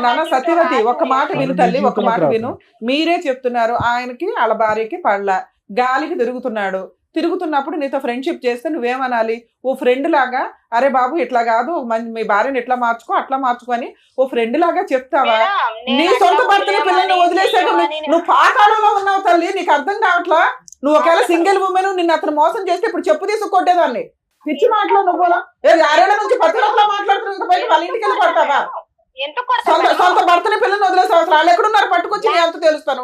నాన్న సత్యవతి ఒక్క మాట విను తల్లి, ఒక్క మాట విను. మీరే చెప్తున్నారు ఆయనకి వాళ్ళ భార్యకి పడల, గాలికి తిరుగుతున్నాడు. తిరుగుతున్నప్పుడు నీతో ఫ్రెండ్షిప్ చేస్తే నువ్వేమనాలి? ఓ ఫ్రెండ్ లాగా అరే బాబు ఇట్లా కాదు, మీ భార్యని ఇట్లా మార్చుకో అట్లా మార్చుకో అని ఓ ఫ్రెండ్ లాగా చెప్తావా? నీ సొంత భర్తని పిల్లల్ని వదిలేసాక నువ్వు పాతాళంలో ఉన్నావు తల్లి, నీకు అర్థం కావట్లా? నువ్వు ఒకవేళ సింగిల్ ఉమెన్, నిన్ను అతను మోసం చేస్తే ఇప్పుడు చెప్పు తీసుకొట్టేదాన్ని. పిచ్చి మాటలో నువ్వు ఆరేళ్ల నుంచి ప్రతి ఒక్కలా మాట్లాడుతున్నా బయట వాళ్ళ ఇంటికి వెళ్ళి పడతావా? సొంత భర్తని పిల్లల్ని వదిలేసావు, అసలు వాళ్ళు ఎక్కడున్నారు పట్టుకొచ్చి నేను అంత తెలుస్తాను.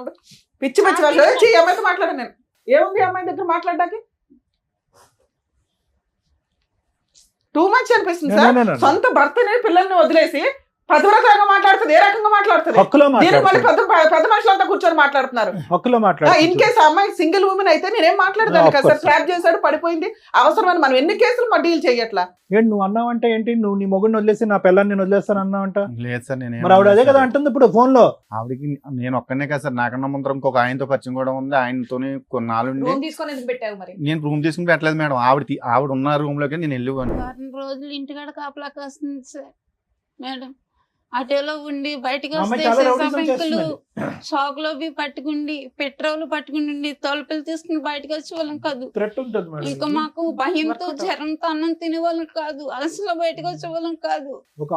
పిచ్చి పిచ్చి వాళ్ళు అమ్మాయితో మాట్లాడాను నేను. ఏముంది అమ్మాయి దగ్గర మాట్లాడడానికి? టూ మచ్ అనిపిస్తుంది సార్. సొంత భర్తని పిల్లల్ని వదిలేసి పదవరకంగా మాట్లాడుతుంది. ఏ రకంగా మాట్లాడుతుంది? పెద్ద మనుషులంతా కూర్చొని మాట్లాడుతున్నారు. ఇన్ కేసు అమ్మాయి సింగిల్ ఉమెన్ అయితే నేనేం మాట్లాడదాను కదా సార్. ట్రాప్ చేశాడు, పడిపోయింది, అవసరమని మనం ఎన్ని కేసులు మా డీల్ చేయట్లా. ఏంటి నువ్వు అన్నావంటే ఏంటి? నువ్వు నీ మొగుడిని వదిలేసి నా పిల్లల్ని నేను వదిలేస్తాను అన్నావంట? లేదు సార్, నేను మరి ఆవిడ అదే కదా అంటుంది ఇప్పుడు ఫోన్ లో. ఆవిడకి నేను ఒక్కనే కదా సార్, నాకన్నా ముందర ఇంకొక ఆయనతో పరిచయం కూడా ఉంది. ఆయనతోనే కొన్నాళ్ళు నేను రూమ్ తీసుకుని పెట్టలేదు మేడం. ఆవిడ ఉన్న రూమ్ లోకి నేను వెళ్ళిపోయాను. వారం రోజులు ఇంటికాడ కాపలా కాస్తుంది సార్ మేడం. అటేలో ఉండి బయటకు వస్తే షాక్ లో పట్టుకుండి పెట్రోల్ పట్టుకుని తలుపులు తీసుకుని బయటకు వచ్చే వాళ్ళం కాదు. ఇంకా మాకు భయంతో జ్వరంతో అన్నం తినే వాళ్ళం కాదు. అలసలో బయటకు వచ్చే వాళ్ళం కాదు. ఒక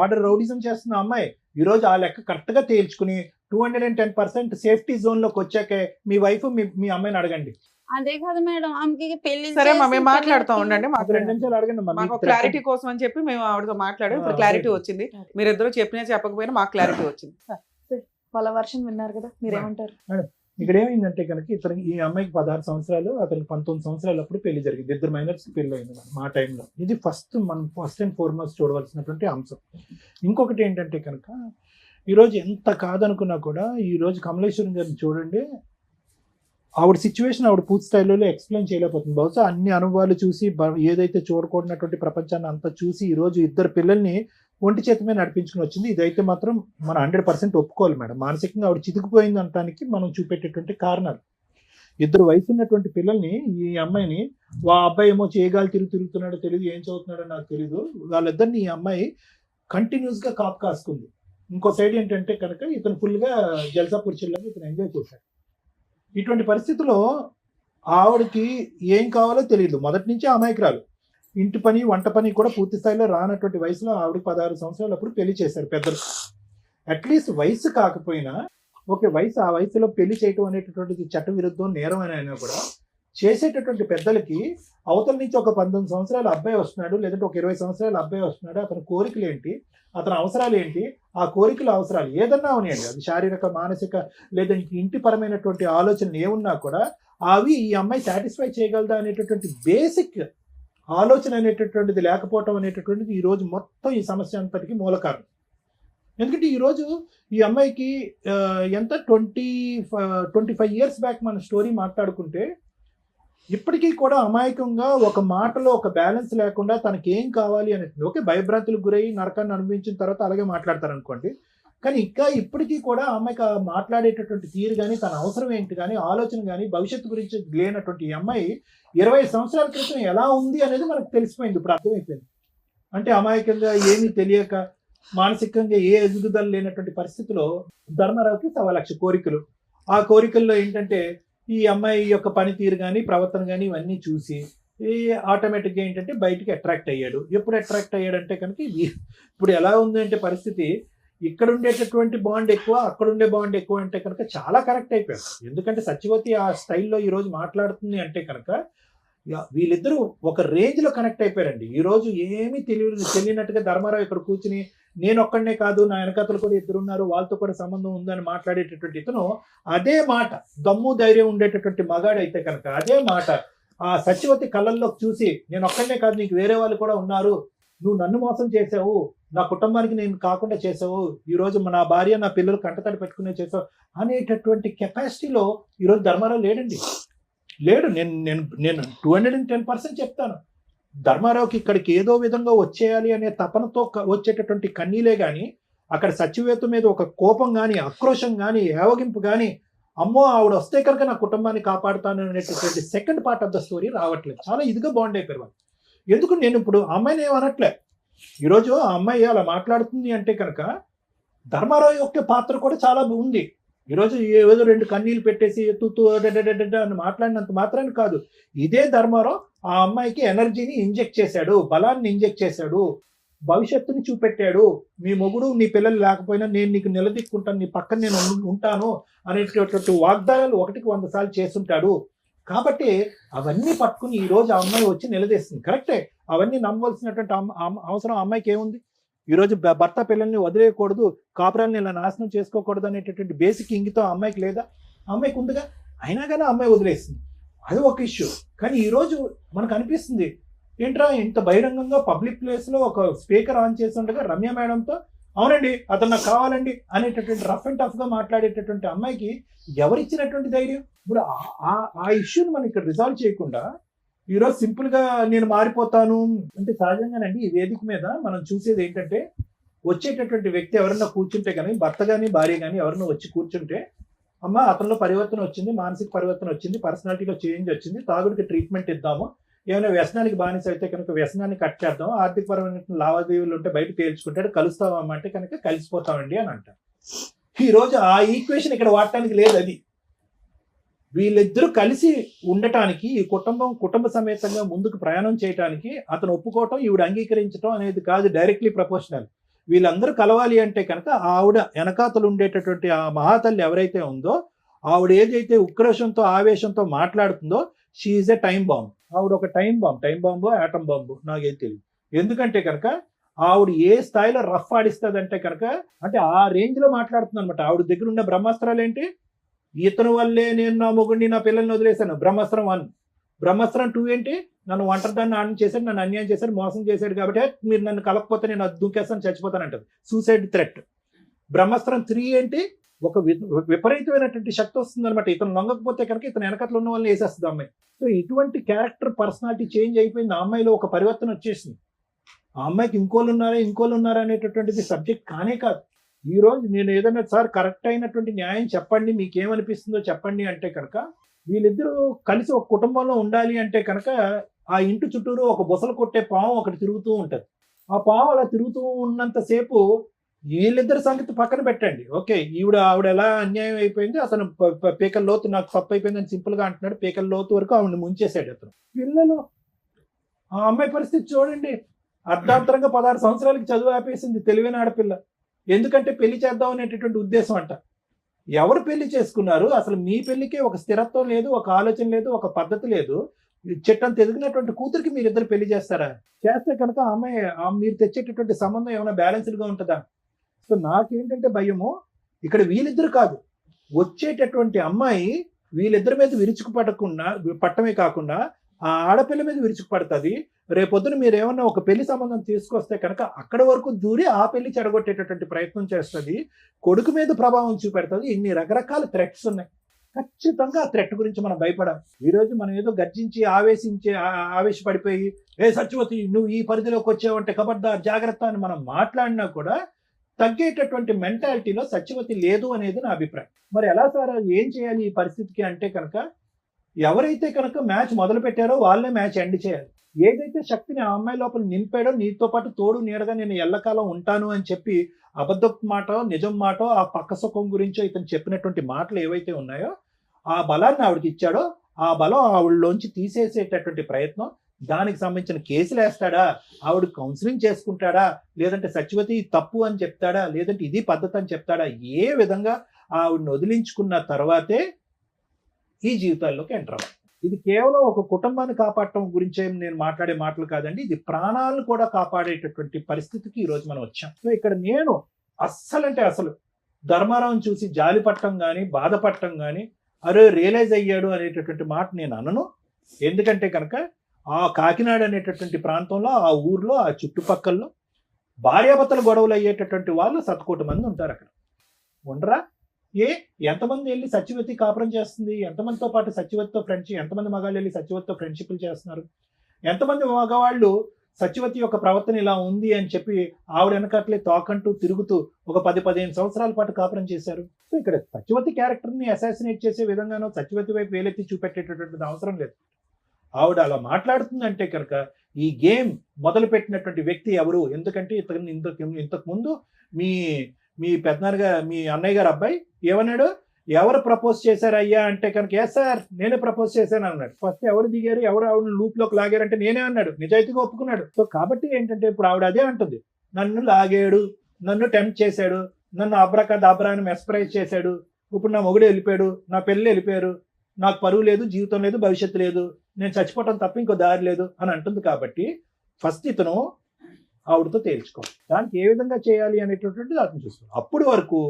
ఆర్డర్ రౌడిజం చేస్తున్న అమ్మాయి ఈ రోజు ఆ లెక్క కరెక్ట్ గా తేల్చుకుని 210% సేఫ్టీ జోన్ లోకి వచ్చాకే మీ వైఫ్ మీ అమ్మాయిని అడగండి. అదే కదా మేడం, ఆమెకి పెళ్లి. సరే మేము మాట్లాడుతూ ఉండండి, మాకు 2 నిమిషాలు అడగండి. మాకు క్లారిటీ కోసం అని చెప్పి మేము ఆవిడతో మాట్లాడాం. ఇప్పుడు క్లారిటీ వచ్చింది. మీరిద్దరు చెప్పినా చెప్పకపోయినా మాకు క్లారిటీ వచ్చింది. వాళ్ళ వర్షన్ విన్నారు కదా, మీరేమంటారు? ఇక్కడ ఏమైందంటే కనుక ఈ అమ్మాయికి 16 సంవత్సరాలు, అతనికి 19 సంవత్సరాలు అప్పుడు పెళ్లి జరిగింది. 2 మైనర్స్ పెళ్లి అయింది మా టైంలో. ఇది ఫస్ట్ అండ్ ఫార్మోస్ట్ చూడవలసినటువంటి అంశం. ఇంకొకటి ఏంటంటే కనుక ఈరోజు ఎంత కాదనుకున్నా కూడా ఈరోజు కమలేశ్వరం గారిని చూడండి, ఆవిడ సిచ్యువేషన్ ఆవిడ పూర్తి స్థాయిలో ఎక్స్ప్లెయిన్ చేయలేకపోతుంది. బహుశా అన్ని అనుభవాలు చూసి ఏదైతే చూడకూడనటువంటి ప్రపంచాన్ని అంతా చూసి ఈరోజు 2 పిల్లల్ని ఒంటి చేతమే నడిపించుకుని వచ్చింది. ఇదైతే మాత్రం మనం 100% ఒప్పుకోవాలి మేడం. మానసికంగా ఆవిడ చితికిపోయింది అనడానికి మనం చూపెట్టేటువంటి కారణాలు. 2 వయసు ఉన్నటువంటి పిల్లల్ని, ఈ అమ్మాయిని ఆ అబ్బాయి ఏమో చేయగాలి తిరుగుతున్నాడో తెలియదు, ఏం చదువుతున్నాడో నాకు తెలియదు, వాళ్ళిద్దరిని ఈ అమ్మాయి కంటిన్యూస్గా కాపు కాసుకుంది. ఇంకో సైడ్ ఏంటంటే కనుక ఇతను ఫుల్గా జల్సాపూర్ చిల్లని ఇతను ఎంజాయ్ చేశాడు. ఇటువంటి పరిస్థితుల్లో ఆవిడకి ఏం కావాలో తెలియదు. మొదటి నుంచి అమాయకురాలు. ఇంటి పని వంట పని కూడా పూర్తి స్థాయిలో రానటువంటి వయసులో ఆవిడకి 16 సంవత్సరాలు అప్పుడు పెళ్లి చేశారు పెద్దలు. అట్లీస్ట్ వయసు కాకపోయినా ఓకే, ఆ వయసులో పెళ్లి చేయటం అనేటటువంటిది చట్ట విరుద్ధం, నేరం అని అయినా కూడా చేసేటటువంటి పెద్దలకి అవతల నుంచి ఒక 19 సంవత్సరాల అబ్బాయి వస్తున్నాడు, లేదంటే ఒక 20 సంవత్సరాల అబ్బాయి వస్తున్నాడు, అతని కోరికలు ఏంటి, అతని అవసరాలు ఏంటి, ఆ కోరికల అవసరాలు ఏదన్నా ఉన్నాయండి, అది శారీరక మానసిక లేదంటే ఇంటి పరమైనటువంటి ఆలోచనలు ఏమున్నా కూడా అవి ఈ అమ్మాయి సాటిస్ఫై చేయగలదా అనేటటువంటి బేసిక్ ఆలోచన అనేటటువంటిది లేకపోవటం అనేటటువంటిది ఈరోజు మొత్తం ఈ సమస్య అంతటికి మూల కారణం. ఎందుకంటే ఈరోజు ఈ అమ్మాయికి ఎంత 25 ఇయర్స్ బ్యాక్ మన స్టోరీ మాట్లాడుకుంటే ఇప్పటికీ కూడా అమాయకంగా ఒక మాటలో ఒక బ్యాలెన్స్ లేకుండా తనకి ఏం కావాలి అనేది ఓకే, భయభ్రాంతులకు గురై నరకాన్ని అనుభవించిన తర్వాత అలాగే మాట్లాడతారు అనుకోండి. కానీ ఇంకా ఇప్పటికీ కూడా అమ్మాయికి మాట్లాడేటటువంటి తీరు కానీ, తన అవసరం ఏంటి కానీ, ఆలోచన కానీ, భవిష్యత్తు గురించి లేనటువంటి ఈ అమ్మాయి 20 సంవత్సరాల క్రితం ఎలా ఉంది అనేది మనకు తెలిసిపోయింది, ఇప్పుడు అర్థమైపోయింది. అంటే అమాయకంగా ఏమీ తెలియక మానసికంగా ఏ ఎదుగుదల లేనటువంటి పరిస్థితిలో ధర్మారావుకి 1,00,000 కోరికలు. ఆ కోరికల్లో ఏంటంటే ఈ అమ్మాయి యొక్క పనితీరు కానీ, ప్రవర్తన కానీ ఇవన్నీ చూసి ఆటోమేటిక్గా ఏంటంటే బయటికి అట్రాక్ట్ అయ్యాడు. ఎప్పుడు అట్రాక్ట్ అయ్యాడంటే కనుక ఇప్పుడు ఎలా ఉంది అంటే పరిస్థితి, ఇక్కడ ఉండేటటువంటి బాండ్ ఎక్కువ, అక్కడ ఉండే బాండ్ ఎక్కువ అంటే కనుక చాలా కరెక్ట్ అయిపోయాడు. ఎందుకంటే సత్యవతి ఆ స్టైల్లో ఈరోజు మాట్లాడుతుంది అంటే కనుక వీళ్ళిద్దరూ ఒక రేంజ్లో కనెక్ట్ అయిపోయారండి. ఈరోజు ఏమీ తెలియనట్టుగా ధర్మారావు ఇక్కడ కూర్చుని నేను ఒక్కడనే కాదు, నా వెనకతలు కూడా 2 ఉన్నారు, వాళ్ళతో కూడా సంబంధం ఉందని మాట్లాడేటటువంటి ఇతను అదే మాట దమ్ము ధైర్యం ఉండేటటువంటి మగాడు అయితే కనుక అదే మాట ఆ సత్యవతి కళ్ళల్లో చూసి నేను ఒక్కడనే కాదు, నీకు వేరే వాళ్ళు కూడా ఉన్నారు, నువ్వు నన్ను మోసం చేసావు, నా కుటుంబానికి నేను కాకుండా చేసావు, ఈరోజు నా భార్య నా పిల్లలు కంటతడి పెట్టుకునే చేసావు అనేటటువంటి కెపాసిటీలో ఈరోజు ధర్మారావు లేడండి. లేడు. నేను 210% చెప్తాను. ధర్మారావుకి ఇక్కడికి ఏదో విధంగా వచ్చేయాలి అనే తపనతో వచ్చేటటువంటి కన్నీలే కానీ, అక్కడ సత్యవేత మీద ఒక కోపం కానీ, ఆక్రోషం కానీ, ఏవగింపు కానీ, అమ్మో ఆవిడ వస్తే కనుక నా కుటుంబాన్ని కాపాడుతాను అనేటటువంటి second part of the story రావట్లేదు. చాలా ఇదిగా బాండ్ అయిపోయారు. ఎందుకు నేను ఇప్పుడు అమ్మాయిని ఏమనట్లే, ఈరోజు ఆ అమ్మాయి అలా మాట్లాడుతుంది అంటే కనుక ధర్మారావు యొక్క పాత్ర కూడా చాలా ఉంది. ఈరోజు ఏదో 2 కన్నీళ్ళు పెట్టేసి తుతు అని మాట్లాడినంత మాత్రాన్ని కాదు, ఇదే ధర్మారావు ఆ అమ్మాయికి ఎనర్జీని ఇంజెక్ట్ చేశాడు, బలాన్ని ఇంజెక్ట్ చేశాడు, భవిష్యత్తుని చూపెట్టాడు. మీ మొగుడు నీ పిల్లలు లేకపోయినా నేను నీకు నిలదీక్కుంటాను, నీ పక్కన నేను ఉంటాను అనేటటువంటి వాగ్దానాలు 1కి 100 సార్లు చేస్తుంటాడు. కాబట్టి అవన్నీ పట్టుకుని ఈ రోజు ఆ అమ్మాయి వచ్చి నిలదీస్తుంది. కరెక్టే, అవన్నీ నమ్మవలసినటువంటి అవసరం ఆ అమ్మాయికి ఏముంది? ఈరోజు భర్త పిల్లల్ని వదిలేయకూడదు, కాపురాలను ఇలా నాశనం చేసుకోకూడదు అనేటటువంటి బేసిక్ ఇంగితం ఆ అమ్మాయికి లేదా? అమ్మాయికి ఉందిగా, అయినా కానీ అమ్మాయి వదిలేస్తుంది. అది ఒక ఇష్యూ. కానీ ఈరోజు మనకు అనిపిస్తుంది, ఏంట్రా ఇంత బహిరంగంగా పబ్లిక్ ప్లేస్లో ఒక స్పీకర్ ఆన్ చేసి ఉండగా రమ్య మేడంతో అవునండి అతను నాకు కావాలండి అనేటటువంటి రఫ్ అండ్ టఫ్గా మాట్లాడేటటువంటి అమ్మాయికి ఎవరిచ్చినటువంటి ధైర్యం? ఇప్పుడు ఆ ఇష్యూని మనం ఇక్కడ రిజాల్వ్ చేయకుండా ఈరోజు సింపుల్గా నేను మారిపోతాను అంటే సహజంగానండి ఈ వేదిక మీద మనం చూసేది ఏంటంటే, వచ్చేటటువంటి వ్యక్తి ఎవరన్నా కూర్చుంటే కానీ, భర్త కానీ భార్య కానీ ఎవరన్నా వచ్చి కూర్చుంటే, అమ్మ అతనిలో పరివర్తన వచ్చింది, మానసిక పరివర్తన వచ్చింది, పర్సనాలిటీలో చేంజ్ వచ్చింది, తాగుడికి ట్రీట్మెంట్ ఇద్దాము, ఏమైనా వ్యసనానికి బానిస అయితే కనుక వ్యసనాన్ని కట్ చేద్దాం, ఆర్థికపరమైన లావాదేవీలు ఉంటే బయట తేల్చుకుంటాడు, కలుస్తామమ్మ అంటే కనుక కలిసిపోతామండి అని అంటారు. ఈరోజు ఆ ఈక్వేషన్ ఇక్కడ వాడటానికి లేదు. అది వీళ్ళిద్దరూ కలిసి ఉండటానికి, ఈ కుటుంబ సమేతంగా ముందుకు ప్రయాణం చేయడానికి అతను ఒప్పుకోవటం, ఈవిడ అంగీకరించడం అనేది కాదు డైరెక్ట్లీ ప్రపోర్షనల్. వీళ్ళందరూ కలవాలి అంటే కనుక ఆవిడ వెనకాతలు ఉండేటటువంటి ఆ మహాతల్లి ఎవరైతే ఉందో, ఆవిడ ఏదైతే ఉక్రోషంతో ఆవేశంతో మాట్లాడుతుందో, she is a time bomb. ఆవిడ ఒక టైం బాంబు ఆటం బాంబు నాకేం తెలియదు. ఎందుకంటే కనుక ఆవిడ ఏ స్థాయిలో రఫ్ ఆడిస్తుందంటే కనుక, అంటే ఆ రేంజ్లో మాట్లాడుతుంది అనమాట. ఆవిడ దగ్గర ఉన్న బ్రహ్మాస్త్రాలు ఏంటి? ఇతను వల్లే నేను నా మొగుడిని నా పిల్లల్ని వదిలేశాను, బ్రహ్మాస్త్రం 1. బ్రహ్మాస్త్రం 2 ఏంటి? నన్ను ఒంటరిదాన్ని ఆనం చేశాడు, నన్ను అన్యాయం చేశాడు, మోసం చేశాడు, కాబట్టి మీరు నన్ను కలపకపోతే నేను అది దూకేస్తాను, చచ్చిపోతాను అంటారు, సూసైడ్ థ్రెట్. బ్రహ్మాస్త్రం 3 ఏంటి? ఒక విపరీతమైనటువంటి శక్తి వస్తుంది అనమాట. ఇతను లొంగకపోతే కనుక ఇతను వెనకట్లో ఉన్న వాళ్ళని వేసేస్తుంది అమ్మాయి. సో ఇటువంటి క్యారెక్టర్ పర్సనాలిటీ చేంజ్ అయిపోయింది. ఆ అమ్మాయిలో ఒక పరివర్తన వచ్చేసింది. ఆ అమ్మాయికి ఇంకోళ్ళు ఉన్నారా అనేటటువంటిది సబ్జెక్ట్ కానే కాదు. ఈ రోజు నేను ఏదైనా సార్ కరెక్ట్ అయినటువంటి న్యాయం చెప్పండి, మీకేమనిపిస్తుందో చెప్పండి అంటే కనుక, వీళ్ళిద్దరూ కలిసి ఒక కుటుంబంలో ఉండాలి అంటే కనుక ఆ ఇంటి చుట్టూరు ఒక బుసలు కొట్టే పాము ఒకటి తిరుగుతూ ఉంటుంది. ఆ పాము అలా తిరుగుతూ ఉన్నంతసేపు వీళ్ళిద్దరి సంగతి పక్కన పెట్టండి, ఓకే ఆవిడ ఎలా అన్యాయం అయిపోయింది, అతను పీకల లోతు నాకు తప్పు అయిపోయిందని సింపుల్గా అంటున్నాడు, పీకల లోతు వరకు ఆవిడని ముంచేశాడు అతను. పిల్లలు, ఆ అమ్మాయి పరిస్థితి చూడండి, అర్ధాంతరంగా 16 సంవత్సరాలకి చదువు ఆపేసింది, తెలివైన ఆడపిల్ల. ఎందుకంటే పెళ్లి చేద్దాం అనేటటువంటి ఉద్దేశం అంట. ఎవరు పెళ్లి చేసుకున్నారు? అసలు మీ పెళ్లికే ఒక స్థిరత్వం లేదు, ఒక ఆలోచన లేదు, ఒక పద్ధతి లేదు. చెట్టంత ఎదిగినటువంటి కూతురికి మీరిద్దరు పెళ్లి చేస్తారా? చేస్తే కనుక అమ్మాయి మీరు తెచ్చేటటువంటి సంబంధం ఏమైనా బ్యాలెన్స్డ్గా ఉంటుందా? సో నాకేంటంటే భయము, ఇక్కడ వీళ్ళిద్దరు కాదు, వచ్చేటటువంటి అమ్మాయి వీళ్ళిద్దరి మీద పట్టమే కాకుండా ఆ ఆడపిల్ల మీద విరుచుకుపడుతుంది. రేపొద్దున మీరు ఏమన్నా ఒక పెళ్లి సంబంధం తీసుకొస్తే కనుక అక్కడ వరకు దూరి ఆ పెళ్లి చెడగొట్టేటటువంటి ప్రయత్నం చేస్తుంది, కొడుకు మీద ప్రభావం చూపెడుతుంది. ఇన్ని రకరకాల థ్రెట్స్ ఉన్నాయి. ఖచ్చితంగా ఆ థ్రెట్ గురించి మనం భయపడాలి. ఈరోజు మనం ఏదో గర్జించి ఆవేశపడిపోయి సత్యవతి నువ్వు ఈ పరిధిలోకి వచ్చావంటే ఖబర్దార్ జాగ్రత్త అని మనం మాట్లాడినా కూడా తగ్గేటటువంటి మెంటాలిటీలో సత్యవతి లేదు అనేది నా అభిప్రాయం. మరి ఎలా సార్ ఏం చేయాలి ఈ పరిస్థితికి అంటే కనుక, ఎవరైతే కనుక మ్యాచ్ మొదలు పెట్టారో వాళ్ళే మ్యాచ్ ఎండ్ చేయాలి. ఏదైతే శక్తిని ఆ అమ్మాయి లోపల నింపాడో, నీతో పాటు తోడు నీడగా నేను ఎల్లకాలం ఉంటాను అని చెప్పి అబద్ధ మాట నిజం మాట, ఆ పక్క సుఖం గురించో ఇతను చెప్పినటువంటి మాటలు ఏవైతే ఉన్నాయో, ఆ బలాన్ని ఆవిడకి ఇచ్చాడో ఆ బలం ఆవిడలోంచి తీసేసేటటువంటి ప్రయత్నం, దానికి సంబంధించిన కేసులు వేస్తాడా, ఆవిడ కౌన్సిలింగ్ చేసుకుంటాడా, లేదంటే సత్యవతి తప్పు అని చెప్తాడా, లేదంటే ఇది పద్ధతి అని చెప్తాడా, ఏ విధంగా ఆవిడని వదిలించుకున్న తర్వాతే ఈ జీవితాల్లోకి ఎంటర్ అవ్వాలి. ఇది కేవలం ఒక కుటుంబాన్ని కాపాడటం గురించే నేను మాట్లాడే మాటలు కాదండి, ఇది ప్రాణాలను కూడా కాపాడేటటువంటి పరిస్థితికి ఈరోజు మనం వచ్చాం. సో ఇక్కడ నేను అస్సలు ధర్మారావుని చూసి జాలి పట్టడం కానీ బాధపడటం కానీ అరే రియలైజ్ అయ్యాడు అనేటటువంటి మాట నేను అనను. ఎందుకంటే కనుక ఆ కాకినాడ అనేటటువంటి ప్రాంతంలో, ఆ ఊర్లో, ఆ చుట్టుపక్కల్లో భార్యాభర్తల గొడవలు అయ్యేటటువంటి వాళ్ళు 100 మంది ఉంటారు. అక్కడ ఉండరా? ఎంతమంది వెళ్ళి సత్యవతి కాపురం చేస్తుంది? ఎంతమందితో పాటు సత్యవతితో ఫ్రెండ్షిప్, ఎంతమంది మగాళ్ళు వెళ్ళి సత్యవతితో ఫ్రెండ్షిప్లు చేస్తున్నారు? ఎంతమంది మగవాళ్ళు సత్యవతి యొక్క ప్రవర్తన ఇలా ఉంది అని చెప్పి ఆవిడ వెనకట్లే తోకంటూ తిరుగుతూ ఒక 10-15 సంవత్సరాల పాటు కాపురం చేశారు. సో ఇక్కడ సత్యవతి క్యారెక్టర్ని అసాసినేట్ చేసే విధంగానో సత్యవతి వైపు వేలెత్తి చూపెట్టేటటువంటి అవసరం లేదు. ఆవిడ అలా మాట్లాడుతుందంటే కనుక ఈ గేమ్ మొదలు పెట్టినటువంటి వ్యక్తి ఎవరు? ఎందుకంటే ఇంతకు ముందు మీ పెద్దనాన్నగా మీ అన్నయ్య గారు అబ్బాయి ఏమన్నాడు, ఎవరు ప్రపోజ్ చేశారు అయ్యా అంటే కనుక ఎస్ సార్ నేనే ప్రపోజ్ చేశాను అన్నాడు. ఫస్ట్ ఎవరు దిగారు, ఎవరు ఆవిడ లూప్ లోకి లాగారంటే నేనే అన్నాడు, నిజాయితీగా ఒప్పుకున్నాడు. సో కాబట్టి ఏంటంటే ఇప్పుడు ఆవిడ అదే అంటుంది, నన్ను లాగాడు, నన్ను టెంప్ట్ చేశాడు, నన్ను అబ్రాని మెస్పరైజ్ చేశాడు, ఇప్పుడు నా మొగుడు వెళ్ళిపోయాడు, నా పెళ్ళి వెళ్ళిపోయారు, నాకు పరువు లేదు, జీవితం లేదు, భవిష్యత్తు లేదు, నేను చచ్చిపోవటం తప్ప ఇంకో దారి లేదు అని అంటుంది. కాబట్టి ఫస్ట్ ఇతను ఆవిడతో తేల్చుకోవాలి, దానికి ఏ విధంగా చేయాలి అనేటటువంటిది అతను చూసుకోవాలి. అప్పుడు వరకు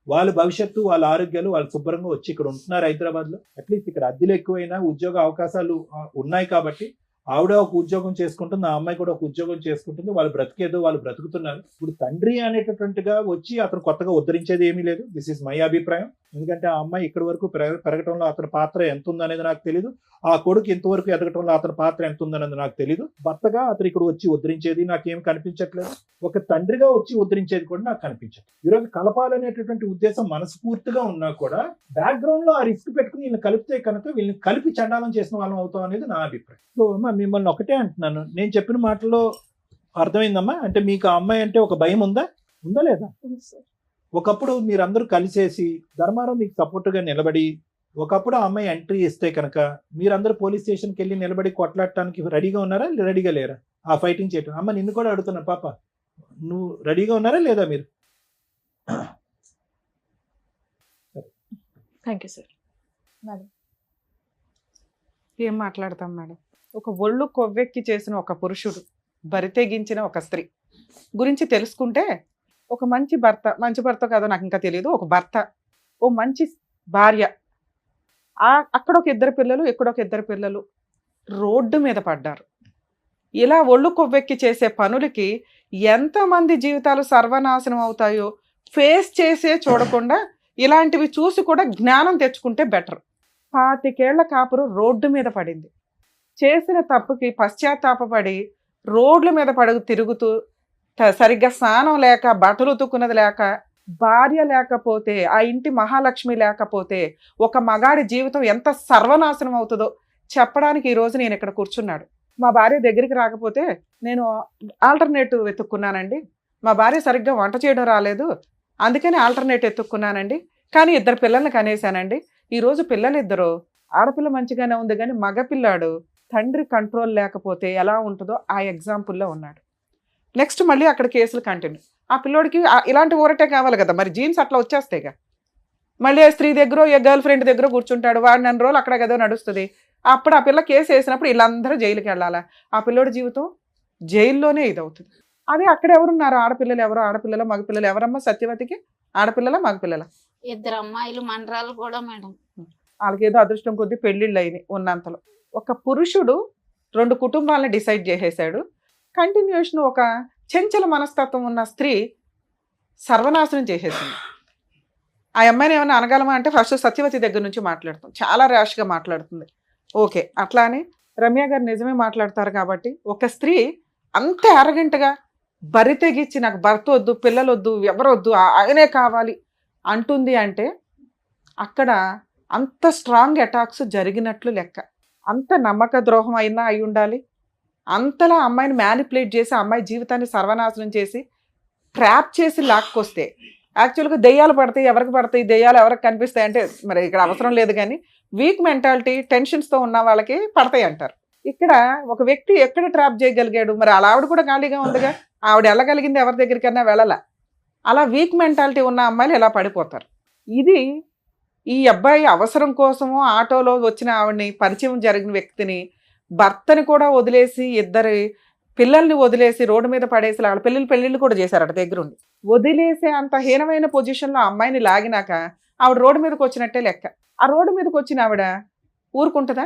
వాళ్ళ భవిష్యత్తు, వాళ్ళ ఆరోగ్యాలు వాళ్ళు శుభ్రంగా వచ్చి ఇక్కడ ఉంటున్నారు హైదరాబాద్లో. అట్లీస్ట్ ఇక్కడ అద్దెలు ఎక్కువైనా ఉద్యోగ అవకాశాలు ఉన్నాయి కాబట్టి ఆవిడ ఒక ఉద్యోగం చేసుకుంటుంది, ఆ అమ్మాయి కూడా ఒక ఉద్యోగం చేసుకుంటుంది, వాళ్ళు బ్రతికేదో వాళ్ళు బ్రతుకుతున్నారు. ఇప్పుడు తండ్రి అనేటటువంటిగా వచ్చి అతను కొత్తగా ఉద్ధరించేది ఏమీ లేదు. దిస్ ఇస్ మై అభిప్రాయం. ఎందుకంటే ఆ అమ్మాయి ఇక్కడి వరకు పెరగటంలో అతని పాత్ర ఎంత ఉందనేది నాకు తెలియదు, ఆ కొడుకు ఇంతవరకు ఎదగటంలో అతని పాత్ర ఎంత ఉందనేది నాకు తెలియదు. భర్తగా అతను ఇక్కడ వచ్చి ఉద్ధరించేది నాకేం కనిపించట్లేదు, ఒక తండ్రిగా వచ్చి ఉద్ధరించేది కూడా నాకు కనిపించట్లేదు. ఈరోజు కలపాలనేటటువంటి ఉద్దేశం మనస్ఫూర్తిగా ఉన్నా కూడా బ్యాక్గ్రౌండ్ లో ఆ రిస్క్ పెట్టుకుని వీళ్ళని కలిపితే కనుక వీళ్ళని కలిపి చండాలం చేసిన వాళ్ళం అవుతాం అనేది నా అభిప్రాయం. సో అమ్మా మిమ్మల్ని ఒకటే అంటున్నాను, నేను చెప్పిన మాటల్లో అర్థమైందమ్మా? అంటే మీకు ఆ అమ్మాయి అంటే ఒక భయం ఉందా లేదా? ఒకప్పుడు మీరందరూ కలిసేసి ధర్మారావు మీకు సపోర్ట్గా నిలబడి ఒకప్పుడు ఆ అమ్మాయి ఎంట్రీ ఇస్తే కనుక మీరందరూ పోలీస్ స్టేషన్కి వెళ్ళి నిలబడి కొట్లాడటానికి రెడీగా ఉన్నారా, రెడీగా లేరా ఆ ఫైటింగ్ చేయటం? అమ్మ నిన్ను కూడా అడుగుతున్నా పాప, నువ్వు రెడీగా ఉన్నారా లేదా మీరు? Thank you sir. ఏం మాట్లాడతాం మేడం? ఒక ఒళ్ళు కొవ్వెక్కి చేసిన ఒక పురుషుడు, బరితెగించిన ఒక స్త్రీ గురించి తెలుసుకుంటే ఒక మంచి భర్త కాదో నాకు ఇంకా తెలియదు, ఒక భర్త, ఓ మంచి భార్య, అక్కడ ఒక ఇద్దరు పిల్లలు, ఇక్కడ ఒక ఇద్దరు పిల్లలు రోడ్డు మీద పడ్డారు. ఇలా ఒళ్ళు కొవ్వెక్కి చేసే పనులకి ఎంతమంది జీవితాలు సర్వనాశనం అవుతాయో ఫేస్ చేసే చూడకుండా ఇలాంటివి చూసి కూడా జ్ఞానం తెచ్చుకుంటే బెటర్. 25 ఏళ్ల కాపురు రోడ్డు మీద పడింది, చేసిన తప్పుకి పశ్చాత్తాపపడి రోడ్ల మీద తిరుగుతూ సరిగ్గా స్నానం లేక, బట్టలు ఉతుక్కున్నది లేక, భార్య లేకపోతే, ఆ ఇంటి మహాలక్ష్మి లేకపోతే ఒక మగాడి జీవితం ఎంత సర్వనాశనం అవుతుందో చెప్పడానికి ఈరోజు నేను ఇక్కడ కూర్చున్నాడు. మా భార్య దగ్గరికి రాకపోతే నేను ఆల్టర్నేటివ్ వెతుక్కున్నానండి, మా భార్య సరిగ్గా వంట చేయడం రాలేదు అందుకని ఆల్టర్నేట్ ఎత్తుక్కున్నానండి, కానీ 2 పిల్లల్ని కనేసానండి. ఈరోజు పిల్లలిద్దరు, ఆడపిల్ల మంచిగానే ఉంది కానీ మగపిల్లాడు తండ్రి కంట్రోల్ లేకపోతే ఎలా ఉంటుందో ఆ ఎగ్జాంపుల్లో ఉన్నాడు. నెక్స్ట్ మళ్ళీ అక్కడ కేసులు కంటిన్యూ. ఆ పిల్లోడికి ఇలాంటి ఊరటే కావాలి కదా, మరి జీన్స్ అట్లా వచ్చేస్తాయిగా. మళ్ళీ ఆ స్త్రీ దగ్గర, ఏ గర్ల్ ఫ్రెండ్ దగ్గర కూర్చుంటాడు, వాడు 2 రోజులు అక్కడ కదా నడుస్తుంది. అప్పుడు ఆ పిల్ల కేసు వేసినప్పుడు వీళ్ళందరూ జైలుకి వెళ్ళాలా, ఆ పిల్లోడి జీవితం జైల్లోనే ఇదవుతుంది. అదే అక్కడ ఎవరున్నారు, ఆడపిల్లలు ఎవరో, ఆడపిల్లల మగపిల్లలు ఎవరమ్మా సత్యవతికి? ఆడపిల్లల మగపిల్లల? 2 అమ్మాయిలు మనరాలు కూడా మేడం. వాళ్ళకి ఏదో అదృష్టం కొద్దీ పెళ్ళిళ్ళు అయినాయి ఉన్నంతలో. ఒక పురుషుడు 2 కుటుంబాలను డిసైడ్ చేసేసాడు. కంటిన్యూషన్ ఒక చెంచల మనస్తత్వం ఉన్న స్త్రీ సర్వనాశనం చేసేసింది. ఆ అమ్మాయిని ఏమైనా అనగలమా అంటే ఫస్ట్ సత్యవతి దగ్గర నుంచి మాట్లాడుతాం, చాలా ర్యాష్గా మాట్లాడుతుంది. ఓకే, అట్లా అని రమ్య గారు నిజమే మాట్లాడతారు. కాబట్టి ఒక స్త్రీ అంత అరగంటగా బరి తెగించి నాకు భర్త వద్దు, పిల్లలు వద్దు, ఎవరొద్దు, ఆయనే కావాలి అంటుంది అంటే అక్కడ అంత స్ట్రాంగ్ అటాక్స్ జరిగినట్లు లెక్క. అంత నమ్మక ద్రోహం అయినా అయి ఉండాలి. అంతలా అమ్మాయిని మ్యానిపులేట్ చేసి అమ్మాయి జీవితాన్ని సర్వనాశనం చేసి ట్రాప్ చేసి లాక్కొస్తే, యాక్చువల్గా దెయ్యాలు పడతాయి, ఎవరికి పడతాయి, దెయ్యాలు ఎవరికి కనిపిస్తాయి అంటే మరి ఇక్కడ అవసరం లేదు, కానీ వీక్ మెంటాలిటీ, టెన్షన్స్తో ఉన్న వాళ్ళకి పడతాయి అంటారు. ఇక్కడ ఒక వ్యక్తి ఎక్కడ ట్రాప్ చేయగలిగాడు? మరి అలా ఆవిడ కూడా ఖాళీగా ఉందిగా, ఆవిడ వెళ్ళగలిగింది ఎవరి దగ్గరికన్నా వెళ్ళాల. అలా వీక్ మెంటాలిటీ ఉన్న అమ్మాయిలు ఎలా పడిపోతారు? ఇది ఈ అబ్బాయి అవసరం కోసము ఆటోలో వచ్చిన ఆవిడని, పరిచయం జరిగిన వ్యక్తిని, భర్తని కూడా వదిలేసి, 2 పిల్లల్ని వదిలేసి రోడ్డు మీద పడేసి, వాళ్ళ పెళ్ళిళ్ళు కూడా చేశారు అటు దగ్గరుండి, వదిలేసే అంత హీనమైన పొజిషన్లో అమ్మాయిని లాగినాక ఆవిడ రోడ్డు మీదకి వచ్చినట్టే లెక్క. ఆ రోడ్డు మీదకి వచ్చిన ఆవిడ ఊరుకుంటుందా?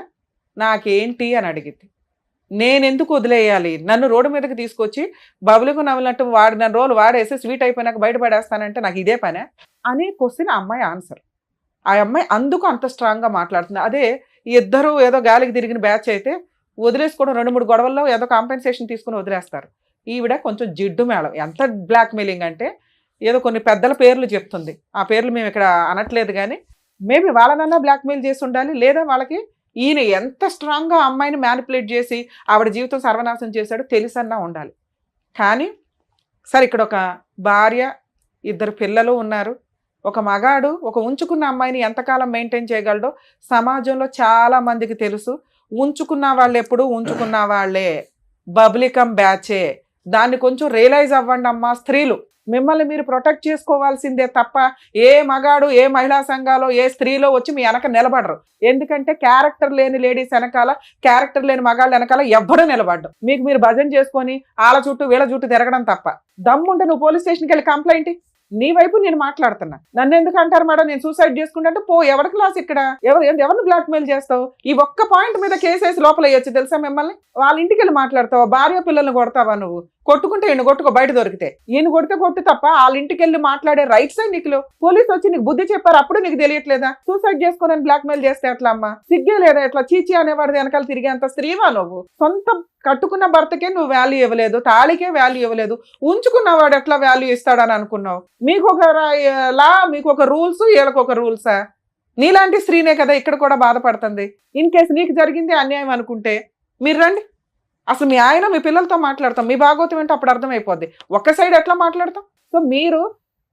నాకేంటి అని అడిగింది. నేనెందుకు వదిలేయాలి? నన్ను రోడ్డు మీదకి తీసుకొచ్చి బబులుకు నవ్వులట్టు వాడు 2 రోజులు వాడేసి స్వీట్ అయిపోయినాక బయటపడేస్తానంటే నాకు ఇదే పనే అనే క్వశ్చన్ ఆ అమ్మాయి ఆన్సర్. ఆ అమ్మాయి అందుకు అంత స్ట్రాంగ్గా మాట్లాడుతుంది. అదే 2 ఏదో గాలికి తిరిగిన బ్యాచ్ అయితే వదిలేసుకోవడం, 2-3 గొడవల్లో ఏదో కాంపెన్సేషన్ తీసుకుని వదిలేస్తారు. ఈవిడ కొంచెం జిడ్డు మేళం. ఎంత బ్లాక్మెయిలింగ్ అంటే ఏదో కొన్ని పెద్దల పేర్లు చెప్తుంది, ఆ పేర్లు మేము ఇక్కడ అనట్లేదు, కానీ మేబీ వాళ్ళనన్నా బ్లాక్మెయిల్ చేసి ఉండాలి, లేదా వాళ్ళకి ఈయన ఎంత స్ట్రాంగ్గా అమ్మాయిని మ్యానిపులేట్ చేసి ఆవిడ జీవితం సర్వనాశనం చేశాడో తెలుసన్నా ఉండాలి. కానీ సరే, ఇక్కడ ఒక భార్య, 2 పిల్లలు ఉన్నారు, ఒక మగాడు ఒక ఉంచుకున్న అమ్మాయిని ఎంతకాలం మెయింటైన్ చేయగలడో సమాజంలో చాలా మందికి తెలుసు. ఉంచుకున్న వాళ్ళు ఎప్పుడు ఉంచుకున్న వాళ్ళే, బబ్లికం బ్యాచే. దాన్ని కొంచెం రియలైజ్ అవ్వండి అమ్మా స్త్రీలు. మిమ్మల్ని మీరు ప్రొటెక్ట్ చేసుకోవాల్సిందే తప్ప ఏ మగాడు ఏ మహిళా సంఘాలో ఏ స్త్రీలో వచ్చి మీ వెనక నిలబడరు. ఎందుకంటే క్యారెక్టర్ లేని లేడీస్ వెనకాల, క్యారెక్టర్ లేని మగాళ్ళ వెనకాల ఎవ్వడూ నిలబడ్డు. మీకు మీరు భజన చేసుకొని వాళ్ళ చుట్టూ వీళ్ళ చుట్టూ తిరగడం తప్ప. దమ్ముంటే నువ్వు పోలీస్ స్టేషన్కి వెళ్ళి కంప్లైంట్ నీ వైపు నేను మాట్లాడుతున్నా. నన్ను ఎందుకు అంటారు మేడం నేను సూసైడ్ చేసుకుంటే? పో, ఎవరి క్లాస్ ఇక్కడ, ఎవరిని బ్లాక్ మెయిల్ చేస్తావు? ఈ ఒక్క పాయింట్ మీద కేసేసి లోపల వేయచ్చు తెలుసా మిమ్మల్ని? వాళ్ళ ఇంటికి వెళ్ళి మాట్లాడతావా? భార్య పిల్లల్ని కొడతావా నువ్వు? కొట్టుకుంటే ఈయన కొట్టుకో, బయట దొరికితే. ఈయన కొడితే కొట్టు తప్ప వాళ్ళ ఇంటికి వెళ్ళి మాట్లాడే రైట్స్ నీకు పోలీసు వచ్చి నీకు బుద్ధి చెప్పారు, అప్పుడు నీకు తెలియట్లేదా? సూసైడ్ చేసుకోనని బ్లాక్ మెయిల్ చేస్తే ఎట్లా అమ్మా? సిగ్గే లేదా? ఎట్లా చీచి అనేవాడిది వెనకాల తిరిగేంత స్త్రీవా నువ్వు? సొంత కట్టుకున్న భర్తకే నువ్వు వాల్యూ ఇవ్వలేదు, తాళికే వాల్యూ ఇవ్వలేదు, ఉంచుకున్నవాడు ఎట్లా వాల్యూ ఇస్తాడని అనుకున్నావు? మీకు ఒక లా, మీకు ఒక రూల్స్, వీళ్ళకి ఒక రూల్సా? నీలాంటి స్త్రీనే కదా ఇక్కడ కూడా బాధపడుతుంది. ఇన్ కేసు నీకు జరిగింది అన్యాయం అనుకుంటే మీరు రండి. అసలు మీ ఆయన మీ పిల్లలతో మాట్లాడతాం, మీ భాగవతం ఏంటో అప్పుడు అర్థమైపోద్ది. ఒక్క సైడ్ ఎట్లా మాట్లాడతాం? సో మీరు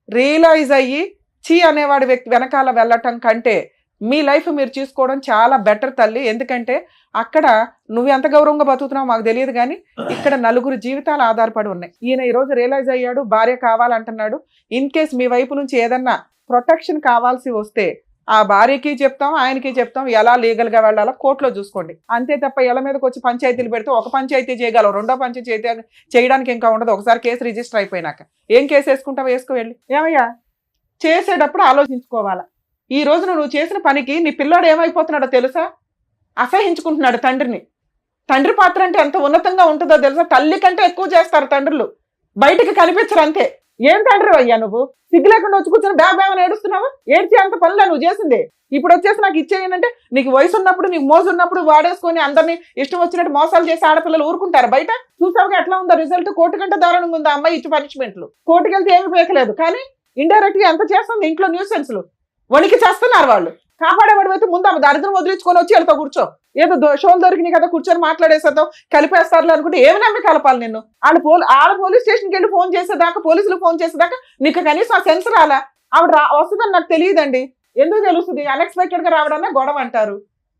రియలైజ్ అయ్యి చీ అనేవాడి వ్యక్తి వెనకాల వెళ్ళటం కంటే మీ లైఫ్ మీరు చూసుకోవడం చాలా బెటర్ తల్లి. ఎందుకంటే అక్కడ నువ్వు ఎంత గౌరవంగా బతుకుతున్నావు మాకు తెలియదు, కానీ ఇక్కడ నలుగురు జీవితాలు ఆధారపడి ఉన్నాయి. ఈయన ఈరోజు రియలైజ్ అయ్యాడు, భార్య కావాలంటున్నాడు. ఇన్ కేస్ మీ వైపు నుంచి ఏదన్నా ప్రొటెక్షన్ కావాల్సి వస్తే ఆ భార్యకి చెప్తాం, ఆయనకి చెప్తాం, ఎలా లీగల్గా వెళ్ళాలో కోర్టులో చూసుకోండి. అంతే తప్ప ఇళ్ళ మీదకి వచ్చి పంచాయతీలు పెడితే ఒక పంచాయతీ చేయగలవు, రెండో పంచాయతీ చేయడానికి ఇంకా ఉండదు. ఒకసారి కేసు రిజిస్టర్ అయిపోయినాక ఏం కేసు వేసుకుంటావు వేసుకో వెళ్ళి. ఏమయ్యా చేసేటప్పుడు ఆలోచించుకోవాలా. ఈ రోజు నువ్వు చేసిన పనికి నీ పిల్లాడు ఏమైపోతున్నాడో తెలుసా? అసహించుకుంటున్నాడు తండ్రిని. తండ్రి పాత్ర అంటే ఎంత ఉన్నతంగా ఉంటుందో తెలుసా? తల్లి కంటే ఎక్కువ చేస్తారు తండ్రులు, బయటకు కనిపించరు అంతే. ఏం తండ్రి అయ్యా నువ్వు? సిగ్గు లేకుండా వచ్చి కూర్చొని బ్యాగ్ ఏడుస్తున్నావు? ఏడ్చి అంత పనులే నువ్వు చేసింది. ఇప్పుడు వచ్చేసి నాకు ఇచ్చేయనంటే నీకు వయసు ఉన్నప్పుడు, నీకు మోజు ఉన్నప్పుడు వాడేసుకొని అందరినీ ఇష్టం వచ్చినట్టు మోసాలు చేసి ఆడపిల్లలు ఊరుకుంటారు బయట? చూసావుగా ఎట్లా ఉందో రిజల్ట్? కోర్టు కంటే దారుణంగా ఉంది అమ్మాయి ఇచ్చి పనిష్మెంట్లు. కోర్టుకి వెళ్తే ఏమి పేకలేదు, కానీ ఇండైరెక్ట్ గా ఎంత చేస్తుంది ఇంట్లో న్యూసెన్స్లు. వణికి చేస్తున్నారు వాళ్ళు. కాపాడేవాడు అయితే ముందు ఆమె దరిద్రం వదిలించుకొని వచ్చి వెళ్తావు కూర్చో. ఏదో షోలు దొరికినాయి కదా కూర్చొని మాట్లాడేసేద్దాం, కలిపేస్తారులే అనుకుంటే ఏమి నమ్మి కలపాలి నిన్ను? ఆడ పోలీస్ స్టేషన్కి వెళ్ళి ఫోన్ చేసేదాకా, పోలీసులకు ఫోన్ చేసేదాకా నీకు కనీసం ఆ సెన్స్ రాలా? ఆవిడ వస్తుందని నాకు తెలియదండి. ఎందుకు తెలుస్తుంది? అన్ఎక్స్పెక్టెడ్ గా రావడన్నా గొడవ అంటారు.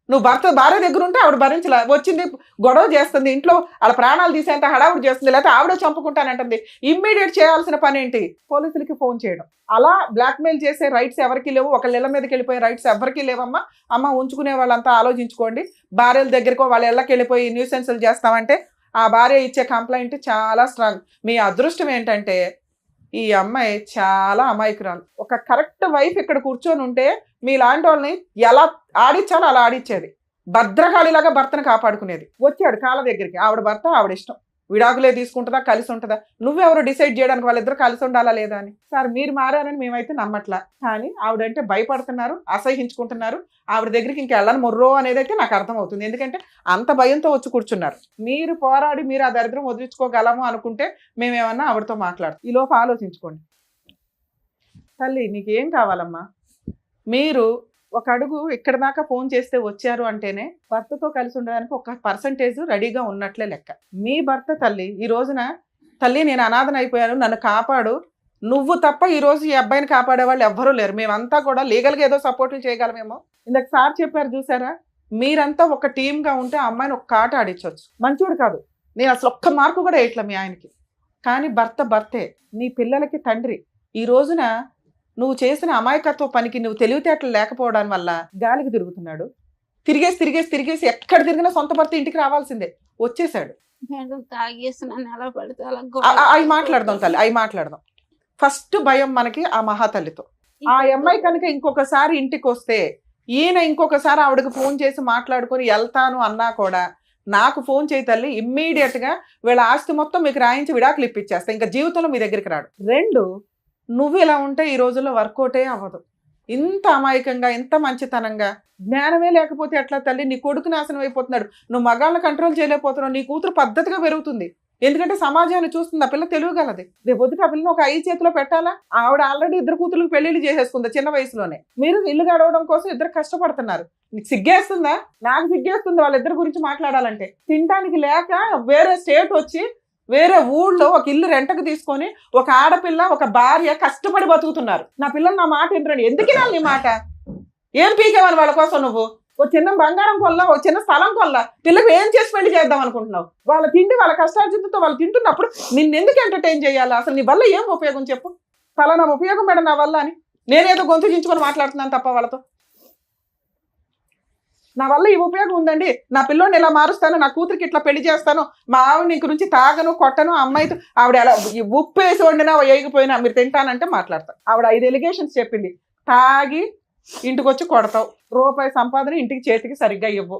నువ్వు భార్య దగ్గర ఉంటే ఆవిడ భరించలే, వచ్చింది గొడవ చేస్తుంది, ఇంట్లో వాళ్ళ ప్రాణాలు తీసేంత హడావుడి చేస్తుంది, లేకపోతే ఆవిడ చంపుకుంటానంటుంది. ఇమ్మీడియట్ చేయాల్సిన పని ఏంటి? పోలీసులకి ఫోన్ చేయడం. అలా బ్లాక్మెయిల్ చేసే రైట్స్ ఎవరికి లేవు, ఒకళ్ళ ఇళ్ళ మీదకి వెళ్ళిపోయే రైట్స్ ఎవరికి లేవమ్మా. అమ్మ ఉంచుకునే వాళ్ళంతా ఆలోచించుకోండి. భార్యల దగ్గరకో వాళ్ళ ఇళ్ళకి వెళ్ళిపోయి న్యూసెన్సులు చేస్తామంటే ఆ భార్య ఇచ్చే కంప్లైంట్ చాలా స్ట్రాంగ్. మీ అదృష్టం ఏంటంటే ఈ అమ్మాయి చాలా అమాయకురాలు. ఒక కరెక్ట్ వైఫ్ ఇక్కడ కూర్చొని ఉంటే మీలాంటి వాళ్ళని ఎలా ఆడించాలో అలా ఆడించేది. భద్రకాళిలాగా భర్తను కాపాడుకునేది. వచ్చాడు కాళ్ళ దగ్గరికి, ఆవిడ భర్త ఆవిడ ఇష్టం, విడాకులే తీసుకుంటుందా కలిసి ఉంటుందా నువ్వెవరు డిసైడ్ చేయడానికి? వాళ్ళిద్దరు కలిసి ఉండాలా లేదా అని. సార్ మీరు మారారని మేమైతే నమ్మట్లా, కానీ ఆవిడంటే భయపడుతున్నారు, అసహించుకుంటున్నారు. ఆవిడ దగ్గరికి ఇంకా వెళ్ళని మొర్రో అనేది అయితే నాకు అర్థమవుతుంది. ఎందుకంటే అంత భయంతో వచ్చి కూర్చున్నారు. మీరు పోరాడి మీరు ఆ దరిద్రం వదిలించుకోగలము అనుకుంటే మేమేమన్నా ఆవిడతో మాట్లాడతాం. ఈ లోపు ఆలోచించుకోండి. తల్లి నీకేం కావాలమ్మా? మీరు ఒక అడుగు ఇక్కడ దాకా ఫోన్ చేస్తే వచ్చారు అంటేనే భర్తతో కలిసి ఉండడానికి ఒక పర్సంటేజ్ రెడీగా ఉన్నట్లే లెక్క. మీ భర్త తల్లి ఈ రోజున తల్లి నేను అనాథన అయిపోయాను, నన్ను కాపాడు, నువ్వు తప్ప ఈ రోజు ఈ అబ్బాయిని కాపాడే వాళ్ళు ఎవ్వరూ లేరు. మేమంతా కూడా లీగల్గా ఏదో సపోర్ట్ చేయగలమేమో. ఇందాక సార్ చెప్పారు చూసారా, మీరంతా ఒక టీమ్గా ఉంటే ఆ అమ్మాయిని ఒక్క ఆట ఆడించవచ్చు. మంచోడు కాదు, నేను అసలు ఒక్క మార్కు కూడా వేయట్లే మీ ఆయనకి, కానీ భర్తే, నీ పిల్లలకి తండ్రి. ఈ రోజున నువ్వు చేసిన అమాయకత్వ పనికి నువ్వు తెలివితేటలు లేకపోవడం వల్ల గాలికి తిరుగుతున్నాడు. తిరిగేసి ఎక్కడ తిరిగినా సొంత భర్త ఇంటికి రావాల్సిందే, వచ్చేసాడు. అవి మాట్లాడదాం తల్లి, అవి మాట్లాడదాం. ఫస్ట్ భయం మనకి ఆ మహాతల్లితో. ఆ అమ్మాయి కనుక ఇంకొకసారి ఇంటికి వస్తే ఈయన ఇంకొకసారి ఆవిడకి ఫోన్ చేసి మాట్లాడుకొని వెళ్తాను అన్నా కూడా నాకు ఫోన్ చేయి తల్లి, ఇమ్మీడియట్ గా వీళ్ళ ఆస్తి మొత్తం మీకు రాయించి విడాకులు ఇప్పించేస్తా, ఇంకా జీవితంలో మీ దగ్గరికి రాడు. రెండు, నువ్వు ఇలా ఉంటే ఈ రోజుల్లో వర్కౌటే అవ్వదు. ఇంత అమాయకంగా, ఇంత మంచితనంగా, జ్ఞానమే లేకపోతే ఎట్లా తల్లి? నీ కొడుకు నాశనం అయిపోతున్నాడు, నువ్వు మగాళ్ళని కంట్రోల్ చేయలేకపోతున్నావు, నీ కూతురు పద్ధతిగా పెరుగుతుంది. ఎందుకంటే సమాజాన్ని చూస్తుంది, ఆ పిల్ల తెలియగలది. రేపొద్దుట ఆ పిల్లని ఒక 5 చేతిలో పెట్టాలా? ఆవిడ ఆల్రెడీ 2 కూతురులకు పెళ్లిళ్ళు చేసేసుకుంది చిన్న వయసులోనే. మీరు ఇల్లు గడవడం కోసం 2 కష్టపడుతున్నారు. నీకు సిగ్గేస్తుందా? నాకు సిగ్గేస్తుంది వాళ్ళిద్దరి గురించి మాట్లాడాలంటే. తినడానికి లేక వేరే స్టేట్ వచ్చి వేరే ఊళ్ళో ఒక ఇల్లు రెంటకు తీసుకొని ఒక ఆడపిల్ల ఒక భార్య కష్టపడి బతుకుతున్నారు. నా పిల్లలు నా మాట ఏంటండి, ఎందుకు వినాలి నీ మాట? ఏం పీకేవని వాళ్ళ కోసం నువ్వు? ఒక చిన్న బంగారం కొల్లా, ఒక చిన్న స్థలం కొల్లా, పిల్లలకు ఏం చేసి పెళ్లి చేద్దాం అనుకుంటున్నావు? వాళ్ళ తిండి వాళ్ళ కష్టార్జితంతో వాళ్ళు తింటున్నప్పుడు నిన్నెందుకు ఎంటర్టైన్ చేయాలి? అసలు నీ వల్ల ఏం ఉపయోగం చెప్పు? ఫలానా ఉపయోగం మేడం నా వల్ల అని నేనేదో గొంతు చించుకొని మాట్లాడుతున్నాను తప్ప వాళ్ళతో. నా వల్ల ఈ ఉపయోగం ఉందండి, నా పిల్లోని ఇలా మారుస్తాను, నా కూతురికి ఇట్లా పెళ్లి చేస్తాను, మా ఆవిడ గురించి తాగను కొట్టను, అమ్మాయితో ఆవిడ ఎలా ఉప్పు వేసి వండినా వేయకపోయినా మీరు తింటానంటే మాట్లాడతాను. ఆవిడ 5 ఎలిగేషన్స్ చెప్పింది. తాగి ఇంటికి వచ్చి కొడతావు, రూపాయి సంపాదన ఇంటికి చేతికి సరిగ్గా ఇవ్వు.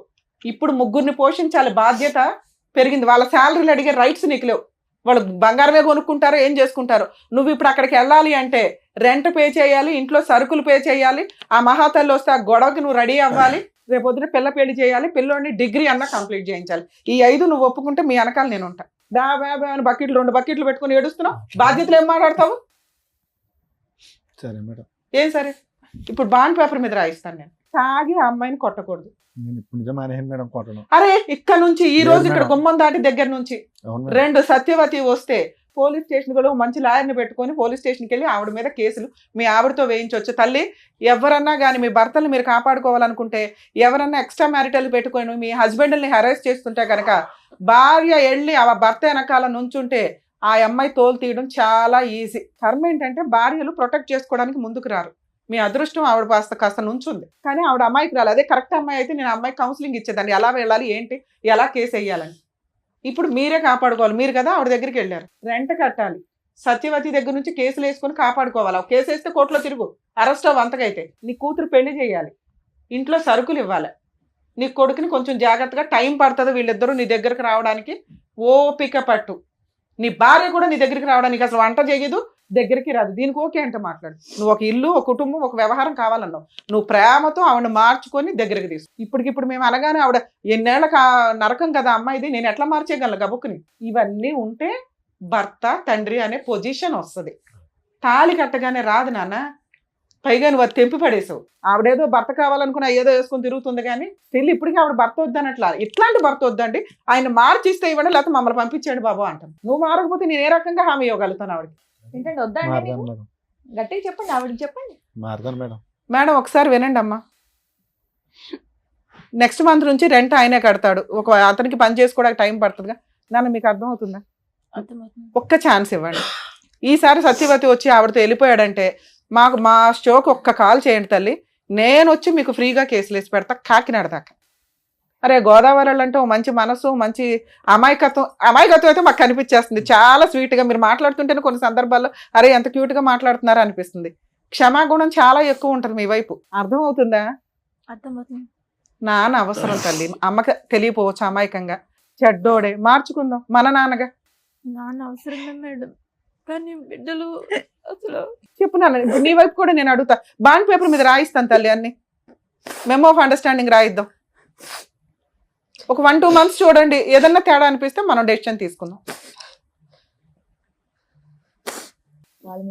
ఇప్పుడు ముగ్గురిని పోషించాలి బాధ్యత పెరిగింది. వాళ్ళ శాలరీలు అడిగే రైట్స్ నీకు లేవు. వాళ్ళు బంగారమే కొనుక్కుంటారో ఏం చేసుకుంటారో. నువ్వు ఇప్పుడు అక్కడికి వెళ్ళాలి అంటే రెంట్ పే చేయాలి, ఇంట్లో సరుకులు పే చేయాలి, ఆ మహాతల్లి వస్తే ఆ గొడవకి నువ్వు రెడీ అవ్వాలి, రేపొద్దున పిల్ల పెళ్లి చేయాలి, పిల్లోని డిగ్రీ అన్నా కంప్లీట్ చేయించాలి. ఈ 5 నువ్వు ఒప్పుకుంటే మీ వెనకాల నేను ఉంటా. అని బకెట్లు 2 బకెట్లు పెట్టుకుని ఏడుస్తున్నావు, బాధ్యతలు ఏం మాట్లాడతావు? సరే మేడం. ఏం సరే? ఇప్పుడు బాండ్ పేపర్ మీద రాయిస్తాను నేను. తాగి ఆ అమ్మాయిని కొట్టకూడదు. నేను ఇప్పుడు నిజం మానేసాను మేడం కొట్టడం. అరే ఇక్కడ నుంచి ఈ రోజు ఇక్కడ గుమ్మం దాటి దగ్గర నుంచి 2 సత్యవతి వస్తే పోలీస్ స్టేషన్ కూడా మంచి లాయర్ని పెట్టుకొని పోలీస్ స్టేషన్కి వెళ్ళి ఆవిడ మీద కేసులు మీ ఆవిడతో వేయించవచ్చు. తల్లి, ఎవరన్నా కానీ మీ భర్తలు మీరు కాపాడుకోవాలనుకుంటే, ఎవరన్నా ఎక్స్ట్రా మ్యారిటల్ పెట్టుకొని మీ హస్బెండ్ని హెరాస్ చేస్తుంటే కనుక భార్య వెళ్ళి ఆ భర్త వెనకాల నుంచుంటే ఆ అమ్మాయి తోలు తీయడం చాలా ఈజీ. కర్మ ఏంటంటే భార్యలు ప్రొటెక్ట్ చేసుకోవడానికి ముందుకు రారు. మీ అదృష్టం ఆవిడ కాస్త నుంచుంది, కానీ ఆవిడ అమ్మాయికి రాలి. అదే కరెక్ట్ అమ్మాయి అయితే నేను అమ్మాయికి కౌన్సిలింగ్ ఇచ్చేదాన్ని, ఎలా వెళ్ళాలి ఏంటి, ఎలా కేసు వేయాలని. ఇప్పుడు మీరే కాపాడుకోవాలి. మీరు కదా ఆవిడ దగ్గరికి వెళ్ళారు, రెంట్ కట్టాలి, సత్యవతి దగ్గర నుంచి కేసులు వేసుకొని కాపాడుకోవాలి. కేసు వేస్తే కోర్టులో తిరుగు, అరెస్ట్ అవ్వ. అంతకైతే నీ కూతురు పెళ్లి చేయాలి, ఇంట్లో సరుకులు ఇవ్వాలి, నీ కొడుకుని కొంచెం జాగ్రత్తగా, టైం పడుతుంది వీళ్ళిద్దరూ నీ దగ్గరకు రావడానికి, ఓపిక పట్టు. నీ భార్య కూడా నీ దగ్గరికి రావడానికి అసలు వంట చేయదు, దగ్గరికి రాదు, దీనికి ఓకే అంటే మాట్లాడు. నువ్వు ఒక ఇల్లు, ఒక కుటుంబం, ఒక వ్యవహారం కావాలన్నావు, నువ్వు ప్రేమతో ఆవిడ మార్చుకొని దగ్గరికి తీసు. ఇప్పటికిప్పుడు మేము అనగానే ఆవిడ ఎన్నేళ్ళ నరకం కదా అమ్మాయిది, నేను ఎట్లా మార్చేయగలను గబుక్కుని? ఇవన్నీ ఉంటే భర్త తండ్రి అనే పొజిషన్ వస్తుంది. తాళి కట్టగానే రాదు నాన్న. పైగా నువ్వు అది తెంపి పడేసావు. ఆవిడేదో భర్త కావాలనుకున్నా ఏదో వేసుకొని తిరుగుతుంది, కానీ పెళ్ళి ఇప్పటికీ ఆవిడ భర్త వద్దనట్లా. ఇట్లాంటి భర్త వద్దండి, ఆయన మార్చిస్తే ఇవ్వండి, లేకపోతే మమ్మల్ని పంపించాడు బాబు అంటాను. నువ్వు మారకపోతే నేను ఏ రకంగా హామీ ఇవ్వగలుగుతాను ఆవిడకి? ఏంటంటే వద్దా అండి మారదాను మీకు? మేడం. గట్టిగా చెప్పండి, ఆవిడకి చెప్పండి. మారదాను మేడం. మేడం ఒకసారి వినండి అమ్మా. నెక్స్ట్ మంత్ నుంచి రెంట్ ఆయనే కడతాడు. అతనికి పని చేసుకోవడానికి టైం పడుతుందిగా. నాన్న మీకు అర్థం అవుతుందా? ఒక్క ఛాన్స్ ఇవ్వండి. ఈసారి సత్యవతి వచ్చి ఆవిడతో వెళ్ళిపోయాడంటే మా షోకి ఒక్క కాల్ చేయండి తల్లి, నేను వచ్చి మీకు ఫ్రీగా కేసులు వేసి పెడతా కాకినాడ దాకా. అరే గోదావరి అంటే ఓ మంచి మనసు, మంచి అమాయకత్వం అయితే మాకు కనిపించేస్తుంది. చాలా స్వీట్గా మీరు మాట్లాడుతుంటేనే కొన్ని సందర్భాల్లో అరే ఎంత క్యూట్గా మాట్లాడుతున్నారో అనిపిస్తుంది. క్షమాగుణం చాలా ఎక్కువ ఉంటుంది మీ వైపు. అర్థం అవుతుందా? అర్థమవుతుంది. నాన్న అవసరం తల్లి, అమ్మకి తెలియపోవచ్చు అమాయకంగా. చెడ్డోడే, మార్చుకుందాం మన నాన్నగా. నాన్న అవసరమే మేడం, కానీ బిడ్డలు అసలు. చెప్పు నాన్న, ఇప్పుడు నీ వైపు కూడా నేను అడుగుతా. బాండ్ పేపర్ మీద రాయిస్తాను తల్లి, అన్ని మెమో ఆఫ్ అండర్స్టాండింగ్ రాయిద్దాం. ఒక 1-2 months చూడండి, ఏదన్నా తేడా అనిపిస్తే మనం డెసిషన్ తీసుకుందాం.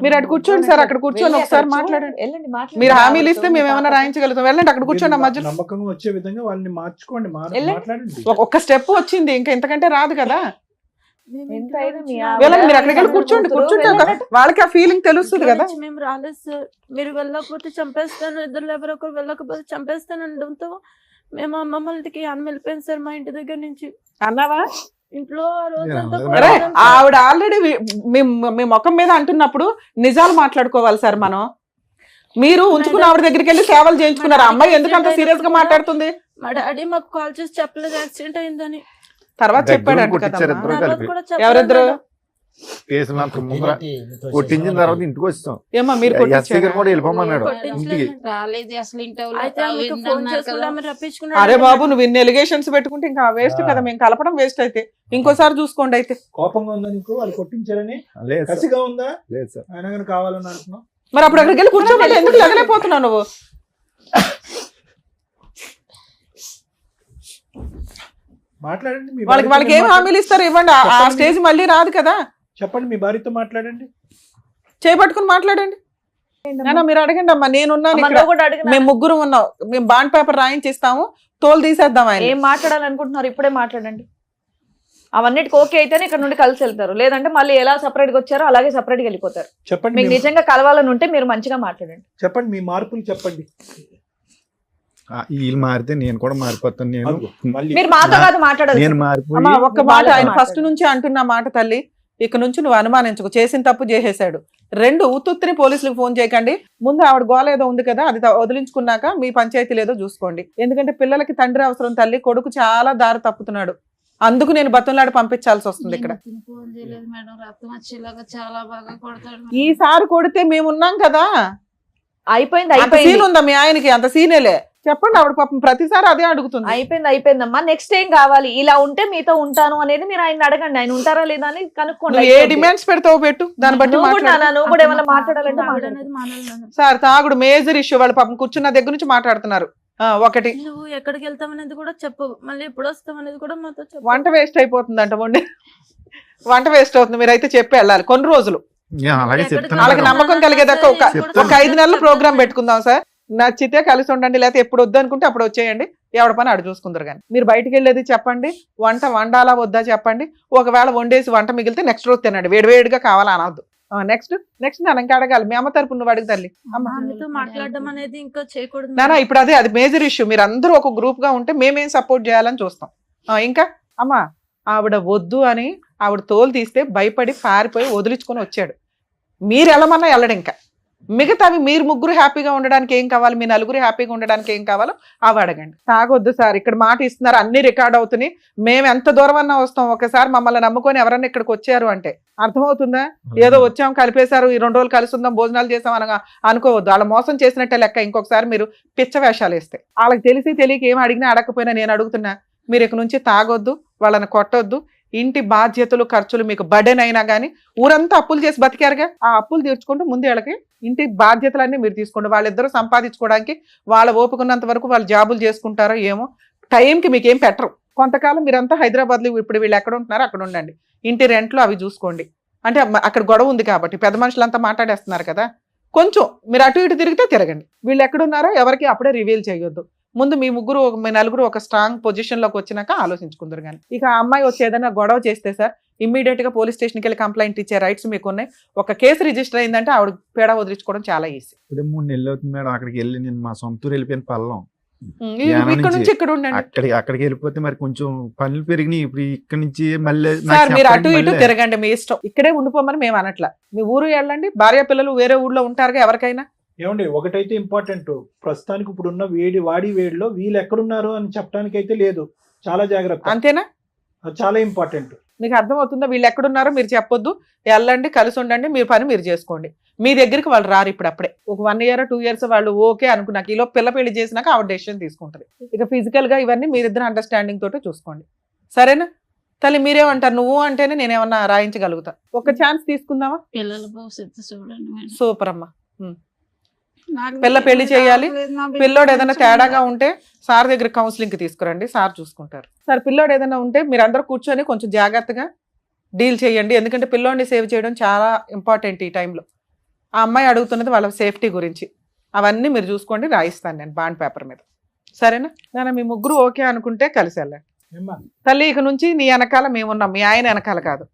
మీరు అక్కడ కూర్చోండి సార్, అక్కడ కూర్చొని ఒకసారి మాట్లాడండి. వెళ్ళండి, మీరు హామీలు ఇస్తే మేము ఏమైనా రాయించగలుగుతాం. వెళ్ళండి అక్కడ కూర్చోండి. ఆ మధ్యలో నమ్మకంగా వచ్చే విధంగా వాళ్ళని మార్చుకోండి, వెళ్ళండి. మాట్లాడండి. ఒక్క స్టెప్ వచ్చింది, ఇంకా ఇంతకంటే రాదు కదా. మేము ఎంత ఇంట్లో అయినా నుంచి మీ రాలేదు. వెళ్ళండి, మీరు అక్కడికి వెళ్ళి కూర్చోండి. వాళ్ళకి ఆ ఫీలింగ్ తెలుస్తుంది ఇంట్లో కదా. నుంచి మేము రాలేదు సార్. మీరు వెళ్ళకపోతే చంపేస్తాను, ఇద్దరు ఎవరో ఒకరు వెళ్ళకపోతే చంపేస్తాను అనడంతో మేము అమ్మమ్మ ఇంటికి అన్న వెళ్ళిపోయింది సార్, మా ఇంటి దగ్గర నుంచి. అన్నావా? ఇంట్లో ఆ రోజంతా అరే, అరే కొట్టడం సార్. ఆవిడ ఆల్రెడీ మీ ముఖం మీద అంటున్నప్పుడు నిజాలు మాట్లాడుకోవాలి సార్ మనం. మీరు ఉంచుకున్న ఆవిడ దగ్గరికి వెళ్ళి సేవలు చేయించుకున్నారు. ఆ అమ్మాయి ఎందుకు అంత సీరియస్ గా మాట్లాడుతుంది? మా డాడీ మాకు కాల్ చేసి చెప్పలేదు యాక్సిడెంట్ అయిందని. తర్వాత చెప్పాడు అంట కొట్టించారు కదా. ఇద్దరు తర్వాత కలిపి. కూడా చెప్పలేదు ఎవరిద్దరు? మేడం. కేసు నాకు ముందర కొట్టించిన తర్వాత ఇంటికి వచ్చాం. ఏమా మీరు ఎస్సీ గారు కొట్టించారా? కూడా వెళ్ళిపోమన్నాడు కొట్టించలేదు ఇంటికి. మేడం. రాలేదు అసలు ఇంటి అయితే ఆమెకు ఫోన్ చేసుకున్నామని రప్పించుకున్నాడు. అరే బాబు, నువ్వు ఇన్ని ఎలిగేషన్స్ పెట్టుకుంటే ఇంకా వేస్ట్ కదా, మేము కలపడం వేస్ట్ అయితే. ఇంకోసారి చూసుకోండి అయితే. కోపంగా ఉందా నీకు వాళ్ళు కొట్టించారని? లేదు సార్, కసిగా ఉందా? లేదు సార్. ఆయన కానీ కావాలని అంటున్నావు. మరి అప్పుడు అక్కడికి వెళ్ళి కూర్చోబెట్టి ఎందుకు లగలేకపోతున్నావు నువ్వు? మాట్లాడండి, మీ వాళ్ళకి భార్యతో ఏం హామీలు ఇస్తారు ఇవ్వండి. ఆ చెప్పండి. స్టేజ్ మళ్ళీ రాదు కదా. చెప్పండి, మీ భార్యతో మాట్లాడండి. చేపట్టుకుని మాట్లాడండి. నాన్న మీరు అడగండి అమ్మా, నేనున్నాను అమ్మ, ఇక్కడ. నువ్వు కూడా అడుగు నాన్న. మేము ముగ్గురు ఉన్నాం. మేము బాండ్ పేపర్ రాయించిస్తాము, తోలు తీసేద్దాం ఆయన. ఏం మాట్లాడాలనుకుంటున్నారు ఇప్పుడే మాట్లాడండి. అవన్నిటికి ఓకే అయితేనే ఇక్కడ నుండి కలిసి వెళ్తారు, లేదంటే మళ్ళీ ఎలా సపరేట్ గా వచ్చారో అలాగే సపరేట్ గా వెళ్ళిపోతారు. చెప్పండి మీకు నిజంగా కలవాలని ఉంటే మీరు మంచిగా మాట్లాడండి. చెప్పండి మీ మార్పులు చెప్పండి. వీళ్ళు మారితే నేను కూడా మారిపోతాను. నేను మళ్ళీ మీరు మాతో కాదు మాట్లాడాలి. నేను మారిపోయి అమ్మా ఒక్క మాట, ఆయన మాట్లాడు. ఫస్ట్ నుంచి అంటున్న మాట తల్లి, ఇక నుంచి నువ్వు అనుమానించుకో, చేసిన తప్పు చేసేసాడు. 2 ఉత్తుత్తిని పోలీసులకు ఫోన్ చేయకండి. ముందు ఆవిడ గోల ఏదో ఉంది కదా, అది వదిలించుకున్నాక మీ పంచాయతీలు ఏదో చూసుకోండి. ఎందుకంటే పిల్లలకి తండ్రి అవసరం తల్లి, కొడుకు చాలా దారి తప్పుతున్నాడు. అందుకు నేను బతంలాడి పంపించాల్సి వస్తుంది ఇక్కడ. ఫోన్ చేయలేదు మేడం, రక్తం వచ్చేలాగా చాలా బాగా కొడతాడు. ఈసారి కొడితే మేమున్నాం కదా. అయిపోయింది అంత అయిపోయింది సీన్ ఉందా మీ ఆయనకి? అంత సీనేలే చెప్పండి. ఆవిడ పాపం ప్రతిసారి అదే అడుగుతుంది. అయిపోయిందమ్మా. నెక్స్ట్ ఏం కావాలి? ఇలా ఉంటే మీతో ఉంటాను అనేది మీరు ఆయన అడగండి. ఆయన ఉంటారా లేదా అని కనుక్కోండి. నువ్వు ఏ డిమాండ్స్ పెడతావో పెట్టు, దాన్ని బట్టి నువ్వు కూడా మాట్లాడు. నాన్న, నువ్వు కూడా ఏమైనా మాట్లాడాలంటే తాగుడు మాట్లాడు. అనేది మానాలి మేడం. సార్ తాగుడు మేజర్ ఇష్యూ. వాళ్ళు పాపం కూర్చున్న దగ్గర నుంచి మాట్లాడుతున్నారు. ఒకటి నువ్వు ఎక్కడికి వెళ్తావు అనేది కూడా చెప్పు, మళ్ళీ ఎప్పుడు వస్తావు అనేది కూడా మాతో చెప్పు. వంట వేస్ట్ అయిపోతుందంట, వంట వేస్ట్ అవుతుంది. మీరైతే చెప్పి వెళ్ళాలి కొన్ని రోజులు. అలాగే ఎక్కడికి చెప్తాను వాళ్ళకి మేడం. నమ్మకం కలిగేదాకా ఒక 5 నెలలు ప్రోగ్రామ్ పెట్టుకుందాం సార్. నచ్చితే కలిసి ఉండండి, లేకపోతే ఎప్పుడు వద్దు అనుకుంటే అప్పుడు వచ్చేయండి. ఎవడ పని ఆడు చూసుకుందరు. కానీ మీరు బయటికి వెళ్ళేది చెప్పండి, వంట వండాలా వద్దా చెప్పండి. ఒకవేళ వండేసి వంట మిగిలితే నెక్స్ట్ రోజు తినండి, వేడివేడిగా కావాలా అనవద్దు. నెక్స్ట్ నేను ఇంకా అడగాలి. మీ అమ్మ తరపు నువ్వు అడుగు తల్లి. ఆమెతో మాట్లాడడం అనేది ఇంకా చేయకూడదు నానా మేడం. ఇప్పుడు అది మేజర్ ఇష్యూ. మీరు అందరూ ఒక గ్రూప్ గా ఉంటే మేమేం సపోర్ట్ చేయాలని చూస్తాం. ఇంకా అమ్మా ఆవిడ వద్దు అని ఆవిడ తోలు తీస్తే భయపడి పారిపోయి వదిలించుకొని వచ్చాడు. మీరు వెళ్ళమన్నా వెళ్ళడు. ఇంకా మిగతావి మీరు ముగ్గురు హ్యాపీగా ఉండడానికి ఏం కావాలి, మీ నలుగురు హ్యాపీగా ఉండడానికి ఏం కావాలో అవి అడగండి. తాగొద్దు సార్, ఇక్కడ మాట ఇస్తున్నారు, అన్ని రికార్డ్ అవుతున్నాయి. మేము ఎంత దూరం అన్నా వస్తాం. ఒకసారి మమ్మల్ని నమ్ముకొని ఎవరన్నా ఇక్కడికి వచ్చారు అంటే అర్థమవుతుందా? ఏదో వచ్చాం కలిపేశారు, ఈ 2 రోజులు కలిసి ఉందాం భోజనాలు చేసాం అనగా అనుకోవద్దు. వాళ్ళ మోసం చేసినట్టే లెక్క. ఇంకొకసారి మీరు పిచ్చ వేషాలు వేస్తే వాళ్ళకి తెలియక ఏం అడిగినా అడగకపోయినా నేను అడుగుతున్నా, మీరు ఇక నుంచి తాగొద్దు, వాళ్ళని కొట్టొద్దు. ఇంటి బాధ్యతలు ఖర్చులు మీకు బర్డెన్ అయినా కానీ ఊరంతా అప్పులు చేసి బతికారుగా, ఆ అప్పులు తీర్చుకుంటూ ముందు వీళ్ళకి ఇంటి బాధ్యతలన్నీ మీరు తీసుకోండి. వాళ్ళిద్దరూ సంపాదించుకోవడానికి వాళ్ళ ఓపుకున్నంత వరకు వాళ్ళు జాబులు చేసుకుంటారో ఏమో. టైంకి మీకు ఏం పెట్టరు. కొంతకాలం మీరంతా హైదరాబాద్లో ఇప్పుడు వీళ్ళు ఎక్కడ ఉంటున్నారో అక్కడ ఉండండి. ఇంటి రెంట్లు అవి చూసుకోండి. అంటే అక్కడ గొడవ ఉంది కాబట్టి పెద్ద మనుషులంతా మాట్లాడేస్తున్నారు కదా, కొంచెం మీరు అటు ఇటు తిరిగితే తిరగండి. వీళ్ళు ఎక్కడున్నారో ఎవరికి అప్పుడే రివీల్ చేయొద్దు. ముందు మీ నలుగురు ఒక స్ట్రాంగ్ పొజిషన్ లోకి వచ్చినాక ఆలోచించుకుందరు. కానీ ఇక ఆ అమ్మాయి వచ్చి ఏదైనా గొడవ చేస్తే సార్ ఇమ్మీడియట్ గా పోలీస్ స్టేషన్కి వెళ్ళి కంప్లైంట్ ఇచ్చే రైట్స్ మీకు ఉన్నాయి. ఒక కేసు రిజిస్టర్ అయిందంటే ఆవిడ పేడ వదిలించుకోవడం చాలా ఈజీ. ఇప్పుడు 3 నెలలు అవుతుంది మేడం. అక్కడికి వెళ్ళి నేను మా సొంత ఊరు వెళ్ళిపోయిన పల్లం. ఇక్కడ నుంచి ఇక్కడ ఉండండి. అక్కడికి వెళ్ళిపోతే మరి కొంచెం పనులు పెరిగినాయి. ఇప్పుడు ఇక్కడ నుంచి మళ్ళీ సార్ మీరు అటు ఇటు తిరగండి, మీ ఇష్టం. ఇక్కడే ఉండిపోమని మేము అనట్లా. మీ ఊరు వెళ్ళండి. భార్య పిల్లలు వేరే ఊళ్ళో ఉంటారుగా ఎవరికైనా. ఏమండి ఒకటైతే ఇంపార్టెంట్, ప్రస్తుతానికి ఇప్పుడున్న వేడిలో వీళ్ళు ఎక్కడున్నారు అని చెప్పడానికి అయితే లేదు. చాలా జాగ్రత్త. అంతేనా? అది చాలా ఇంపార్టెంట్. మీకు అర్థమవుతుందా? వీళ్ళు ఎక్కడున్నారో మీరు చెప్పొద్దు, వెళ్ళండి, కలిసి ఉండండి, మీరు పని మీరు చేసుకోండి. మీ దగ్గరికి వాళ్ళు రారు. ఇప్పుడు అప్పుడే ఒక 1 year 2 years వాళ్ళు ఓకే అనుకున్నాక ఈలో పిల్ల పెళ్లి చేసినాక ఆవిడ డెసిషన్ తీసుకుంటది. ఇక ఫిజికల్ గా ఇవన్నీ మీరిద్దరు అండర్స్టాండింగ్ తోటి చూసుకోండి. సరేనా తల్లి? మీరేమంటారు? నువ్వు అంటేనే నేనేమన్నా రాయించగలుగుతా. ఒక ఛాన్స్ తీసుకుందామా? పిల్లల భవిష్యత్తు చూడండి మేడం. సూపర్ అమ్మా. పిల్ల పెళ్లి చేయాలి. పిల్లోడు ఏదైనా తేడాగా ఉంటే సార్ దగ్గర కౌన్సిలింగ్ కి తీసుకురండి, సార్ చూసుకుంటారు. సార్ పిల్లోడు ఏదైనా ఉంటే మీరు అందరూ కూర్చొని కొంచెం జాగ్రత్తగా డీల్ చేయండి. ఎందుకంటే పిల్లోడిని సేవ్ చేయడం చాలా ఇంపార్టెంట్ ఈ టైంలో. ఆ అమ్మాయి అడుగుతున్నది వాళ్ళ సేఫ్టీ గురించి. అవన్నీ మీరు చూసుకోండి, రాయిస్తాను నేను బాండ్ పేపర్ మీద. సరేనా నాన్న? మీ ముగ్గురు ఓకే అనుకుంటే కలిసి వెళ్ళండి. తల్లి ఇక నుంచి నీ వెనకాల మేమున్నాం, మీ ఆయన వెనకాల కాదు.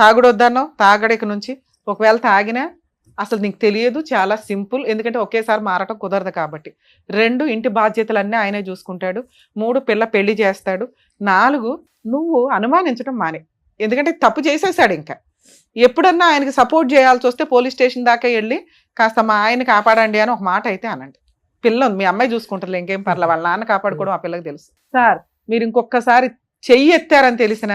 తాగుడు వద్దన్నావు, తాగడు ఇక నుంచి. ఒకవేళ తాగినా అసలు నీకు తెలియదు, చాలా సింపుల్. ఎందుకంటే ఒకేసారి మారటం కుదరదు కాబట్టి. 2 ఇంటి బాధ్యతలన్నీ ఆయనే చూసుకుంటాడు. 3 పిల్ల పెళ్లి చేస్తాడు. 4 నువ్వు అనుమానించడం మానే. ఎందుకంటే తప్పు చేసేసాడు. ఇంకా ఎప్పుడన్నా ఆయనకి సపోర్ట్ చేయాల్సి వస్తే పోలీస్ స్టేషన్ దాకా వెళ్ళి కాస్త మా ఆయన కాపాడండి అని ఒక మాట అయితే అనండి. పిల్ల ఉంది, మీ అమ్మాయి చూసుకుంటారు, ఇంకేం పర్లే. వాళ్ళ నాన్న కాపాడుకోవడం ఆ పిల్లకి తెలుసు. సార్ మీరు ఇంకొకసారి చెయ్యి ఎత్తారని తెలిసిన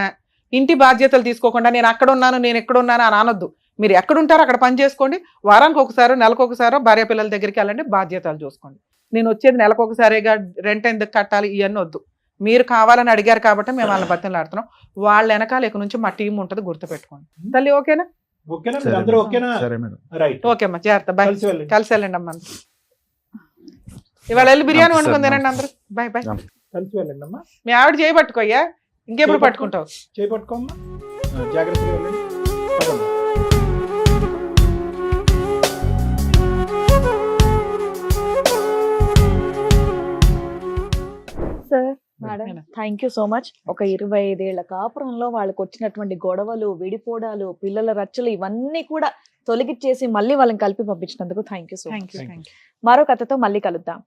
ఇంటి బాధ్యతలు తీసుకోకుండా నేను అక్కడ ఉన్నాను నేను ఎక్కడ ఉన్నాను అని అనొద్దు. మీరు ఎక్కడుంటారో అక్కడ పని చేసుకోండి. వారానికి ఒకసారో నెలకు ఒకసారో భార్య పిల్లల దగ్గరికి వెళ్ళండి, బాధ్యతలు చూసుకోండి. నేను వచ్చేది నెలకు ఒకసారిగా, రెంట్ ఎందుకు కట్టాలి ఇవన్నీ వద్దు. మీరు కావాలని అడిగారు కాబట్టి మేము వాళ్ళ బతిని ఆడుతున్నాం. వాళ్ళ వెనకాల ఇక నుంచి మా టీం ఉంటుంది, గుర్తుపెట్టుకోండి. తల్లి ఓకేనా? ఓకే అమ్మా, జాగ్రత్త. బాయ్. కలిసి వెళ్ళండి అమ్మా. ఇవాళ వెళ్ళి బిర్యానీ వండుకొని తినండి అందరూ. Bye bye. కలిసి వెళ్ళండి అమ్మా. మీ ఆవిడ చేయబట్టుకోయ్యా, ఇంకెప్పుడు పట్టుకుంటావు? చేయబట్టుకోమ్మా, జాగ్రత్తగా వెళ్ళండి. Sir madam thank you so much. ఒక 25 ఏళ్ల కాపురంలో వాళ్ళకి వచ్చినటువంటి గొడవలు, విడిపోవడాలు, పిల్లల రచ్చలు ఇవన్నీ కూడా తొలగిచ్చేసి మళ్ళీ వాళ్ళని కలిపి పంపించినందుకు థ్యాంక్ యూ సో మచ్. మరో కథతో మళ్ళీ కలుద్దాం.